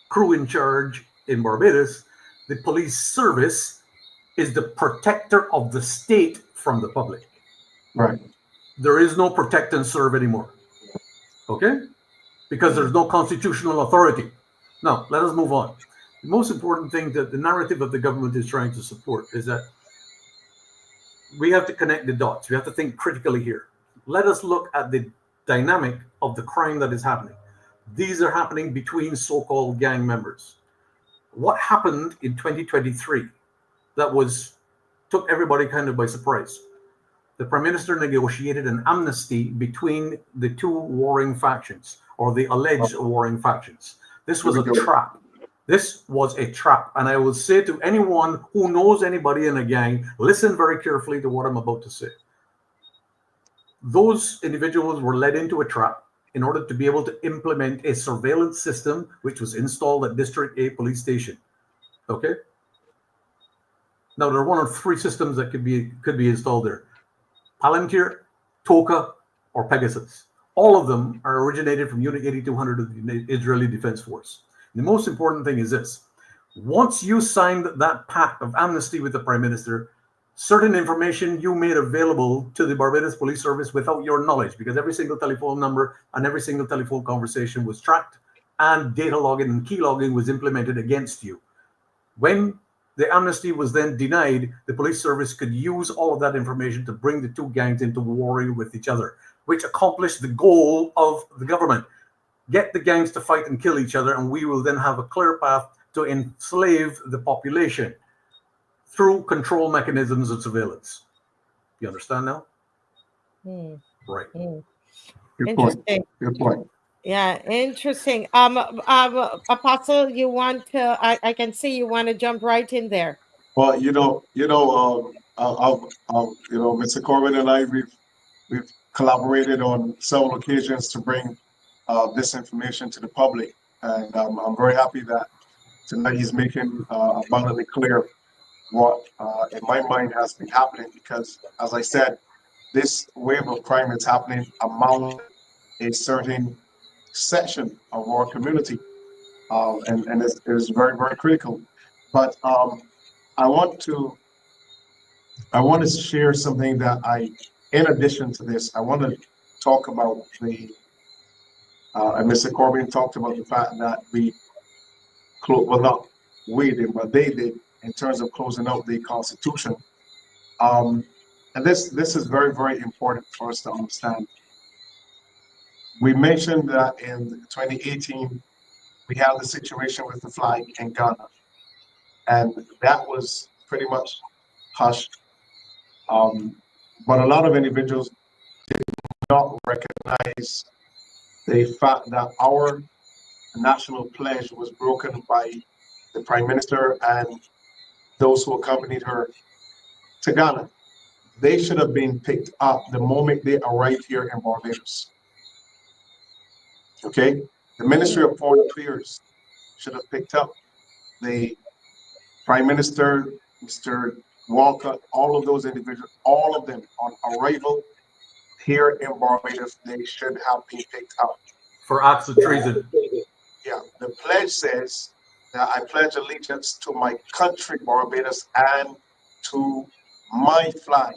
crew in charge in Barbados, the police service is the protector of the state from the public. Right. There is no protect and serve anymore. Okay? Because there's no constitutional authority. Now, let us move on. The most important thing that the narrative of the government is trying to support is that we have to connect the dots. We have to think critically here. Let us look at the dynamic of the crime that is happening. These are happening between so-called gang members. What happened in 2023 that took everybody kind of by surprise? The Prime Minister negotiated an amnesty between the two warring factions, or the alleged warring factions. This was a trap. This was a trap. And I will say to anyone who knows anybody in a gang, listen very carefully to what I'm about to say. Those individuals were led into a trap in order to be able to implement a surveillance system which was installed at District A police station. Okay? Now, there are one of three systems that could be installed there. Palantir, Toka, or Pegasus. All of them are originated from Unit 8200 of the Israeli Defense Force. The most important thing is this. Once you signed that pact of amnesty with the Prime Minister, certain information you made available to the Barbados Police Service without your knowledge, because every single telephone number and every single telephone conversation was tracked, and data logging and key logging was implemented against you. When the amnesty was then denied, the police service could use all of that information to bring the two gangs into warring with each other, which accomplished the goal of the government. Get the gangs to fight and kill each other, and we will then have a clear path to enslave the population through control mechanisms and surveillance. You understand now? Right. Good point. Interesting. Good point. Yeah, interesting. Apostle, you want to? I can see you want to jump right in there. Well, Mr. Corbin and I, we've collaborated on several occasions to bring this information to the public, and I'm very happy that tonight he's making abundantly clear what in my mind has been happening, because as I said, this wave of crime is happening among a certain section of our community, and it's very, very critical. But I want to share something that in addition to this, I want to talk about and Mr. Corbin talked about the fact that they did in terms of closing out the Constitution. And this is very, very important for us to understand. We mentioned that in 2018, we had the situation with the flag in Ghana, and that was pretty much hushed. But a lot of individuals did not recognize the fact that our national pledge was broken by the Prime Minister and those who accompanied her to Ghana. They should have been picked up the moment they arrived here in Barbados. Okay? The Ministry of Foreign Affairs should have picked up the Prime Minister, Mr. Walker, all of those individuals, all of them on arrival here in Barbados, they should have been picked up. For acts of treason. Yeah, the pledge says that I pledge allegiance to my country, Barbados, and to my flag.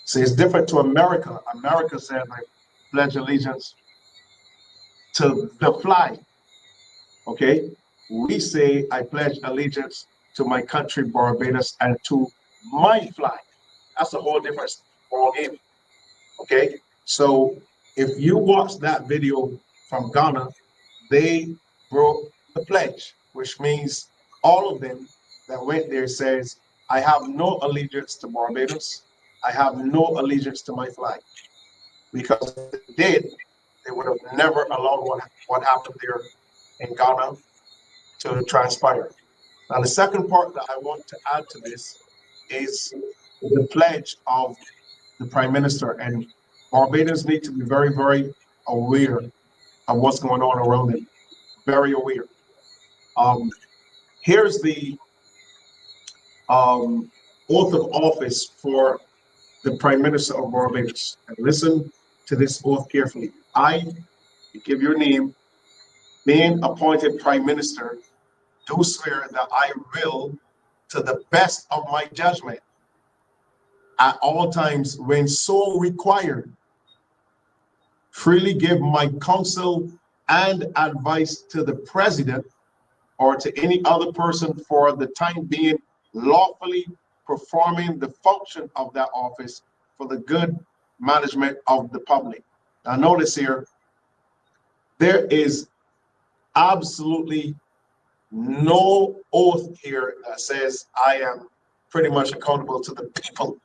See, it's different to America. America says I pledge allegiance to the flag. Okay? We say I pledge allegiance to my country, Barbados, and to my flag. That's a whole different ballgame. Okay? So if you watch that video from Ghana, they broke the pledge, which means all of them that went there says, I have no allegiance to Barbados. I have no allegiance to my flag. Because if they did, they would have never allowed what happened there in Ghana to transpire. Now, the second part that I want to add to this is the pledge of the Prime Minister, and Barbadians need to be very, very aware of what's going on around them. Very aware. Here's the oath of office for the Prime Minister of Barbados. And listen to this oath carefully. I, you give your name, being appointed Prime Minister, do swear that I will, to the best of my judgment, at all times when so required, freely give my counsel and advice to the president or to any other person for the time being, lawfully performing the function of that office for the good management of the public. Now notice here, there is absolutely no oath here that says I am pretty much accountable to the people.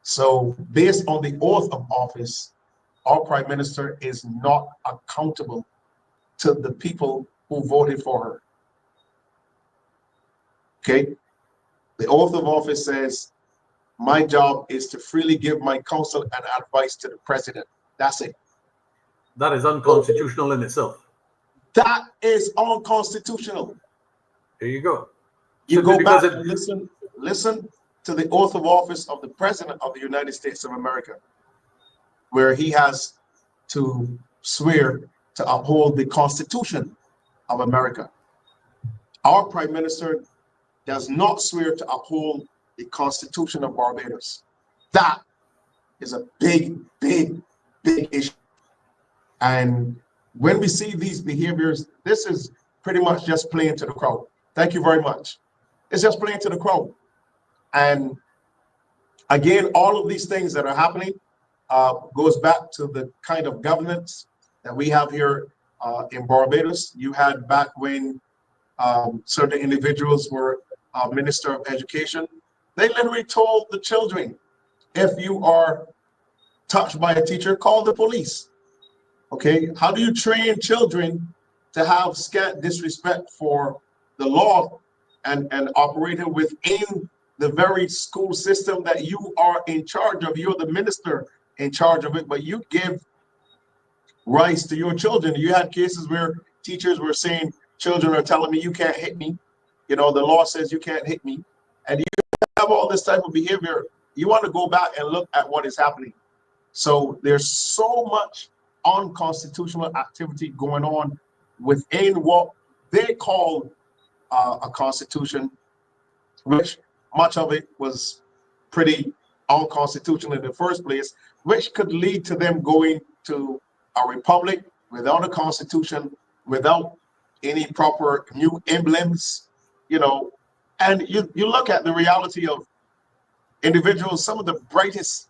So based on the oath of office, our prime minister is not accountable to the people who voted for her. Okay, the oath of office says my job is to freely give my counsel and advice to the president. That's it. That is unconstitutional in itself. That is unconstitutional. There you go. You go back and listen to the oath of office of the president of the United States of America, where he has to swear to uphold the Constitution of America. Our prime minister does not swear to uphold the Constitution of Barbados. That is a big, big, big issue. And when we see these behaviors, this is pretty much just playing to the crowd. Thank you very much. It's just playing to the crowd. And again, all of these things that are happening goes back to the kind of governance that we have here in Barbados. You had back when certain individuals were Minister of Education. They literally told the children, if you are touched by a teacher, call the police. Okay, how do you train children to have scant disrespect for the law and operating within the very school system that you are in charge of? You're the minister in charge of it, but you give rights to your children. You had cases where teachers were saying, children are telling me you can't hit me. You know, the law says you can't hit me. And you have all this type of behavior. You want to go back and look at what is happening. So there's so much unconstitutional activity going on within what they call a constitution, which much of it was pretty unconstitutional in the first place, which could lead to them going to a republic without a constitution, without any proper new emblems, you know. And you look at the reality of individuals, some of the brightest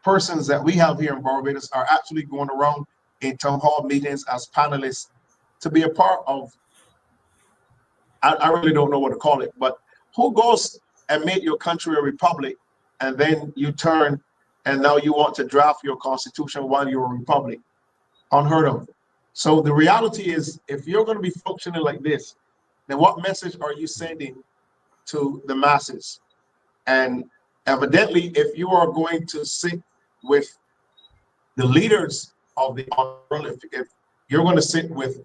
persons that we have here in Barbados are actually going around in town hall meetings as panelists to be a part of, I really don't know what to call it, but who goes and make your country a republic and then you turn and now you want to draft your constitution while you're a republic? Unheard of. So the reality is, if you're going to be functioning like this, then what message are you sending to the masses? And evidently, if you are going to sit with the leaders of the world, if you're going to sit with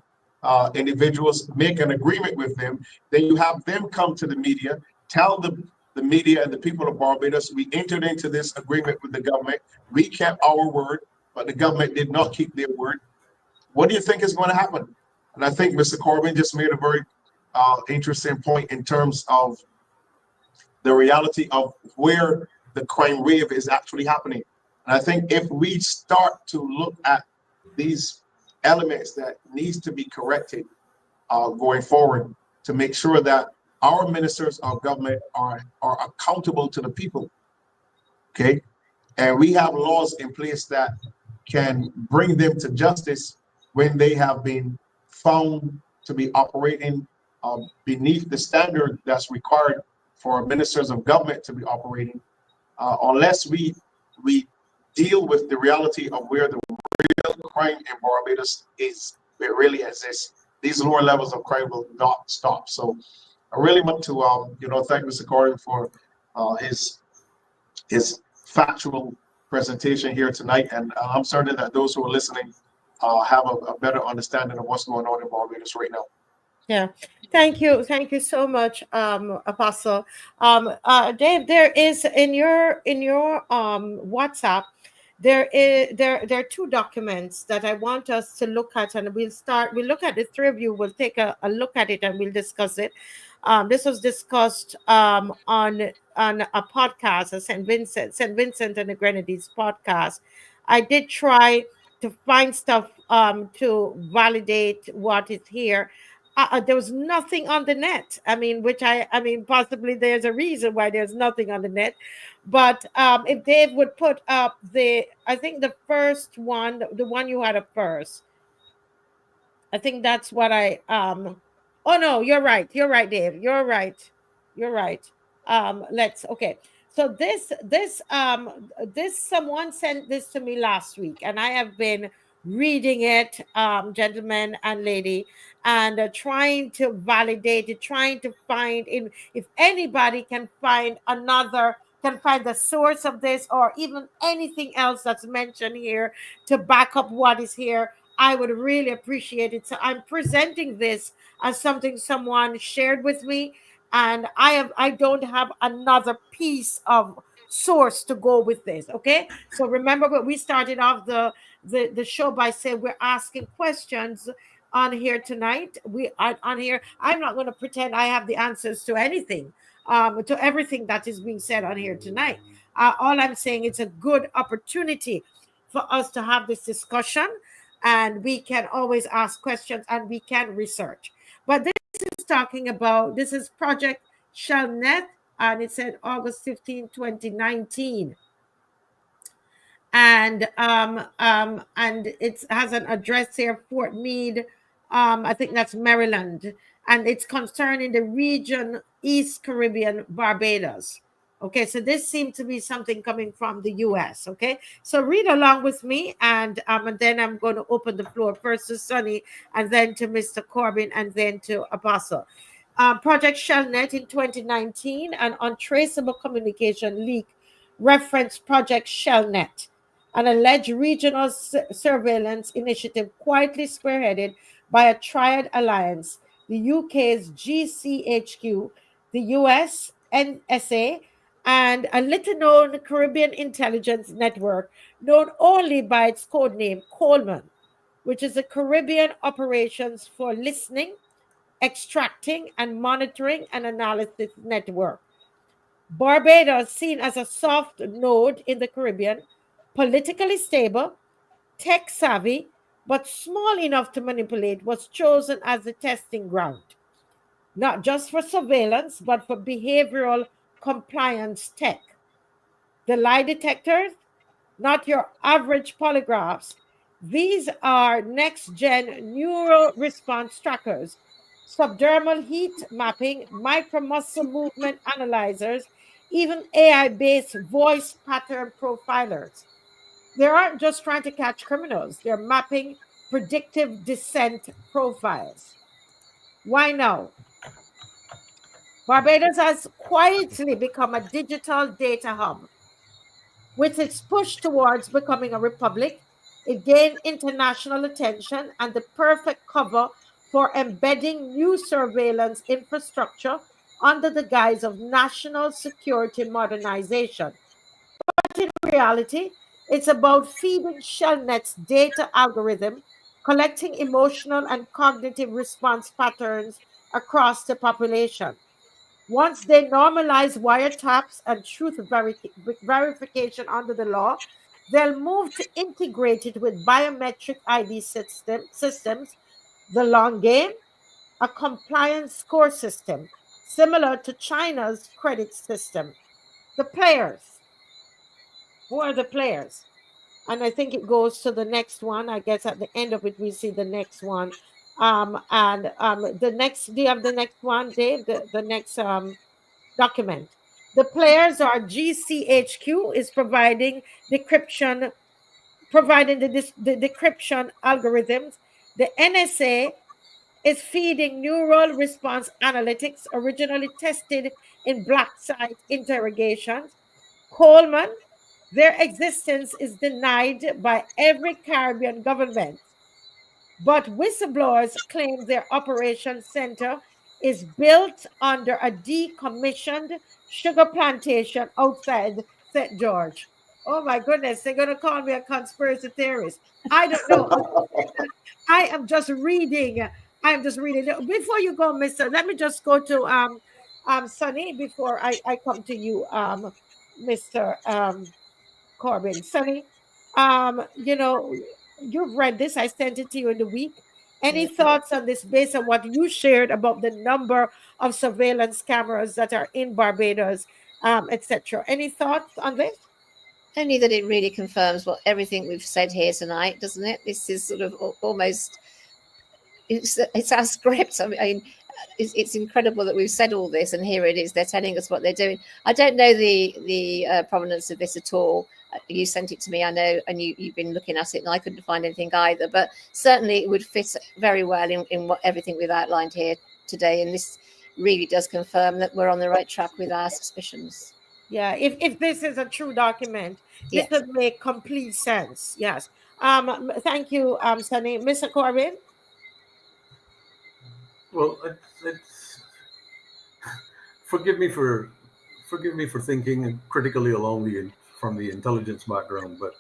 individuals, make an agreement with them, then you have them come to the media, tell the media and the people of Barbados, we entered into this agreement with the government, we kept our word, but the government did not keep their word. What do you think is going to happen? And I think Mr. Corbyn just made a very interesting point in terms of the reality of where the crime wave is actually happening. And I think if we start to look at these elements that needs to be corrected going forward to make sure that our ministers of government are accountable to the people, okay? And we have laws in place that can bring them to justice when they have been found to be operating beneath the standard that's required for ministers of government to be operating, unless we deal with the reality of where the real crime in Barbados is, it really exists. These lower levels of crime will not stop. So I really want to thank Mr. Corbyn for his factual presentation here tonight, and I'm certain that those who are listening have a better understanding of what's going on in Barbados right now. Yeah, thank you so much, Apostle. Dave, there is in your WhatsApp, there are two documents that I want us to look at, and we'll look at the three of you. We'll take a look at it and we'll discuss it. This was discussed on a podcast, a St. Vincent and the Grenadines podcast. I did try to find stuff to validate what is here. There was nothing on the net. I mean, possibly there's a reason why there's nothing on the net. But if Dave would put up I think the first one, the one you had up first, I think that's what oh no, you're right, Dave, you're right. Okay. So this someone sent this to me last week, and I have been reading it, gentlemen and lady, and trying to validate it, trying to find if anybody can find the source of this, or even anything else that's mentioned here to back up what is here. I would really appreciate it. So I'm presenting this as something someone shared with me, and I don't have another piece of source to go with this. Okay, so remember what we started off the show by saying we're asking questions on here tonight. We are on here. I'm not going to pretend I have the answers to anything, to everything that is being said on here tonight. All I'm saying, it's a good opportunity for us to have this discussion, and we can always ask questions and we can research. But this is Project Shellnet, and it said August 15, 2019. And it has an address here, Fort Meade, I think that's Maryland, and it's concerning the region East Caribbean, Barbados. Okay, so this seemed to be something coming from the US. Okay, so read along with me, and then I'm going to open the floor first to Sonny, and then to Mr. Corbin, and then to Apostle. Project Shellnet in 2019, an untraceable communication leak referenced Project Shellnet, an alleged regional surveillance initiative quietly spearheaded by a triad alliance, the UK's GCHQ, the US NSA, and a little-known Caribbean intelligence network known only by its codename Coleman, which is a Caribbean operations for listening, extracting, and monitoring and analysis network. Barbados, seen as a soft node in the Caribbean, politically stable, tech-savvy, but small enough to manipulate, was chosen as the testing ground, not just for surveillance, but for behavioral compliance tech. The lie detectors, not your average polygraphs. These are next-gen neural response trackers, subdermal heat mapping, micromuscle movement analyzers, even AI-based voice pattern profilers. They aren't just trying to catch criminals. They're mapping predictive dissent profiles. Why now? Barbados has quietly become a digital data hub. With its push towards becoming a republic, it gained international attention and the perfect cover for embedding new surveillance infrastructure under the guise of national security modernization. But in reality, it's about feeding Shellnet's data algorithm, collecting emotional and cognitive response patterns across the population. Once they normalize wiretaps and truth verification under the law, they'll move to integrate it with biometric ID systems, the long game, a compliance score system, similar to China's credit system. The players. Who are the players? And I think it goes to the next one. I guess at the end of it, we see the next one. The next, do you have the next one, Dave? The next document. The players are GCHQ is providing decryption, the decryption algorithms. The NSA is feeding neural response analytics, originally tested in black site interrogations. Coleman, their existence is denied by every Caribbean government. But whistleblowers claim their operations center is built under a decommissioned sugar plantation outside St. George. Oh my goodness, they're going to call me a conspiracy theorist. I don't know. I am just reading. Before you go, Mr., let me just go to Sonny before I come to you, Mr. Corbin. Sonny, you've read this. I sent it to you in the week. Any thoughts on this based on what you shared about the number of surveillance cameras that are in Barbados, etc.? Any thoughts on this? Only that it really confirms what everything we've said here tonight, doesn't it? This is sort of almost, it's our script. I mean, it's incredible that we've said all this, and here it is. They're telling us what they're doing. I don't know the provenance of this at all. You sent it to me, I know, and you've been looking at it, and I couldn't find anything either. But certainly, it would fit very well in what everything we've outlined here today. And this really does confirm that we're on the right track with our suspicions. Yeah, if this is a true document, this would make complete sense. Yes. Thank you, Sunny. Mr. Corbin? Well, forgive me for thinking critically from the intelligence background, but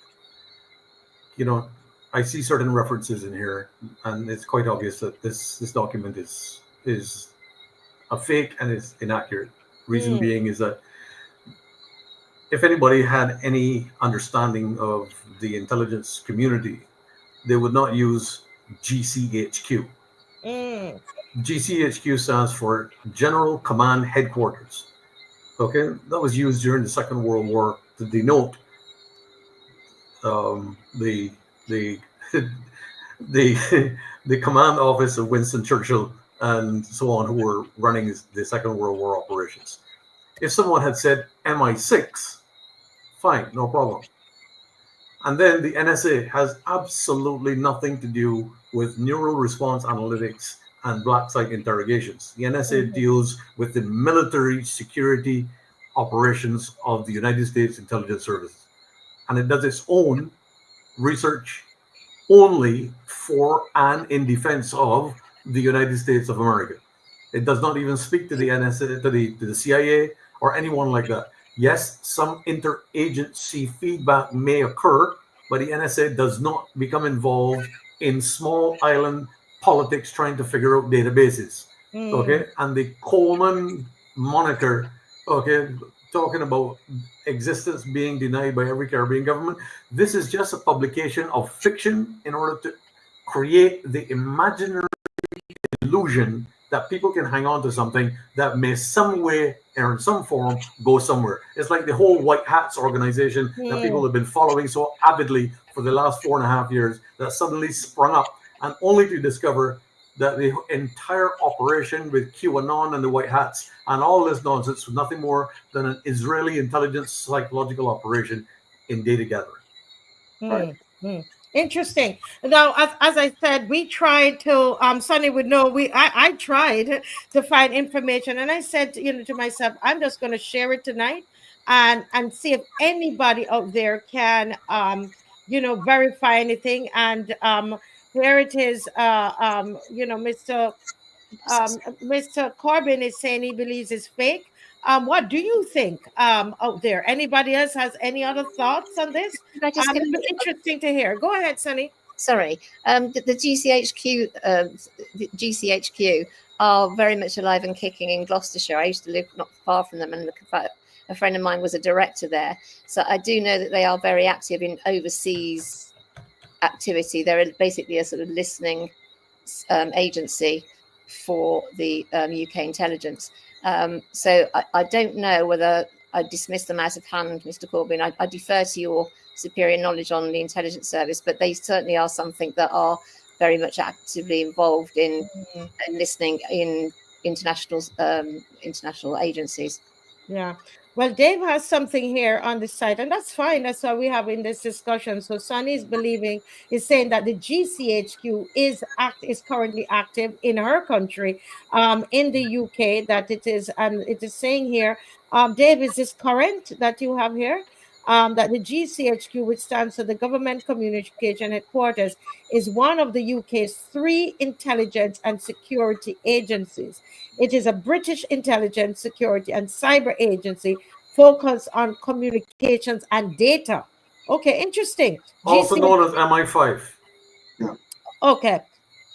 I see certain references in here, and it's quite obvious that this document is a fake and is inaccurate. Reason being is that if anybody had any understanding of the intelligence community, they would not use GCHQ. GCHQ stands for General Command Headquarters. Okay, that was used during the Second World War to denote the command office of Winston Churchill and so on, who were running the Second World War operations. If someone had said MI6, fine, no problem. And then the NSA has absolutely nothing to do with neural response analytics and black site interrogations. The NSA deals with the military security operations of the United States Intelligence Service. And it does its own research only for and in defense of the United States of America. It does not even speak to the NSA, to the CIA, or anyone like that. Yes, some interagency feedback may occur, but the NSA does not become involved in small island politics trying to figure out databases. Okay, and the Coleman moniker, okay, talking about existence being denied by every Caribbean government. This is just a publication of fiction in order to create the imaginary illusion that people can hang on to something that may some way or in some form go somewhere. It's like the whole White Hats organization that people have been following so avidly for the last 4.5 years that suddenly sprung up, and only to discover that the entire operation with QAnon and the White Hats and all this nonsense was nothing more than an Israeli intelligence psychological operation in data gathering. Interesting. Now, as I said, we tried to, Sonny would know, I tried to find information, and I said, to myself, I'm just going to share it tonight and see if anybody out there can, verify anything. And here it is, Mr. Corbin is saying he believes it's fake. What do you think out there? Anybody else has any other thoughts on this? It's interesting to hear. Go ahead, Sunny. Sorry. The GCHQ are very much alive and kicking in Gloucestershire. I used to live not far from them, and a friend of mine was a director there. So I do know that they are very active in overseas activity. They're basically a sort of listening agency for the UK intelligence. So I don't know whether I dismiss them out of hand, Mr. Corbyn. I defer to your superior knowledge on the intelligence service, but they certainly are something that are very much actively involved in listening in international agencies. Yeah. Well, Dave has something here on the site, and that's fine. That's why we have in this discussion. So Sunny is saying that the GCHQ is currently active in her country, in the UK, that it is, and it is saying here, Dave, is this current that you have here? That the GCHQ, which stands for the Government Communication Headquarters, is one of the UK's 3 intelligence and security agencies. It is a British intelligence, security, and cyber agency focused on communications and data. Okay, interesting. Also known as MI5. Yeah. Okay,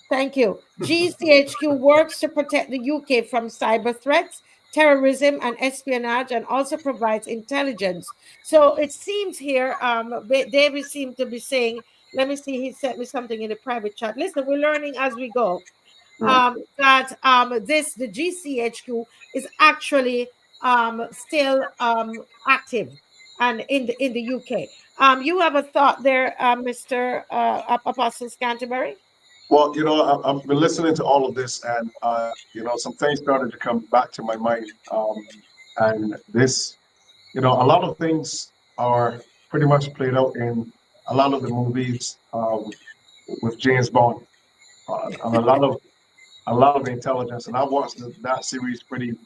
thank you. GCHQ works to protect the UK from cyber threats, terrorism, and espionage, and also provides intelligence. So it seems here, David seemed to be saying, Let me see. He sent me something in the private chat. Listen, we're learning as we go. Right. That the GCHQ is actually still active and in the UK. You have a thought there, Mr. Apostle Canterbury? Well, I've been listening to all of this, and some things started to come back to my mind. And this, a lot of things are pretty much played out in a lot of the movies with James Bond, and a lot of intelligence. And I've watched that series pretty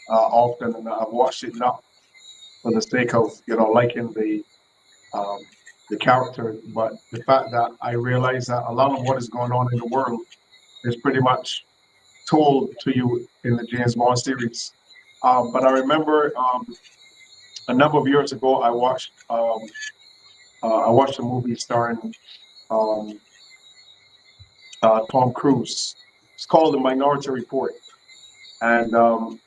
often, and I've watched it not for the sake of liking the character, but the fact that I realize that a lot of what is going on in the world is pretty much told to you in the James Bond series. But I remember a number of years ago, I watched a movie starring Tom Cruise. It's called The Minority Report. And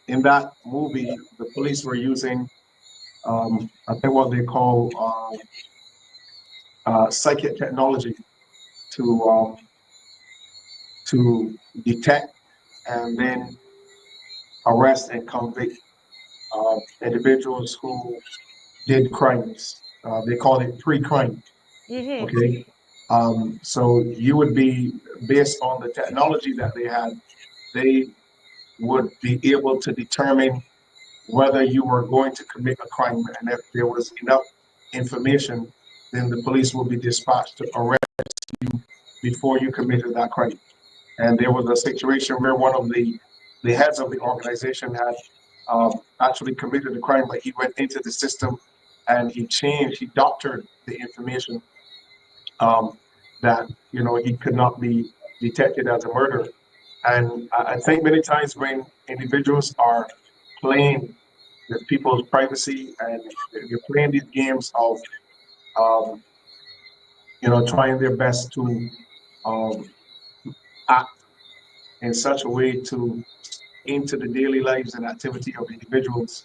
in that movie, the police were using, I think what they call psychic technology to detect and then arrest and convict individuals who did crimes. They call it pre-crime. Mm-hmm. Okay. So you would be, based on the technology that they had, they would be able to determine whether you were going to commit a crime, and if there was enough information, then the police will be dispatched to arrest you before you committed that crime. And there was a situation where one of the heads of the organization had actually committed a crime, but he went into the system and he doctored the information that he could not be detected as a murderer. And I think many times when individuals are playing with people's privacy and you're playing these games of trying their best to act in such a way to into the daily lives and activity of individuals,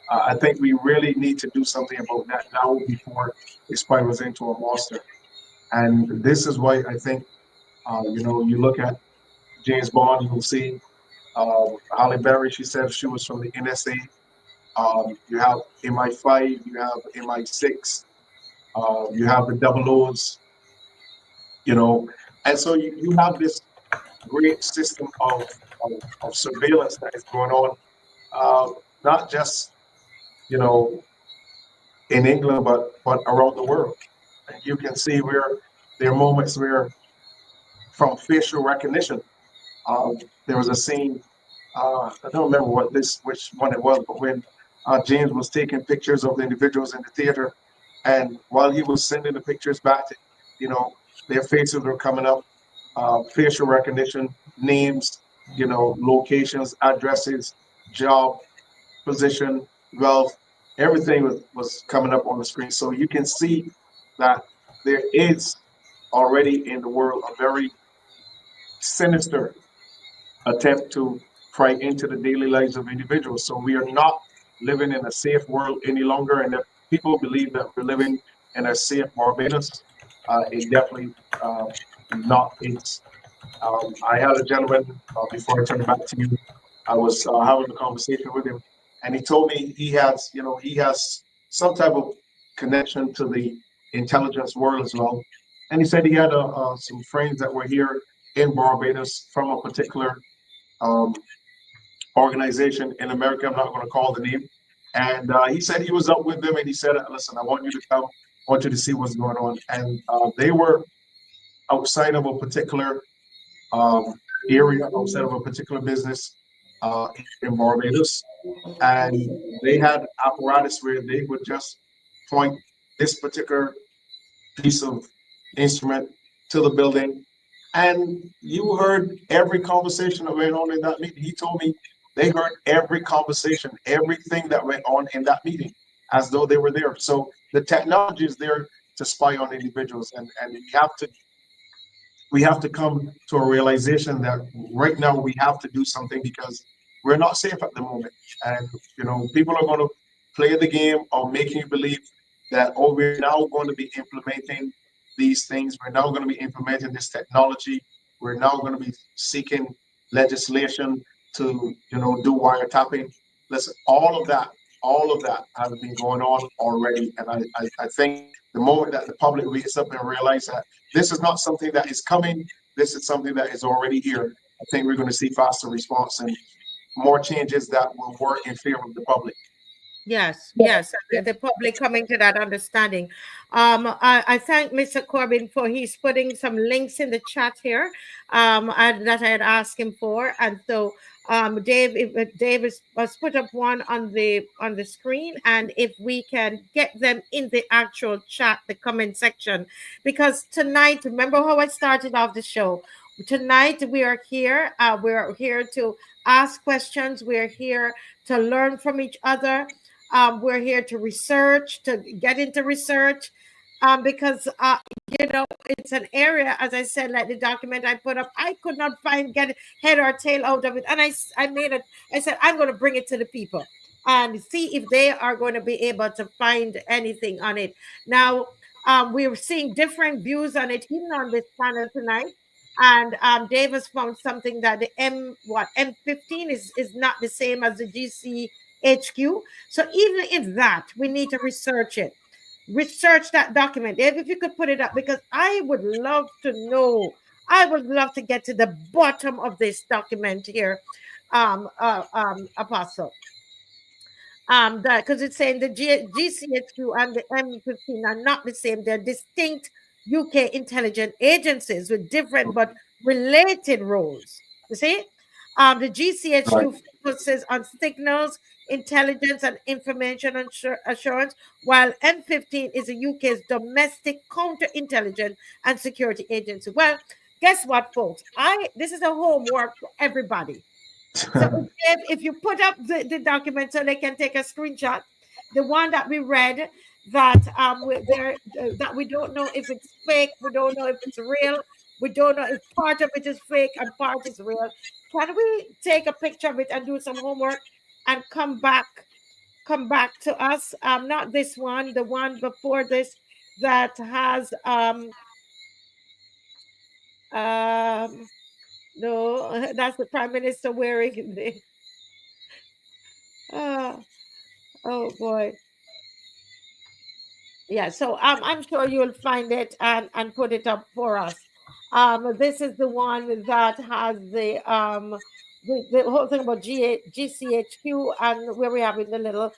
I think we really need to do something about that now before it spirals into a monster. And this is why I think, you look at James Bond, you will see Halle Berry, she said she was from the NSA. You have MI5, you have MI6, you have the double O's, and so you have this great system of surveillance that is going on, not just in England, but around the world. And you can see where there are moments where, from facial recognition, there was a scene. I don't remember which one it was, but when James was taking pictures of the individuals in the theater, and while he was sending the pictures back to, their faces were coming up, facial recognition, names, locations, addresses, job, position, wealth, everything was coming up on the screen. So you can see that there is already in the world a very sinister attempt to pry into the daily lives of individuals. So we are not living in a safe world any longer. And if people believe that we're living in a safe Barbados, it definitely not is. I had a gentleman, before I turn it back to you, I was having a conversation with him, and he told me he has some type of connection to the intelligence world as well. And he said he had some friends that were here in Barbados from a particular organization in America. I'm not going to call the name. And he said he was up with them, and he said, listen, I want you to come. I want you to see what's going on. And they were outside of a particular area, outside of a particular business in Barbados. And they had apparatus where they would just point this particular piece of instrument to the building. And you heard every conversation that went on in that meeting. He told me they heard every conversation, everything that went on in that meeting, as though they were there. So the technology is there to spy on individuals, and we have to come to a realization that right now we have to do something, because we're not safe at the moment. And people are going to play the game of making you believe that, oh, we're now going to be implementing these things. We're now going to be implementing this technology. We're now going to be seeking legislation to, do wiretapping. Listen, all of that has been going on already. And I think the moment that the public wakes up and realize that this is not something that is coming, this is something that is already here, I think we're going to see faster response and more changes that will work in favor of the public. Yes, the public coming to that understanding. I thank Mr. Corbin for he's putting some links in the chat here that I had asked him for, and so Dave was put up one on the screen, and if we can get them in the actual chat, the comment section, because tonight, remember how I started off the show. Tonight we are here. We're here to ask questions. We're here to learn from each other. We're here to research, to get into research, because, it's an area, as I said, like the document I put up, I could not get head or tail out of it. And I said, I'm going to bring it to the people and see if they are going to be able to find anything on it. Now, we're seeing different views on it, even on this panel tonight. And Dave has found something that the M15 is not the same as the GCHQ. So even if that, we need to research it. Research that document. Dave, if you could put it up, because I would love to know. I would love to get to the bottom of this document here, Apostle. Because it's saying the GCHQ and the M15 are not the same. They're distinct UK intelligence agencies with different but related roles. You see? The GCHQ focuses on signals, intelligence, and information assurance, while M15 is the UK's domestic counterintelligence and security agency. Well, guess what, folks? This is a homework for everybody. So if you put up the document so they can take a screenshot, the one that we read, that we don't know if it's fake, we don't know if it's real, we don't know if part of it is fake and part is real. Can we take a picture of it and do some homework and come back to us? Not this one, the one before this that has no, that's the Prime Minister wearing the oh boy. Yeah, so I'm sure you'll find it and put it up for us. This is the one that has the whole thing about GCHQ, and where we have in the little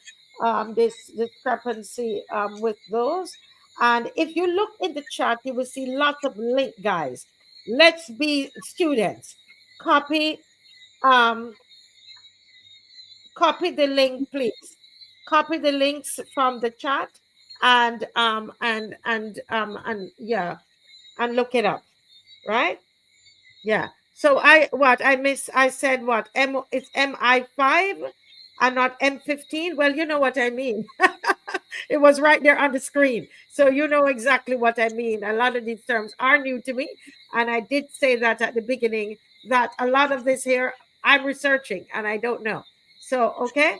this discrepancy with those. And if you look in the chat, you will see lots of link, guys. Let's be students. Copy the link, please. Copy the links from the chat and look it up, right? Yeah. So I said what? It's MI5 and not M15. Well, you know what I mean. It was right there on the screen. So you know exactly what I mean. A lot of these terms are new to me. And I did say that at the beginning, that a lot of this here, I'm researching and I don't know. So, okay.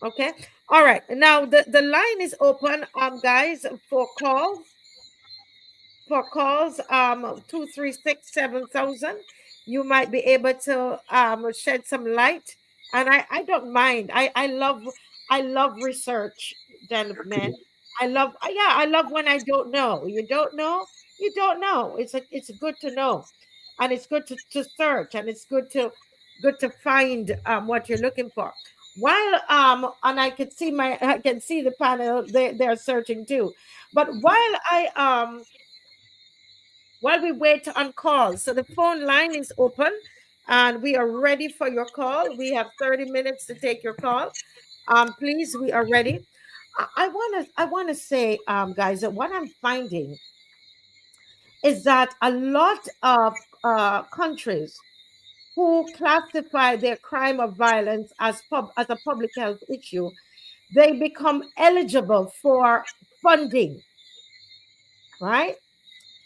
Okay. All right. Now the line is open, guys, for calls. 236-7000. You might be able to shed some light. And I don't mind. I love research, gentlemen. I love when I don't know. You don't know. It's good to know, and it's good to search, and it's good to find what you're looking for. While and I can see the panel, they're searching too. But while we wait on calls, so the phone line is open and we are ready for your call. We have 30 minutes to take your call. Please, we are ready. I want to say, guys, that what I'm finding is that a lot of countries who classify their crime of violence as a public health issue, they become eligible for funding, right?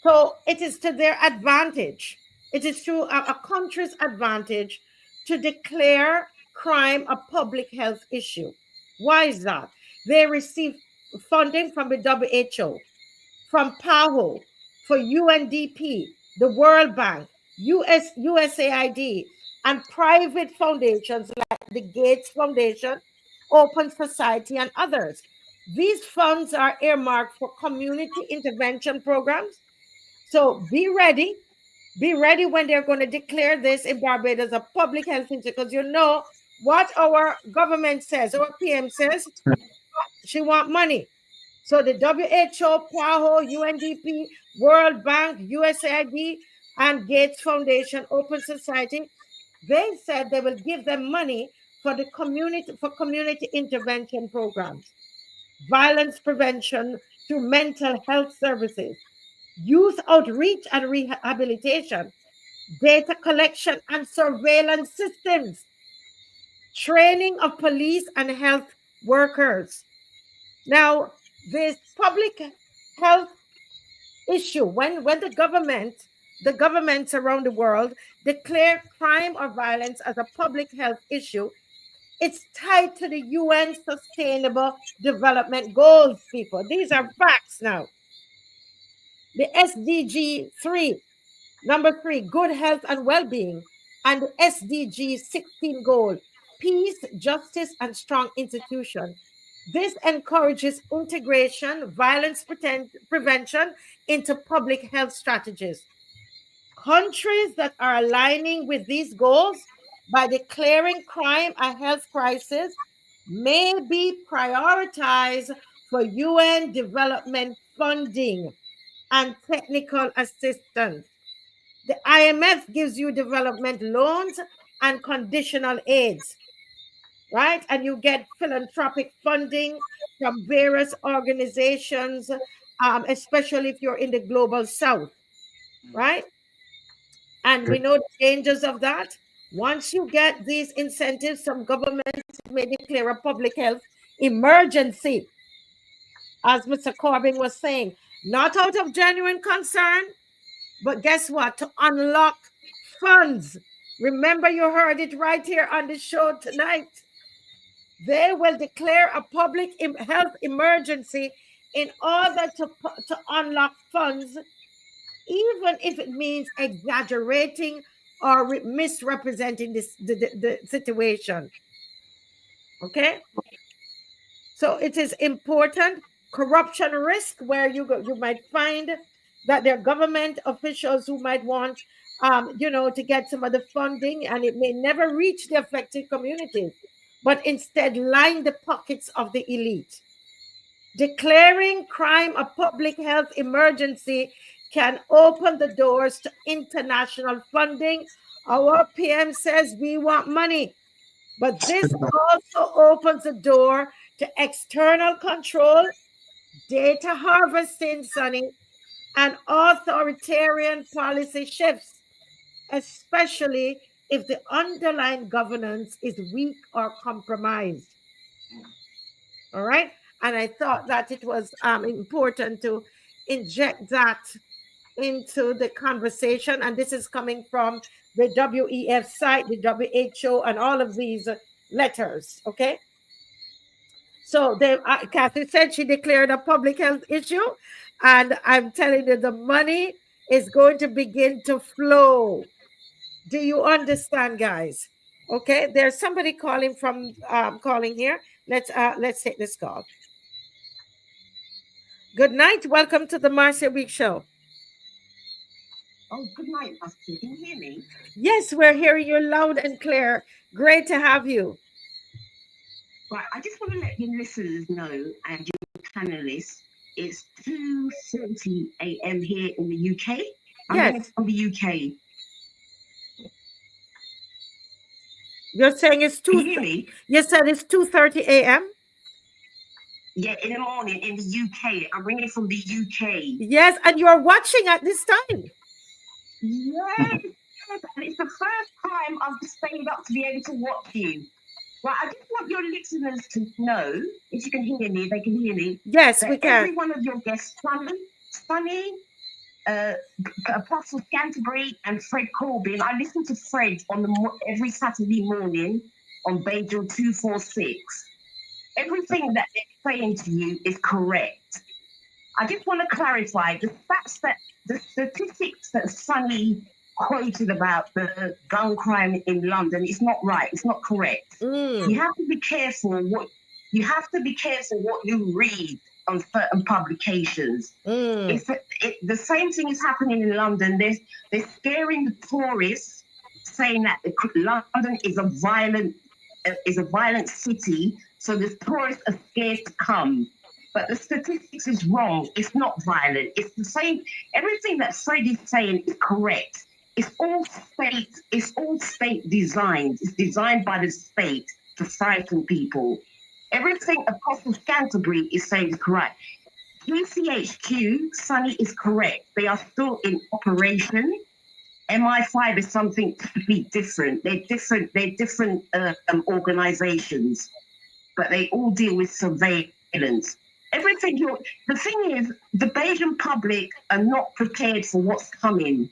So it is to their advantage. It is to a country's advantage to declare crime a public health issue. Why is that? They receive funding from the WHO. from PAHO, for UNDP, the World Bank, USAID, and private foundations like the Gates Foundation, Open Society, and others. These funds are earmarked for community intervention programs. So be ready. Be ready when they're going to declare this in Barbados a public health issue, because you know what our government says, our PM says, she want money. So the WHO, PAHO, UNDP, World Bank, USAID, and Gates Foundation, Open Society, they said they will give them money for the community intervention programs, violence prevention through mental health services, youth outreach and rehabilitation, data collection and surveillance systems, training of police and health workers. Now, this public health issue, when the governments around the world declare crime or violence as a public health issue, it's tied to the UN Sustainable Development Goals, people. These are facts now. The SDG 3, number 3, good health and well-being, and the SDG 16 goal, peace, justice, and strong institutions. This encourages integration, violence prevention into public health strategies. Countries that are aligning with these goals by declaring crime a health crisis may be prioritized for UN development funding and technical assistance. The IMF gives you development loans and conditional aids, right? And you get philanthropic funding from various organizations, especially if you're in the global south, right? And we know the dangers of that. Once you get these incentives, some governments may declare a public health emergency, as Mr. Corbyn was saying, not out of genuine concern, but guess what? To unlock funds. Remember, you heard it right here on the show tonight. They will declare a public health emergency in order to unlock funds, even if it means exaggerating or misrepresenting the situation. Okay? So it is important. Corruption risk, where you might find that there are government officials who might want, to get some of the funding, and it may never reach the affected communities, but instead line the pockets of the elite. Declaring crime a public health emergency can open the doors to international funding. Our PM says we want money, but this also opens the door to external control, data harvesting, Sonny, and authoritarian policy shifts, especially if the underlying governance is weak or compromised. All right? And I thought that it was important to inject that into the conversation. And this is coming from the WEF site, the WHO, and all of these letters, okay? So Kathy said she declared a public health issue, and I'm telling you, the money is going to begin to flow. Do you understand, guys? Okay, there's somebody calling from calling here. Let's take this call. Good night. Welcome to the Marcia Weekes Show. Oh, good night, Marcia. Can you hear me? Yes, we're hearing you loud and clear. Great to have you. Right, I just want to let your listeners know, and your panelists, it's 2:30 a.m. here in the UK. I'm from the UK. You're saying it's 2. Can you hear me? You said it's 2:30 a.m. Yeah, in the morning in the UK. I'm ringing from the UK. Yes, and you're watching at this time. Yes, and it's the first time I've stayed up to be able to watch you. Right, I just want your listeners to know, if you can hear me, they can hear me. Yes, we can. Every one of your guests, Sunny, Apostle Canterbury, and Fred Corbyn. I listen to Fred on every Saturday morning on Bajor 246. Everything that they're saying to you is correct. I just want to clarify the statistics that Sunny quoted about the gun crime in London is not right. It's not correct. You have to be careful what you read on certain publications. The same thing is happening in London. They're scaring the tourists, saying that London is a violent city, so the tourists are scared to come. But the statistics is wrong. It's not violent. It's the same. Everything that Fred is saying is correct. It's all state designed. It's designed by the state to frighten people. Everything Apostle Canterbury is saying is correct. GCHQ, Sunny, is correct. They are still in operation. MI5 is something completely different. They're different organizations, but they all deal with surveillance. The thing is, the Belgian public are not prepared for what's coming.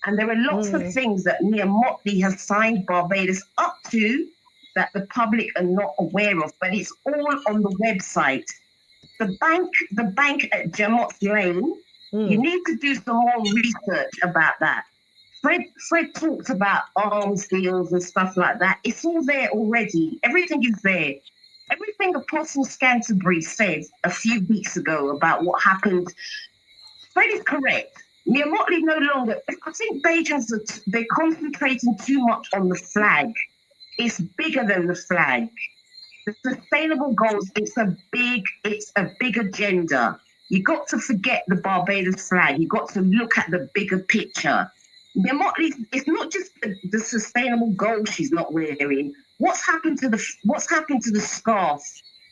And there are lots of things that Mia Mottley has signed Barbados up to that the public are not aware of, but it's all on the website. The bank at Jamot's Lane, you need to do some more research about that. Fred talks about arms deals and stuff like that. It's all there already. Everything is there. Everything Apostle Canterbury said a few weeks ago about what happened, Fred is correct. Mia Mottley no longer, I think Belgians, they're concentrating too much on the flag. It's bigger than the flag. The sustainable goals, it's a big agenda. You got to forget the Barbados flag. You got to look at the bigger picture. Mia Mottley, it's not just the sustainable goals she's not wearing. What's happened to the scarf?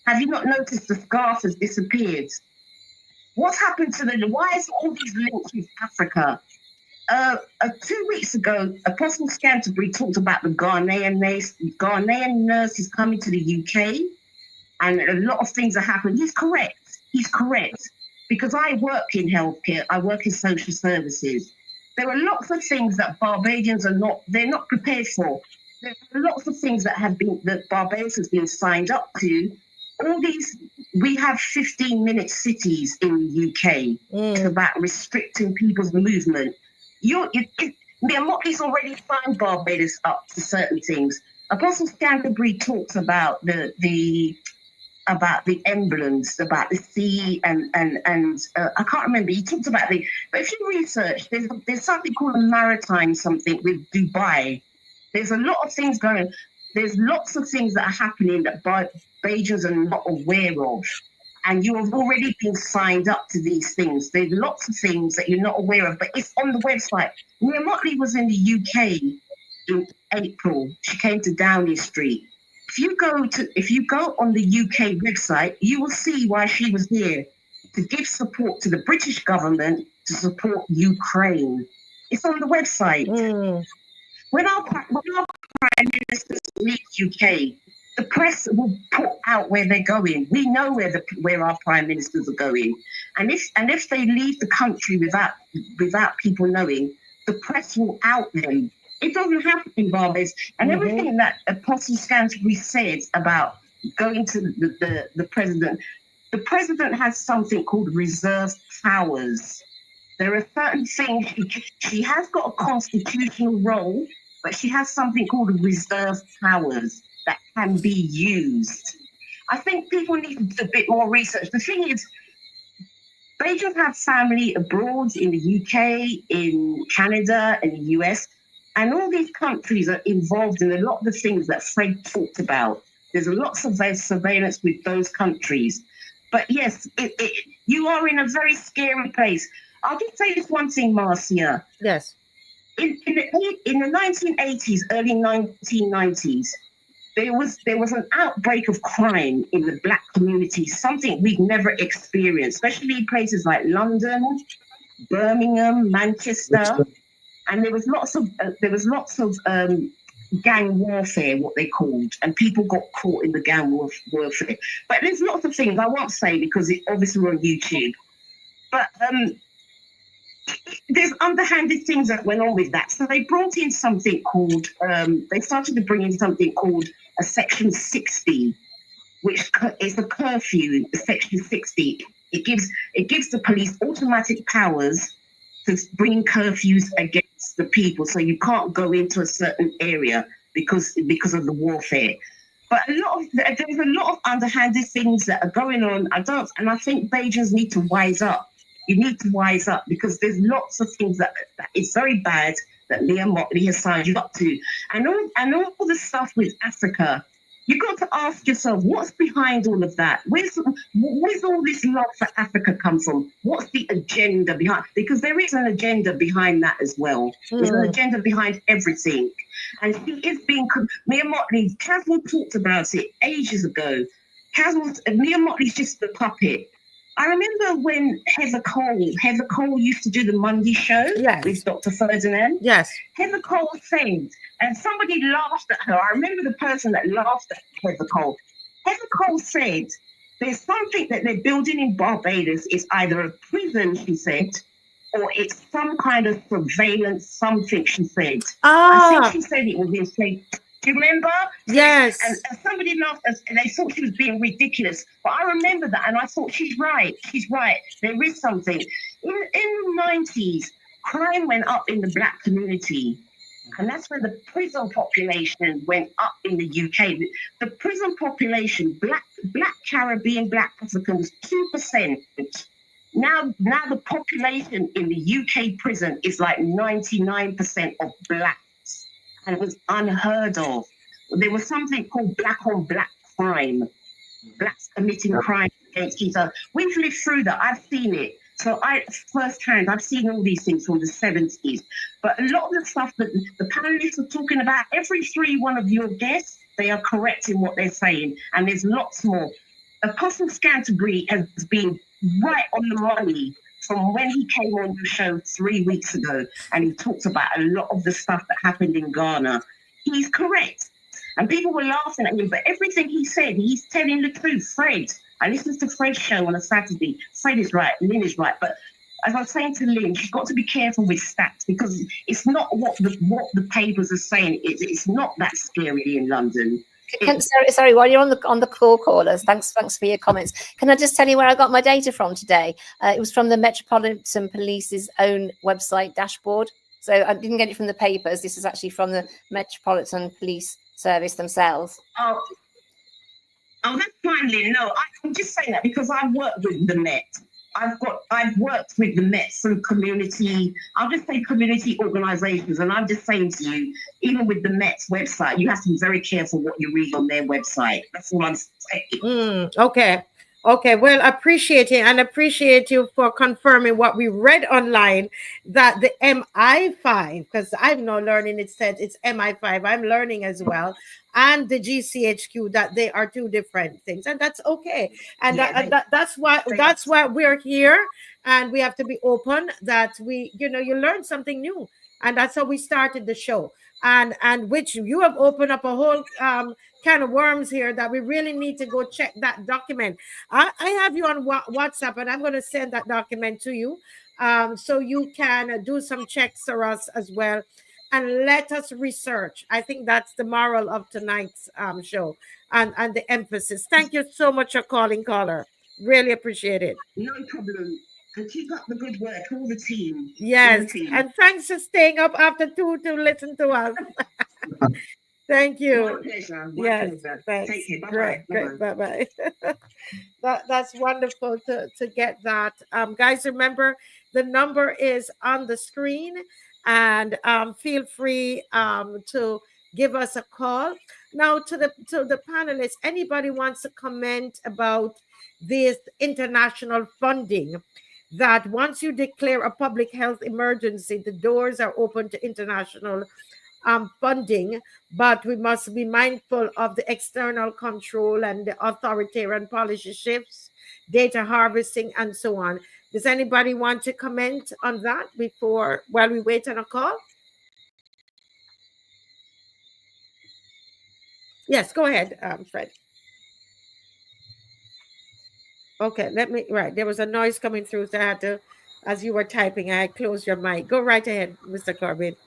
Have you not noticed the scarf has disappeared? What's happened to why is all these links with Africa? 2 weeks ago, Apostle Canterbury talked about the Ghanaian nurse is coming to the UK, and a lot of things are happening. He's correct. Because I work in healthcare, I work in social services. There are lots of things that Barbadians they're not prepared for. There are lots of things that Barbados has been signed up to. We have 15-minute cities in the UK. It's about restricting people's movement. Mia Mottley's already signed Barbados up to certain things. Apostle Canterbury talks about the emblems, about the sea, and I can't remember. He talks about but if you research, there's something called a maritime something with Dubai. There's a lot of things going. There's lots of things that are happening that Bajans are not aware of. And you have already been signed up to these things. There's lots of things that you're not aware of, but it's on the website. Mia Mottley was in the UK in April. She came to Downing Street. If you go on the UK website, you will see why she was here, to give support to the British government to support Ukraine. It's on the website. When our prime ministers leave UK, the press will put out where they're going. We know where our prime ministers are going, and if they leave the country without people knowing, the press will out them. It doesn't happen in Barbados, and everything that Apostle Canterbury said about going to the president. The president has something called reserve powers. There are certain things she has got a constitutional role, but she has something called reserve powers that can be used. I think people need to do a bit more research. The thing is, Belgians have family abroad in the UK, in Canada, in the US, and all these countries are involved in a lot of the things that Fred talked about. There's a lot of surveillance with those countries. But yes, you are in a very scary place. I'll just say this one thing, Marcia. Yes. In the 1980s, early 1990s, there was an outbreak of crime in the Black community, something we've never experienced, especially in places like London, Birmingham, Manchester, and there was lots of gang warfare, what they called, and people got caught in the gang warfare. But there's lots of things I won't say because it's obviously on YouTube. But there's underhanded things that went on with that. So they brought in something called, they started to bring in something called a Section 60, which is a curfew, Section 60. It gives the police automatic powers to bring curfews against the people, so you can't go into a certain area because of the warfare. But there's a lot of underhanded things that are going on. I think Bajans need to wise up. You need to wise up, because there's lots of things that is very bad that Leah Motley has signed you up to, and all the stuff with Africa. You've got to ask yourself, what's behind all of that? Where's all this love for Africa come from? What's the agenda behind? Because there is an agenda behind that as well. There's an agenda behind everything. And she is being... Mia Motley, Caswell talked about it ages ago. Mia Motley's just the puppet. I remember when Heather Cole used to do the Monday show with Dr. Ferdinand. Yes. Heather Cole said, and somebody laughed at her. I remember the person that laughed at Heather Cole. Heather Cole said, there's something that they're building in Barbados. It's either a prison, she said, or it's some kind of surveillance something, she said. I think she said it was insane. Do you remember? Yes. And somebody laughed, and they thought she was being ridiculous. But I remember that, and I thought, she's right. She's right. There is something. In the 90s, crime went up in the Black community. And that's where the prison population went up in the UK. The prison population, Black Caribbean, Black Africans, 2%. Now the population in the UK prison is like 99% of Black. And it was unheard of. There was something called black on black crime. Blacks committing crime against each other. We've lived through that. I've seen it. So I've seen all these things from the 70s. But a lot of the stuff that the panelists are talking about, every one of your guests, they are correct in what they're saying. And there's lots more. Apostle Scanterbury has been right on the money from when he came on the show 3 weeks ago, and he talked about a lot of the stuff that happened in Ghana. He's correct. And people were laughing at him, but everything he said, he's telling the truth. Fred, I listened to Fred's show on a Saturday. Fred is right, Lynn is right. But as I was saying to Lynn, she's got to be careful with stats, because it's not what the papers are saying. It's not that scary in London. Sorry, while you're on the call, callers, thanks for your comments. Can I just tell you where I got my data from today? It was from the Metropolitan Police's own website dashboard. So I didn't get it from the papers. This is actually from the Metropolitan Police Service themselves. Oh, that's fine, Lynn. No, I'm just saying that because I work with the Met. I've worked with the Met through community, I'll just say community organizations, and I'm just saying to you, even with the Met's website, you have to be very careful what you read on their website. That's all I'm saying. Okay, well, appreciate it, and appreciate you for confirming what we read online, that the MI5, because I'm now learning it said it's MI5, I'm learning as well, and the GCHQ, that they are two different things, and that's okay. And that's why we're here, and we have to be open that you learn something new, and that's how we started the show. And which you have opened up a whole can of worms here that we really need to go check that document. I have you on WhatsApp, and I'm going to send that document to you, so you can do some checks for us as well, and let us research. I think that's the moral of tonight's show, and the emphasis. Thank you so much for calling, caller. Really appreciate it. No problem. And keep up the good work, all the team. Yes, all the team. And thanks for staying up after 2 to listen to us. Thank you. My pleasure. Pleasure. Thanks. Take care. Great. Bye-bye. That's wonderful to get that. Guys, remember, the number is on the screen, and feel free to give us a call. Now, to the panelists, anybody wants to comment about this international funding, that once you declare a public health emergency, the doors are open to international funding, but we must be mindful of the external control and the authoritarian policy shifts, data harvesting, and so on. Does anybody want to comment on that while we wait on a call? Yes, go ahead, Fred. Okay, there was a noise coming through, so I had to, as you were typing, I closed your mic. Go right ahead, Mr. Corbett.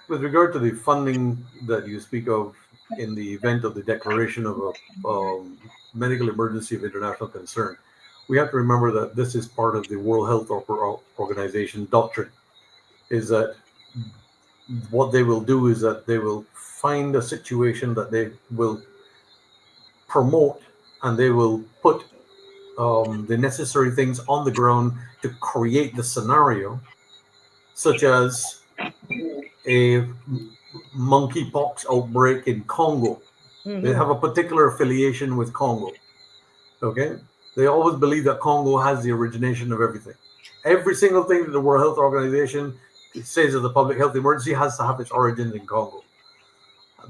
With regard to the funding that you speak of in the event of the declaration of a medical emergency of international concern, we have to remember that this is part of the World Health Organization doctrine, is that what they will do is that they will find a situation that they will promote, and they will put the necessary things on the ground to create the scenario, such as a monkeypox outbreak in Congo. They have a particular affiliation with Congo. Okay? They always believe that Congo has the origination of everything. Every single thing that the World Health Organization says is a public health emergency has to have its origin in Congo.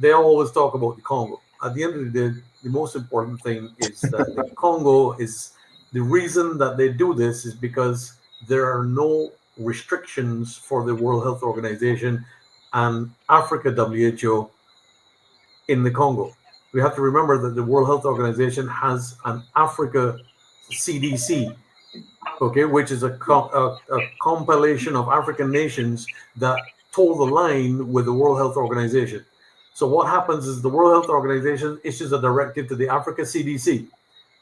They always talk about the Congo. At the end of the day, the most important thing is that the Congo is, the reason that they do this is because there are no restrictions for the World Health Organization and Africa WHO in the Congo. We have to remember that the World Health Organization has an Africa CDC, okay, which is a compilation of African nations that toe the line with the World Health Organization. So what happens is the World Health Organization issues a directive to the Africa CDC,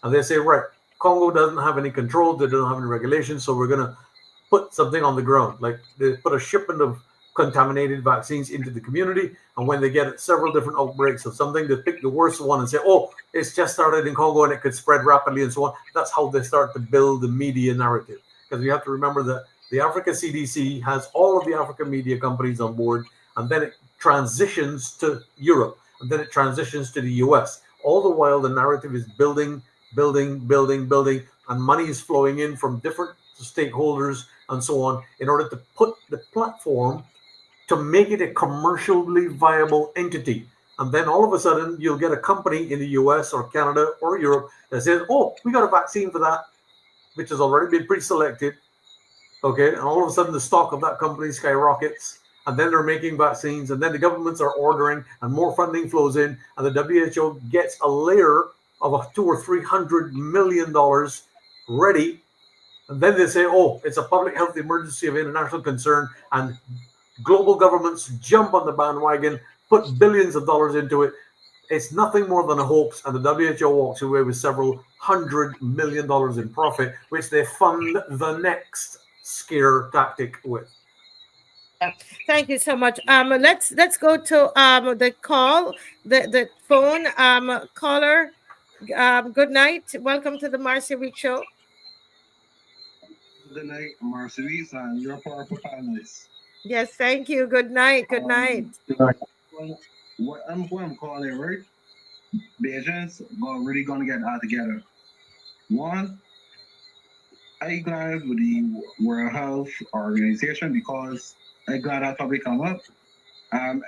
and they say, right, Congo doesn't have any control, they don't have any regulations, so we're going to put something on the ground. Like they put a shipment of contaminated vaccines into the community, and when they get several different outbreaks of something, they pick the worst one and say, oh, it's just started in Congo and it could spread rapidly and so on. That's how they start to build the media narrative. Because you have to remember that the Africa CDC has all of the African media companies on board, and then it transitions to Europe, and then it transitions to the US. All the while, the narrative is building, and money is flowing in from different stakeholders and so on in order to put the platform to make it a commercially viable entity. And then all of a sudden, you'll get a company in the US or Canada or Europe that says, oh, we got a vaccine for that, which has already been pre-selected. Okay, and all of a sudden, the stock of that company skyrockets. And then they're making vaccines, and then the governments are ordering, and more funding flows in, and the WHO gets a layer of $200 or $300 million ready. And then they say, oh, it's a public health emergency of international concern, and global governments jump on the bandwagon, put billions of dollars into it. It's nothing more than a hoax, and the WHO walks away with several $100 million in profit, which they fund the next scare tactic with. Thank you so much. Let's go to the call, the phone caller. Good night. Welcome to the Marcia Weekes Show. Good night, Marcia Weekes, and your powerful panelists. Yes, thank you. Good night. Good night. Well, what I'm calling, right? Beijing's really gonna get out together. One, I glad with the World Health Organization because I glad that topic come up.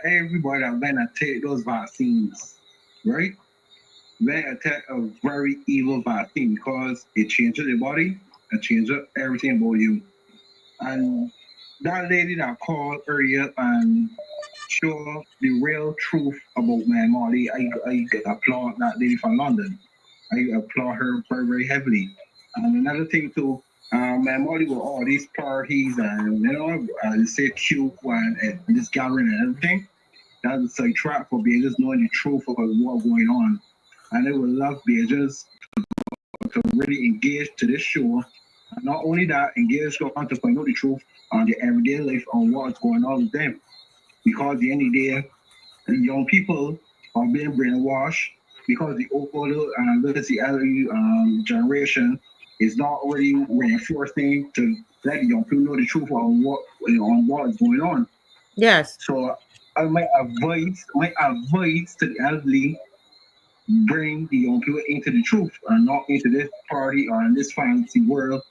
Everybody that went to take those vaccines, right? Went to take a very evil vaccine because it changes the body, it changes everything about you. And that lady that called earlier and show the real truth about my Molly, I applaud that lady from London. I applaud her very, very heavily. And another thing too, my Molly with all these parties and say cute and this gathering and everything. That's a trap for Beijing knowing the truth of what's going on. And I would love Beijing to really engage to this show. And not only that, engage to find out the truth on their everyday life on what's going on with them. Because at the end of the day, the young people are being brainwashed because the older and legacy generation is not already reinforcing to let the young people know the truth on what is going on. Yes. So my advice to the elderly, bring the young people into the truth and not into this party or in this fancy world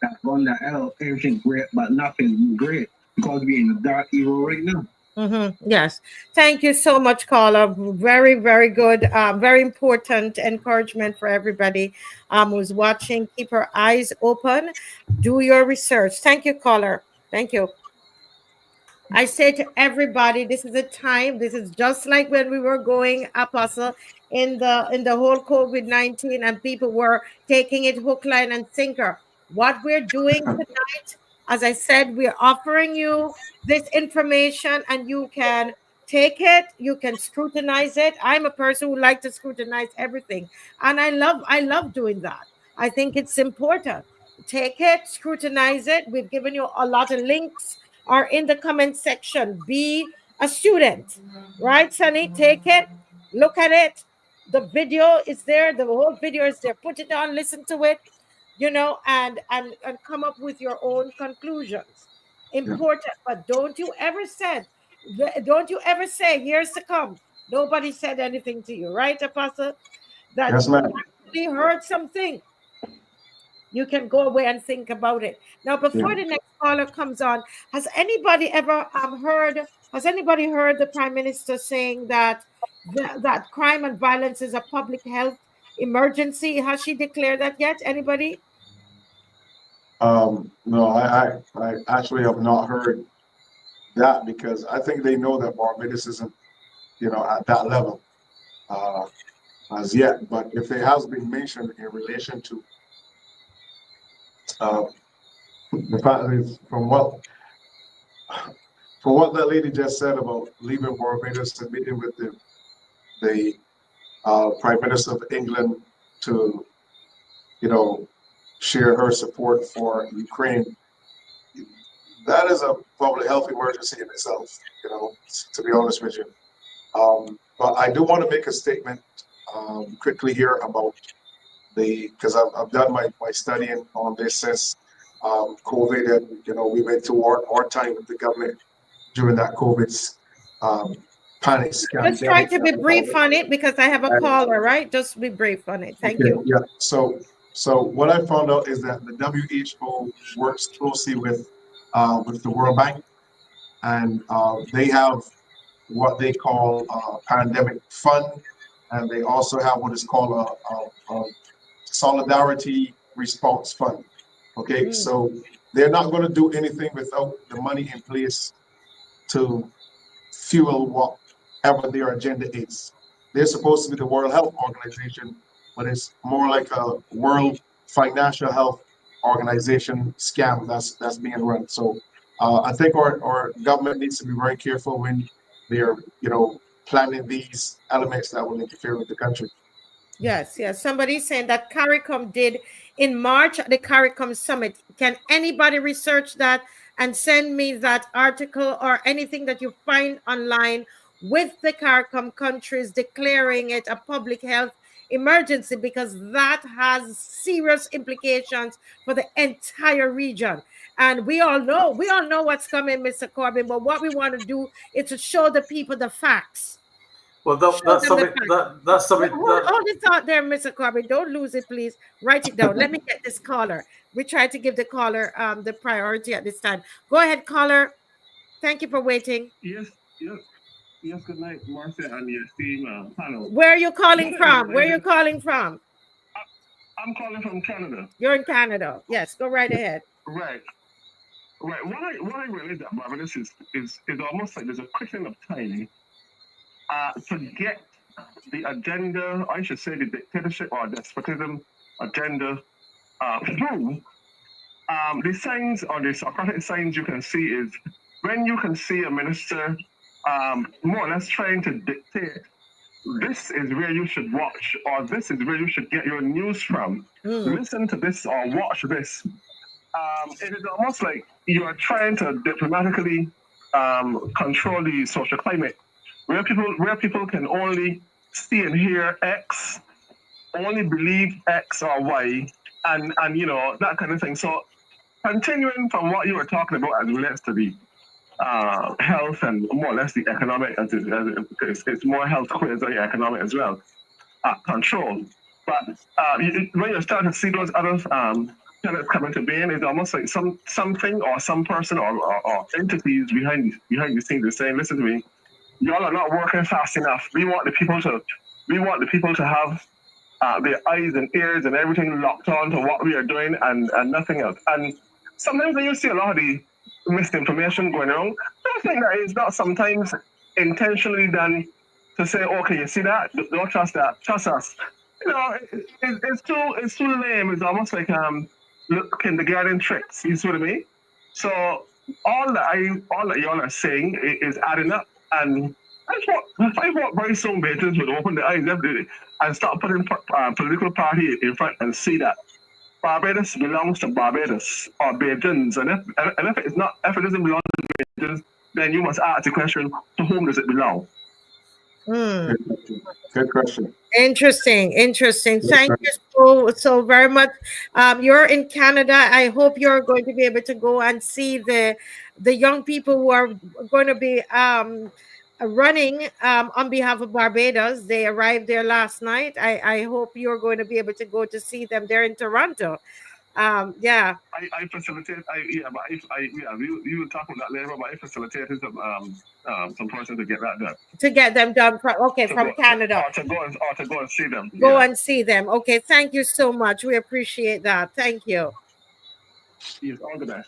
that run the hell, everything's great, but nothing's great because we're in a dark era right now. Yes. Thank you so much, caller. Very, very good. Very important encouragement for everybody who's watching. Keep your eyes open. Do your research. Thank you, caller. Thank you. I say to everybody, this is a time. This is just like when we were going, Apostle, in the whole COVID-19, and people were taking it hook, line, and sinker. What we're doing tonight, as I said, we're offering you this information, and you can take it, you can scrutinize it. I'm a person who likes to scrutinize everything, and I love doing that. I think it's important. Take it, scrutinize it. We've given you a lot of links are in the comment section. Be a student, right, Sunny? Take it, look at it. The video is there. The whole video is there. Put it on, listen to it, and come up with your own conclusions. Important, but don't you ever say years to come, nobody said anything to you, right, Apostle? That Yes, you ma'am. actually heard something. You can go away and think about it. Now, before the next caller comes on, has anybody ever heard the Prime Minister saying that that crime and violence is a public health emergency? Has she declared that yet? Anybody? No, I actually have not heard that, because I think they know that Barbados isn't, at that level as yet. But if it has been mentioned in relation to the fact is, from what that lady just said about leaving Barbados and meeting with the Prime Minister of England to, share her support for Ukraine, that is a public health emergency in itself, to be honest with you. But I do want to make a statement quickly here about because I've done my studying on this since COVID, and we went to wartime with the government during that COVID panic scam. Let's try to be brief on it, because I have a caller, right? Just be brief on it. Thank you. Yeah. So what I found out is that the WHO works closely with the World Bank, and they have what they call a pandemic fund, and they also have what is called a solidarity response fund. Okay, so they're not going to do anything without the money in place to fuel whatever their agenda is. They're supposed to be the World Health Organization, but it's more like a World Financial Health Organization scam that's being run. So I think our government needs to be very careful when they're planning these elements that will interfere with the country. Yes. Somebody's saying that CARICOM did in March at the CARICOM summit. Can anybody research that and send me that article or anything that you find online with the CARICOM countries declaring it a public health emergency, because that has serious implications for the entire region. And we all know what's coming, Mr. Corbyn, but what we want to do is to show the people the facts. Well, that's something. Hold it out there, Mr. Corbyn. Don't lose it, please. Write it down. Let me get this caller. We try to give the caller the priority at this time. Go ahead, caller. Thank you for waiting. Yes. Good night, Marcia and your team panel. Where are you calling from? I'm calling from Canada. You're in Canada. Yes, go right ahead. Right. What I realized that Barbados is almost like there's a question of time to get the agenda, I should say the dictatorship or despotism agenda through. The signs or the Socratic signs you can see is when you can see a minister more or less trying to dictate, this is where you should watch, or this is where you should get your news from. Listen to this or watch this. It is almost like you are trying to diplomatically control the social climate, where people can only see and hear X, only believe X or Y, and that kind of thing. So continuing from what you were talking about as relates to the health and more or less the economic, it's more health quiz than economic as well, control. But when you start to see those other tenets coming to being, it's almost like something or some person or entities behind the scenes is saying, listen to me, y'all are not working fast enough. We want the people to have their eyes and ears and everything locked on to what we are doing and nothing else. And sometimes when you see a lot of the misinformation going on, I think that is not sometimes intentionally done to say, okay, you see that? Don't trust that. Trust us. It's too lame. It's almost like kindergarten tricks. You see what I mean? So all that y'all are saying is adding up. And I thought very soon Beatles would open their eyes and start putting political party in front and see that Barbados belongs to Barbados or Bajans, and if it doesn't belong to Bajans, then you must ask the question: to whom does it belong? Good question. Interesting. Thank you so very much. You're in Canada. I hope you're going to be able to go and see the young people who are going to be running on behalf of Barbados. They arrived there last night. I hope you're going to be able to go to see them. They're in Toronto. Yeah. I facilitate. We will talk about that later. But I facilitated some person to get that done. To get them done. From Canada. Or to go and see them. Go and see them. Okay. Thank you so much. We appreciate that. Thank you. All the best.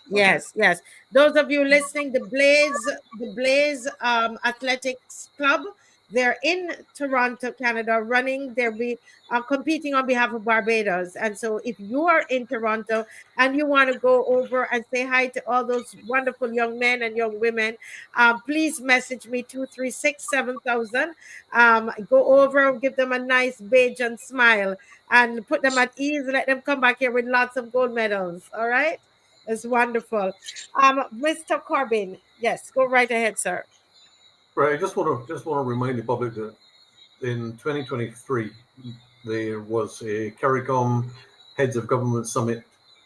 Yes. Those of you listening, the Blaze Athletics Club, they're in Toronto, Canada, running. They'll be competing on behalf of Barbados. And so if you are in Toronto and you want to go over and say hi to all those wonderful young men and young women, please message me 236-7000. Go over, give them a nice badge and smile and put them at ease. Let them come back here with lots of gold medals. All right? It's wonderful. Mr. Corbin, yes, go right ahead, sir. Right, I just want to remind the public that in 2023 there was a CARICOM Heads of Government Summit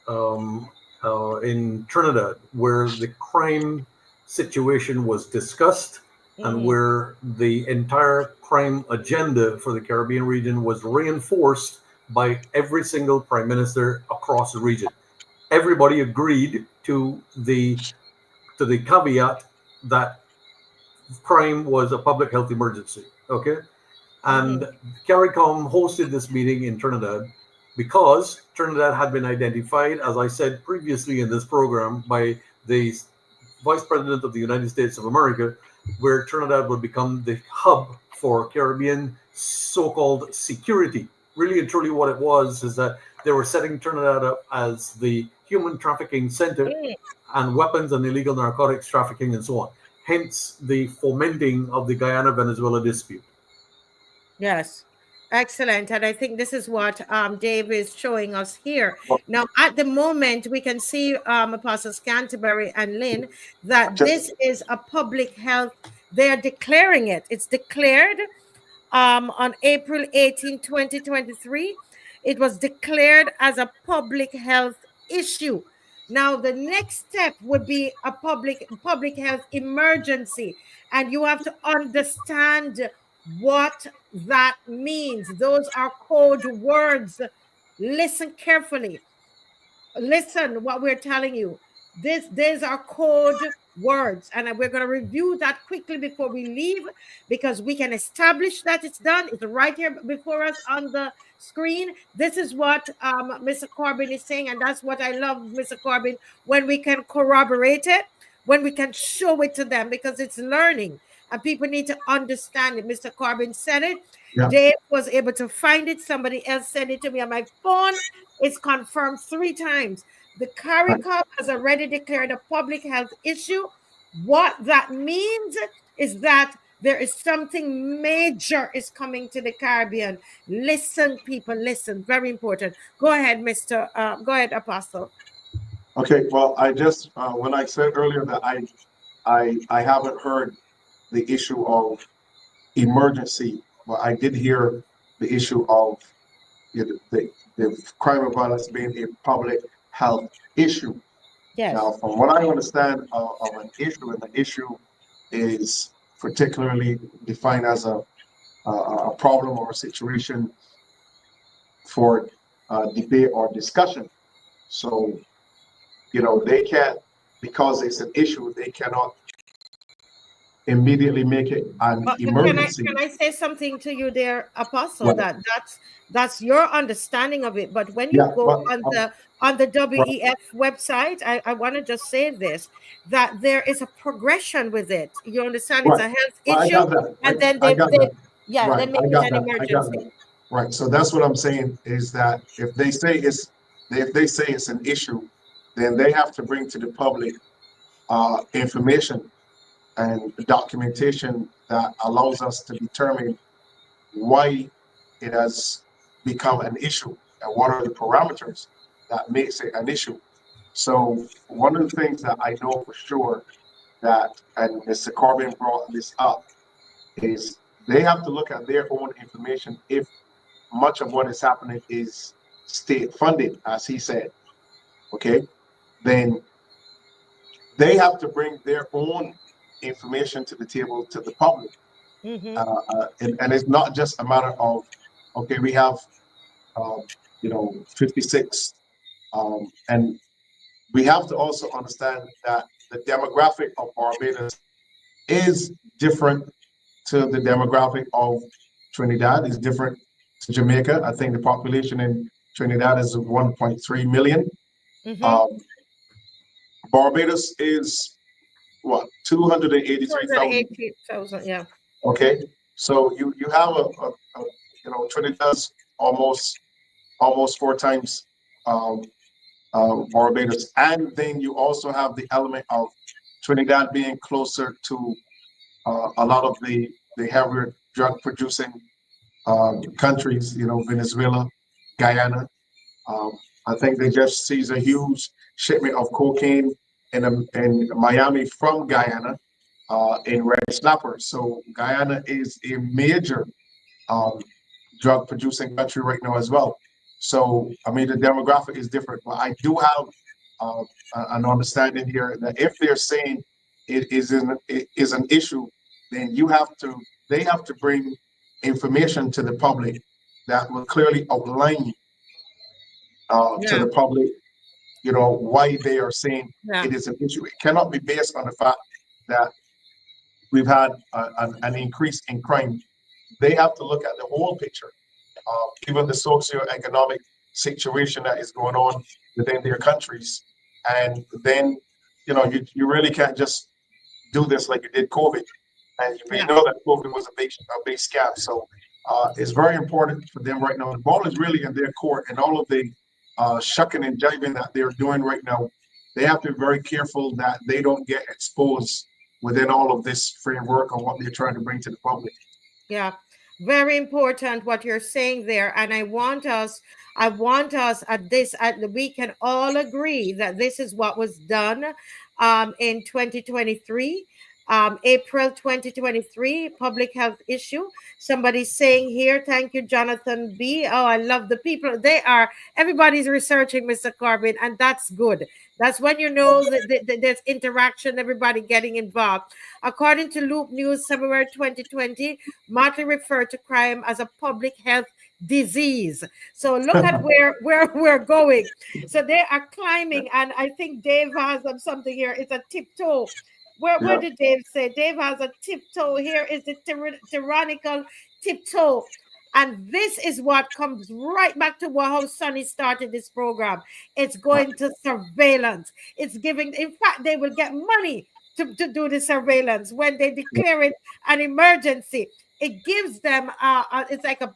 in Trinidad, where the crime situation was discussed and where the entire crime agenda for the Caribbean region was reinforced by every single prime minister across the region. Everybody agreed to the caveat that crime was a public health emergency. Okay, and CARICOM hosted this meeting in Trinidad because Trinidad had been identified, as I said previously in this program, by the Vice President of the United States of America, where Trinidad would become the hub for Caribbean so-called security. Really and truly what it was is that they were setting Trinidad up as the human trafficking center and weapons and illegal narcotics trafficking and so on. Hence the fomenting of the Guyana-Venezuela dispute. Yes, excellent. And I think this is what Dave is showing us here. Now, at the moment, we can see Apostles Canterbury and Lynn, that this is a public health. They are declaring it. It's declared on April 18, 2023. It was declared as a public health issue. Now, the next step would be a public health emergency. And you have to understand what that means. Those are code words. Listen carefully. Listen what we're telling you. These are code words, and we're going to review that quickly before we leave, because we can establish that it's done. It's right here before us on the screen. This is what Mr. Corbin is saying, and that's what I love, Mr. Corbin, when we can corroborate it, when we can show it to them, because it's learning and people need to understand it. Mr. Corbin said it. Yeah. Dave was able to find it. Somebody else sent it to me on my phone. It's confirmed 3 times. The CARICOM has already declared a public health issue. What that means is that there is something major is coming to the Caribbean. Listen, people, listen. Very important. Go ahead, go ahead, Apostle. Okay, well, I just, when I said earlier that I haven't heard the issue of emergency, but I did hear the issue of the crime and violence being a public health issue. Yes. Now, from what I understand of an issue, and the issue is particularly defined as a problem or a situation for debate or discussion. So, they can't, because it's an issue, they cannot immediately make it an emergency. Can I say something to you there, Apostle? Yeah. That's your understanding of it. But when you go on the WEF website, I want to just say this, that there is a progression with it. You understand? It's a health issue, and then they make it an emergency. Right. So that's what I'm saying, is that if they say it's an issue, then they have to bring to the public information and documentation that allows us to determine why it has become an issue and what are the parameters that makes it an issue. So one of the things that I know for sure that, and Mr. Corbyn brought this up, is they have to look at their own information if much of what is happening is state funded, as he said, okay? Then they have to bring their own information to the table to the public. And it's not just a matter of, okay, we have, 56, and we have to also understand that the demographic of Barbados is different to the demographic of Trinidad, is different to Jamaica. I think the population in Trinidad is 1.3 million. Barbados is what, 283,000. Yeah. Okay, so you have Trinidad's almost 4 times Barbados, and then you also have the element of Trinidad being closer to a lot of the heavier drug producing countries, Venezuela, Guyana. I think they just seized a huge shipment of cocaine in Miami from Guyana in red snappers. So Guyana is a major drug producing country right now as well. So, I mean, the demographic is different, but I do have an understanding here that if they're saying it is an issue, then they have to bring information to the public that will clearly outline to the public, why they are saying it is an issue. It cannot be based on the fact that we've had an increase in crime. They have to look at the whole picture, even the socioeconomic situation that is going on within their countries. And then, you really can't just do this like you did COVID. And you may know that COVID was a big scam. So it's very important for them right now. The ball is really in their court, and all of the shucking and jiving that they're doing right now, they have to be very careful that they don't get exposed within all of this framework on what they're trying to bring to the public. Yeah, very important what you're saying there. And I want us we can all agree that this is what was done in 2023. April 2023, public health issue. Somebody's saying here, thank you, Jonathan B. Oh, I love the people. Everybody's researching, Mr. Corbyn, and that's good. That's when you know that there's interaction, everybody getting involved. According to Loop News, February 2020, Motley referred to crime as a public health disease. So look at where we're going. So they are climbing, and I think Dave has something here. It's a tiptoe. Where did Dave say? Dave has a tiptoe. Here is the tyrannical tiptoe. And this is what comes right back to how Sonny started this program. It's going to surveillance. It's giving, in fact, they will get money to do the surveillance when they declare it an emergency. It gives them, it's like a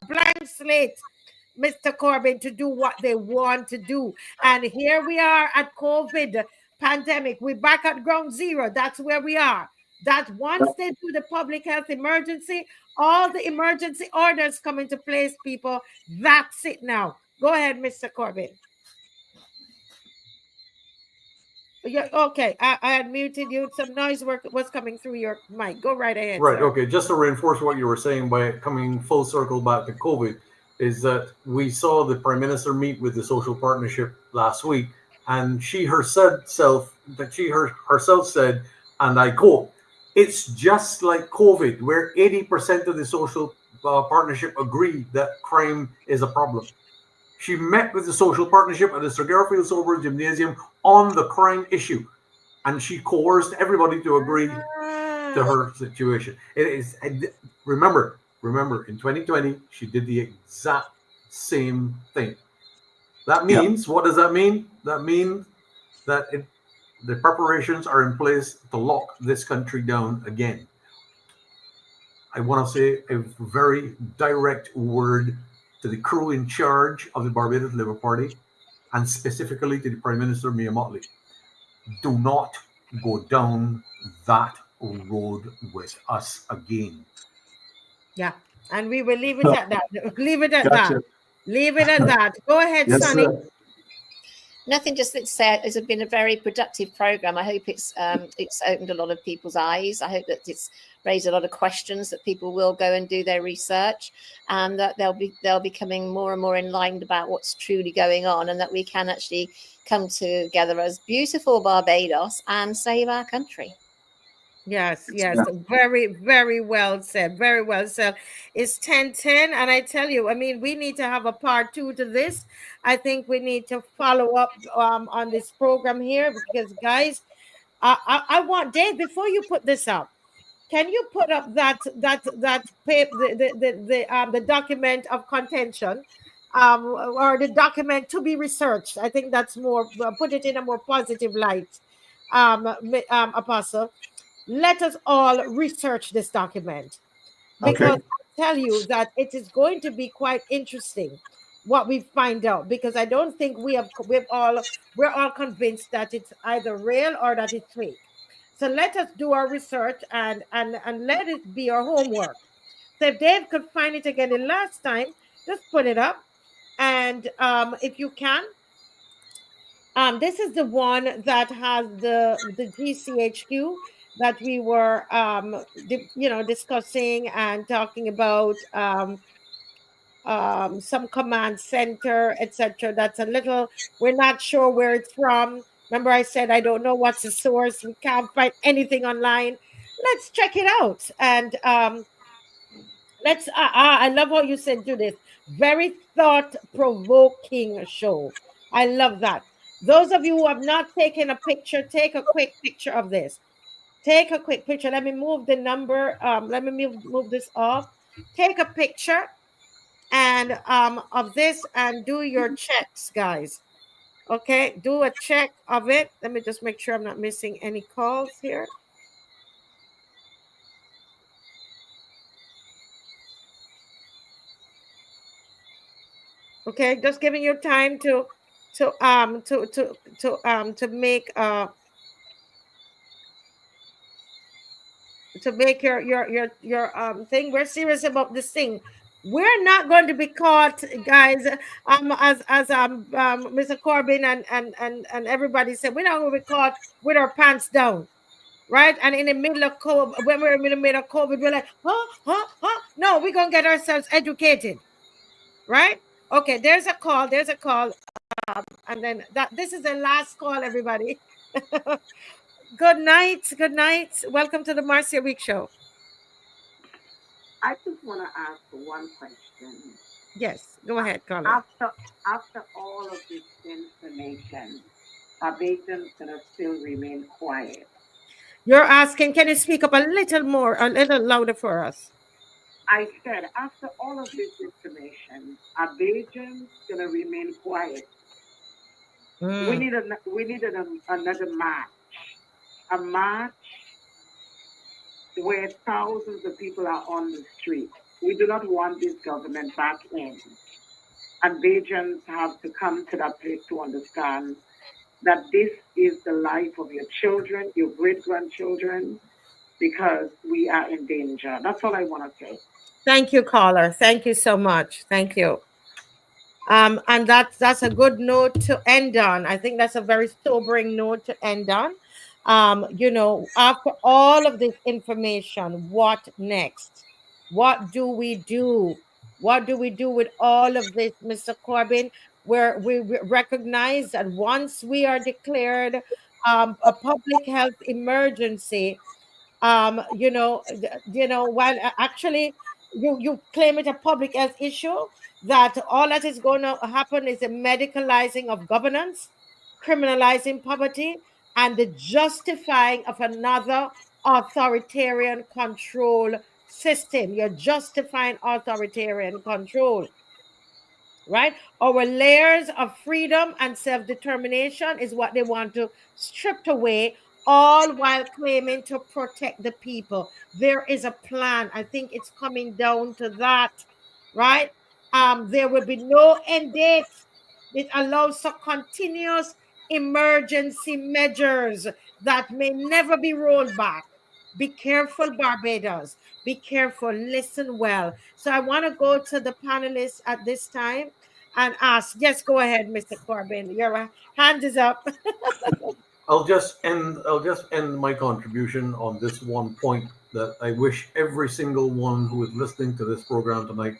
blank slate, Mr. Corbyn, to do what they want to do. And here we are at COVID pandemic. We're back at ground zero. That's where we are. That once they do the public health emergency, all the emergency orders come into place, people. That's it now. Go ahead, Mr. Corbyn. Yeah, okay. I had muted you. Some noise was coming through your mic. Go right ahead. Right. Sir. Okay. Just to reinforce what you were saying by coming full circle back to COVID, is that we saw the Prime Minister meet with the social partnership last week, and she herself said, and I quote, "It's just like COVID, where 80% of the social partnership agree that crime is a problem." She met with the social partnership at the Sir Garfield Sobers Gymnasium on the crime issue, and she coerced everybody to agree to her situation. It is, remember, in 2020, she did the exact same thing. That means, what does that mean? That means that the preparations are in place to lock this country down again. I want to say a very direct word to the crew in charge of the Barbados Labour Party, and specifically to the Prime Minister, Mia Mottley. Do not go down that road with us again. Yeah, and we will leave it at that. Leave it at that. Leave it at that. Go ahead, Yes, Sonny. sir. Nothing, just to say it's been a very productive program. I hope it's opened a lot of people's eyes. I hope that it's raised a lot of questions, that people will go and do their research, and that they'll be becoming more and more enlightened about what's truly going on, and that we can actually come together as beautiful Barbados and save our country. Yes, yes, very, very well said. Very well said. It's 10:10, and I tell you, I mean, we need to have a part 2 to this. I think we need to follow up on this program here, because, guys, I want Dave, before you put this up, can you put up the document of contention, or the document to be researched? I think that's more, put it in a more positive light, Apostle. Let us all research this document, because I tell you that it is going to be quite interesting what we find out, because I don't think we're all convinced that it's either real or that it's fake. So let us do our research and let it be our homework. So if Dave could find it again the last time, just put it up, and if you can. This is the one that has the GCHQ that we were discussing and talking about, some command center, etc. That's a little, we're not sure where it's from. Remember, I said I don't know what's the source. We can't find anything online. Let's check it out. And let's I love what you said, Judith. Very thought-provoking show. I love that. Those of you who have not taken a picture, take a quick picture of this. Take a quick picture. Let me move the number. Let me move this off. Take a picture and of this, and do your checks, guys. Okay, do a check of it. Let me just make sure I'm not missing any calls here. Okay, just giving you time to make your thing. We're serious about this thing. We're not going to be caught, guys. As Mr. Corbyn and everybody said, we're not going to be caught with our pants down, right? And in the middle of COVID, when we're in the middle of COVID, we're like, no, we're gonna get ourselves educated, right? Okay, there's a call. And then this is the last call, everybody. Good night. Good night. Welcome to the Marcia Weekes Show. I just want to ask one question. Yes, go ahead, Carla. After all of this information, are Bajans going to still remain quiet? You're asking, can you speak up a little more, a little louder for us? I said, after all of this information, are Bajans going to remain quiet? We need another march. A march where thousands of people are on the street. We do not want this government back in. And Bajans have to come to that place to understand that this is the life of your children, your great-grandchildren, because we are in danger. That's all I want to say. Thank you, caller. Thank you so much. Thank you. And that's a good note to end on. I think that's a very sobering note to end on. After all of this information, what next? What do we do? What do we do with all of this, Mr. Corbyn? Where we recognize that once we are declared a public health emergency, while actually you claim it a public health issue, that all that is going to happen is a medicalizing of governance, criminalizing poverty, and the justifying of another authoritarian control system. You're justifying authoritarian control, right? Our layers of freedom and self-determination is what they want to strip away, all while claiming to protect the people. There is a plan. I think it's coming down to that, right? There will be no end date. It allows for continuous emergency measures that may never be rolled back. Be careful, Barbados. Be careful. Listen well. So I want to go to the panelists at this time. and ask. Yes, go ahead, Mr. Corbin. Your hand is up. I'll just end my contribution on this one point that I wish every single one who is listening to this program tonight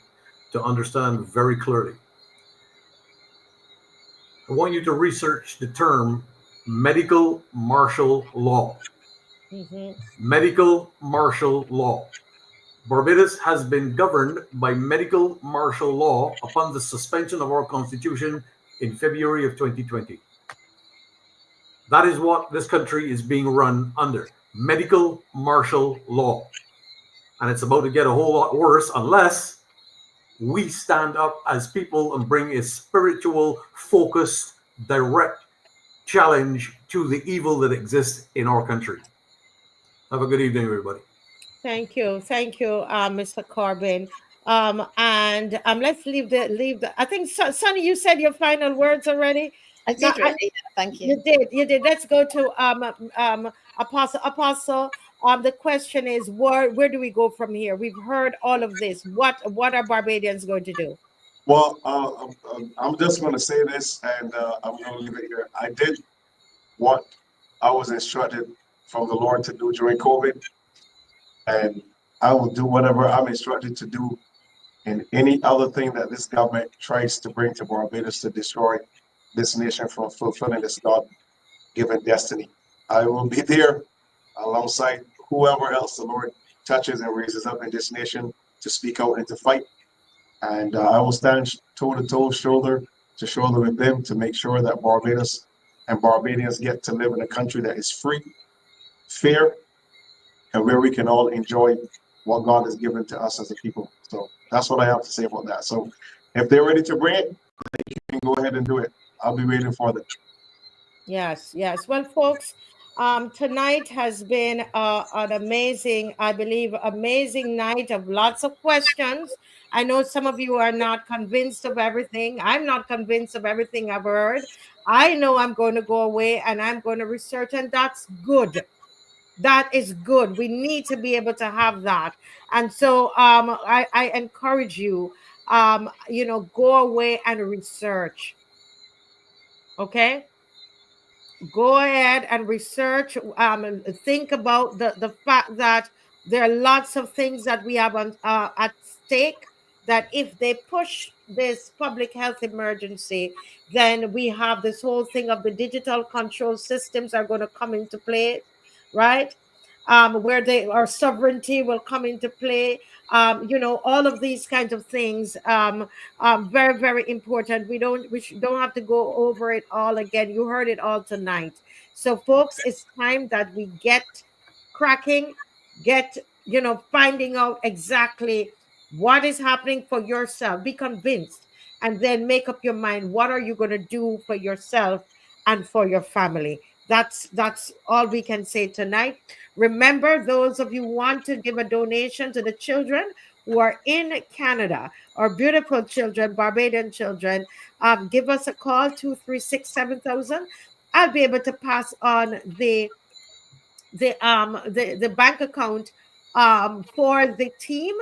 to understand very clearly. I want you to research the term medical martial law. Medical martial law. Barbados has been governed by medical martial law upon the suspension of our constitution in February of 2020. That is what this country is being run under. Medical martial law. And it's about to get a whole lot worse unless we stand up as people and bring a spiritual, focused, direct challenge to the evil that exists in our country. Have a good evening, everybody. Thank you, Mr. Corbin. And let's leave the. I think Sonny, you said your final words already. I did already. Thank you. You did. Let's go to Apostle. The question is, where do we go from here? We've heard all of this. What are Barbadians going to do? Well, I'm just going to say this, and I'm going to leave it here. I did what I was instructed from the Lord to do during COVID, and I will do whatever I'm instructed to do in any other thing that this government tries to bring to Barbados to destroy this nation from fulfilling this God-given destiny. I will be there alongside whoever else the Lord touches and raises up in this nation to speak out and to fight. And I will stand toe-to-toe, shoulder to shoulder with them to make sure that Barbados and Barbadians get to live in a country that is free, fair, and where we can all enjoy what God has given to us as a people. So that's what I have to say about that. So if they're ready to bring it, they can go ahead and do it. I'll be waiting for them. Yes. Well, folks, tonight has been an amazing night of lots of questions. I know some of you are not convinced of everything. I'm not convinced of everything I've heard. I know I'm going to go away and I'm going to research, and that's good. That is good. We need to be able to have that. And so I encourage you, go away and research. Okay? Go ahead and research. Think about the fact that there are lots of things that we have at stake, that if they push this public health emergency, then we have this whole thing of the digital control systems are going to come into play, right? Where our sovereignty will come into play. All of these kinds of things, very, very important. We don't have to go over it all again. You heard it all tonight. So, folks, it's time that we get cracking, finding out exactly what is happening for yourself. Be convinced, and then make up your mind. What are you going to do for yourself and for your family? That's all we can say tonight. Remember, those of you who want to give a donation to the children who are in Canada, our beautiful children, Barbadian children, give us a call, 236-7000. I'll be able to pass on the bank account for the team.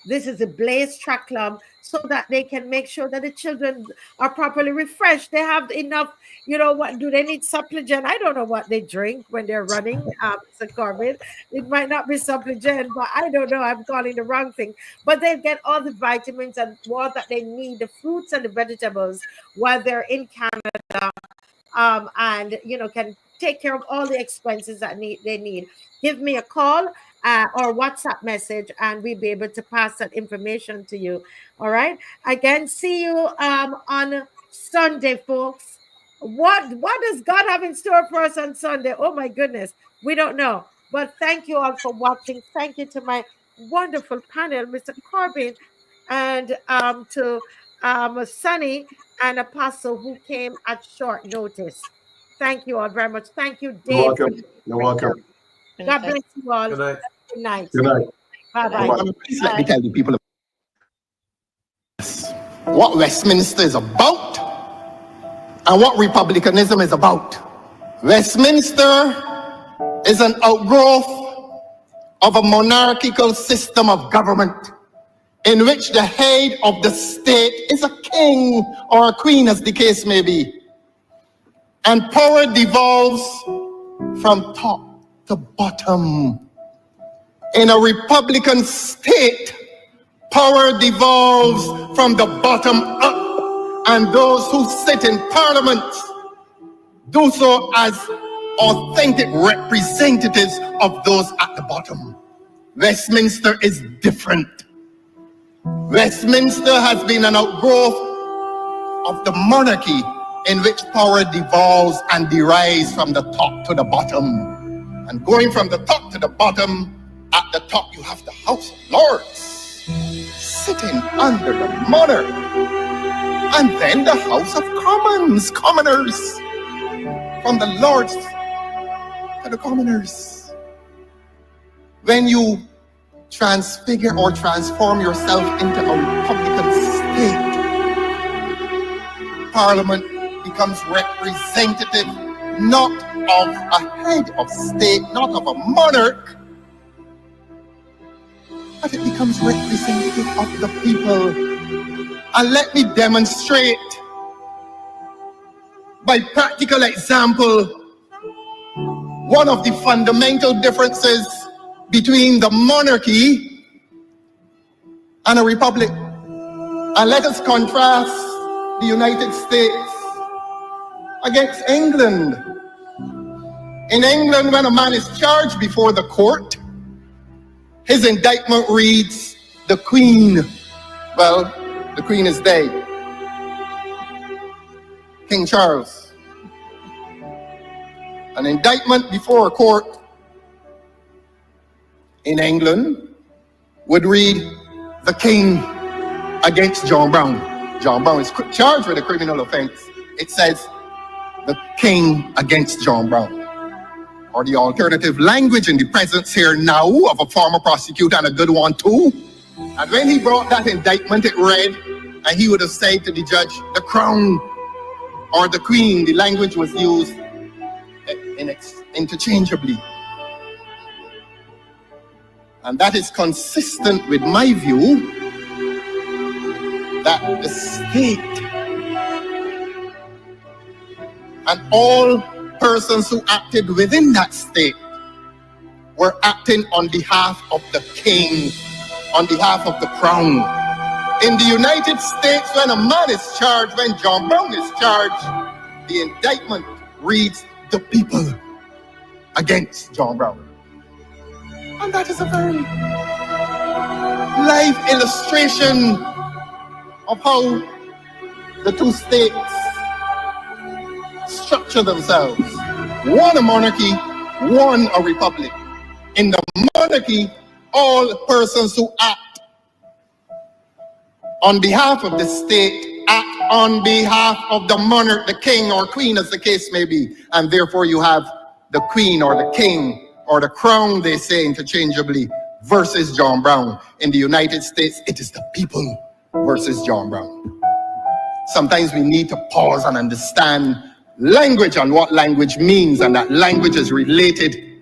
This is a Blaze Track Club, so that they can make sure that the children are properly refreshed. They have enough, what do they need? Supplement? I don't know what they drink when they're running, Mr. Corbin. It might not be supplement, but I don't know. I'm calling the wrong thing. But they get all the vitamins and all that they need, the fruits and the vegetables, while they're in Canada, and can take care of all the expenses that they need. Give me a call or WhatsApp message, and we'll be able to pass that information to you. All right. Again, see you on Sunday, folks. What does God have in store for us on Sunday? Oh my goodness, we don't know. But thank you all for watching. Thank you to my wonderful panel, Mr. Corbin, and to Sonny and Apostle, who came at short notice. Thank you all very much. Thank you, Dave. You're welcome. You're welcome. God bless you all. Good night. Good night. Good night. Bye-bye. Please let me tell the people what Westminster is about and what republicanism is about. Westminster is an outgrowth of a monarchical system of government in which the head of the state is a king or a queen, as the case may be. And power devolves from top to bottom. In a Republican state, power devolves from the bottom up, and those who sit in parliament do so as authentic representatives of those at the bottom. Westminster is different. Westminster has been an outgrowth of the monarchy in which power devolves and derives from the top to the bottom. And going from the top to the bottom, at the top you have the House of Lords, sitting under the monarch. And then the House of Commons, commoners, from the Lords to the commoners. When you transfigure or transform yourself into a Republican state, Parliament becomes representative not of a head of state, not of a monarch, but it becomes representative of the people. And let me demonstrate by practical example one of the fundamental differences between the monarchy and a republic. And let us contrast the United States against England. In England, when a man is charged before the court, his indictment reads, the Queen. Well, the Queen is dead. King Charles. An indictment before a court in England would read, the King against John Brown. John Brown is charged with a criminal offense. It says, the King against John Brown. Or the alternative language in the presence here now of a former prosecutor and a good one too. And when he brought that indictment, it read, and he would have said to the judge, the Crown or the Queen. The language was used interchangeably. And that is consistent with my view that the state and all persons who acted within that state were acting on behalf of the king, on behalf of the crown. In the United States, when a man is charged, when John Brown is charged, the indictment reads, the people against John Brown. And that is a very live illustration of how the two states structure themselves. One a monarchy, one a republic. In the monarchy, all persons who act on behalf of the state act on behalf of the monarch, the king or queen, as the case may be. And therefore you have the queen or the king or the crown, they say interchangeably, versus John Brown. In the United States, it is the people versus John Brown. Sometimes we need to pause and understand language and what language means, and that language is related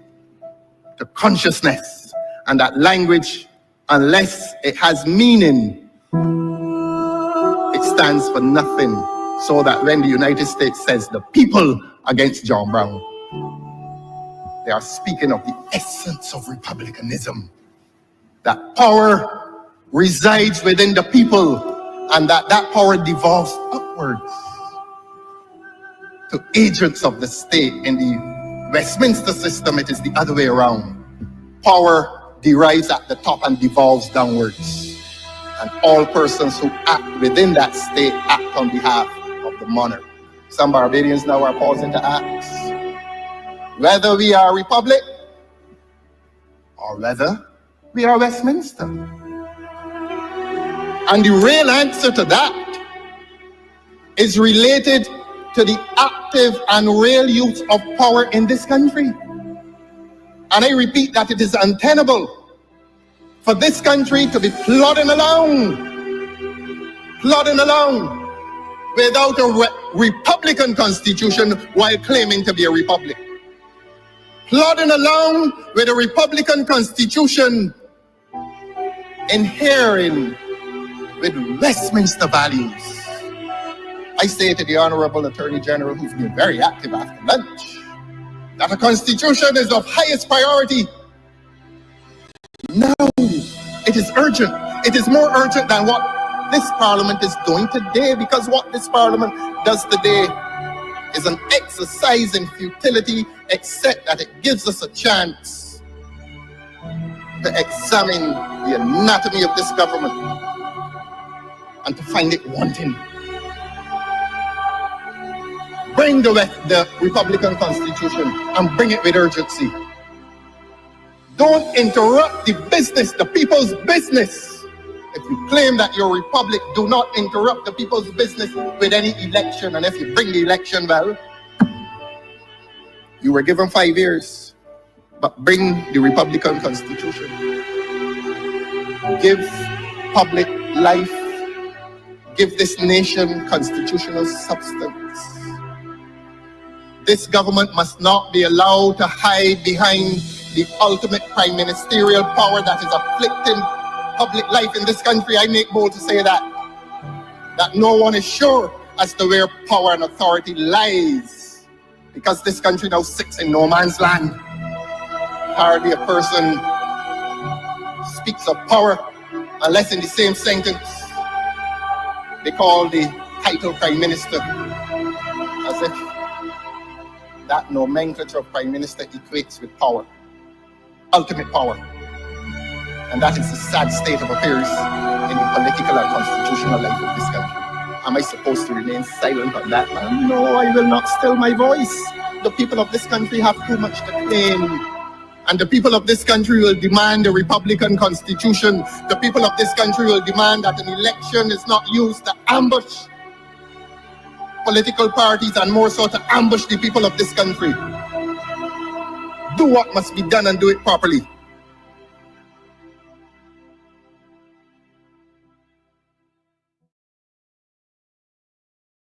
to consciousness, and that language, unless it has meaning, it stands for nothing. So that when the United States says the people against John Brown, they are speaking of the essence of republicanism, that power resides within the people, and that power devolves upwards to agents of the state. In the Westminster system, it is the other way around. Power derives at the top and devolves downwards. And all persons who act within that state act on behalf of the monarch. Some Barbadians now are pausing to ask whether we are a republic or whether we are Westminster. And the real answer to that is related to the active and real use of power in this country. And I repeat that it is untenable for this country to be plodding along without a Republican constitution while claiming to be a republic. Plodding along with a Republican constitution, inhering with Westminster values. I say to the Honorable Attorney General, who's been very active after lunch, that a constitution is of highest priority. Now, it is urgent. It is more urgent than what this Parliament is doing today, because what this Parliament does today is an exercise in futility, except that it gives us a chance to examine the anatomy of this government and to find it wanting. Bring the Republican Constitution and bring it with urgency. Don't interrupt the business, the people's business. If you claim that your republic, do not interrupt the people's business with any election. And if you bring the election, well, you were given 5 years, but bring the Republican Constitution. Give public life, give this nation constitutional substance. This government must not be allowed to hide behind the ultimate prime ministerial power that is afflicting public life in this country. I make bold to say that no one is sure as to where power and authority lies, because this country now sits in no man's land. Hardly a person speaks of power unless in the same sentence they call the title prime minister, as if that nomenclature of prime minister equates with power, ultimate power. And that is the sad state of affairs in the political and constitutional life of this country. Am I supposed to remain silent on that, man? No, I will not still my voice. The people of this country have too much to claim. And the people of this country will demand a Republican Constitution. The people of this country will demand that an election is not used to ambush political parties, and more so to ambush the people of this country. Do what must be done and do it properly.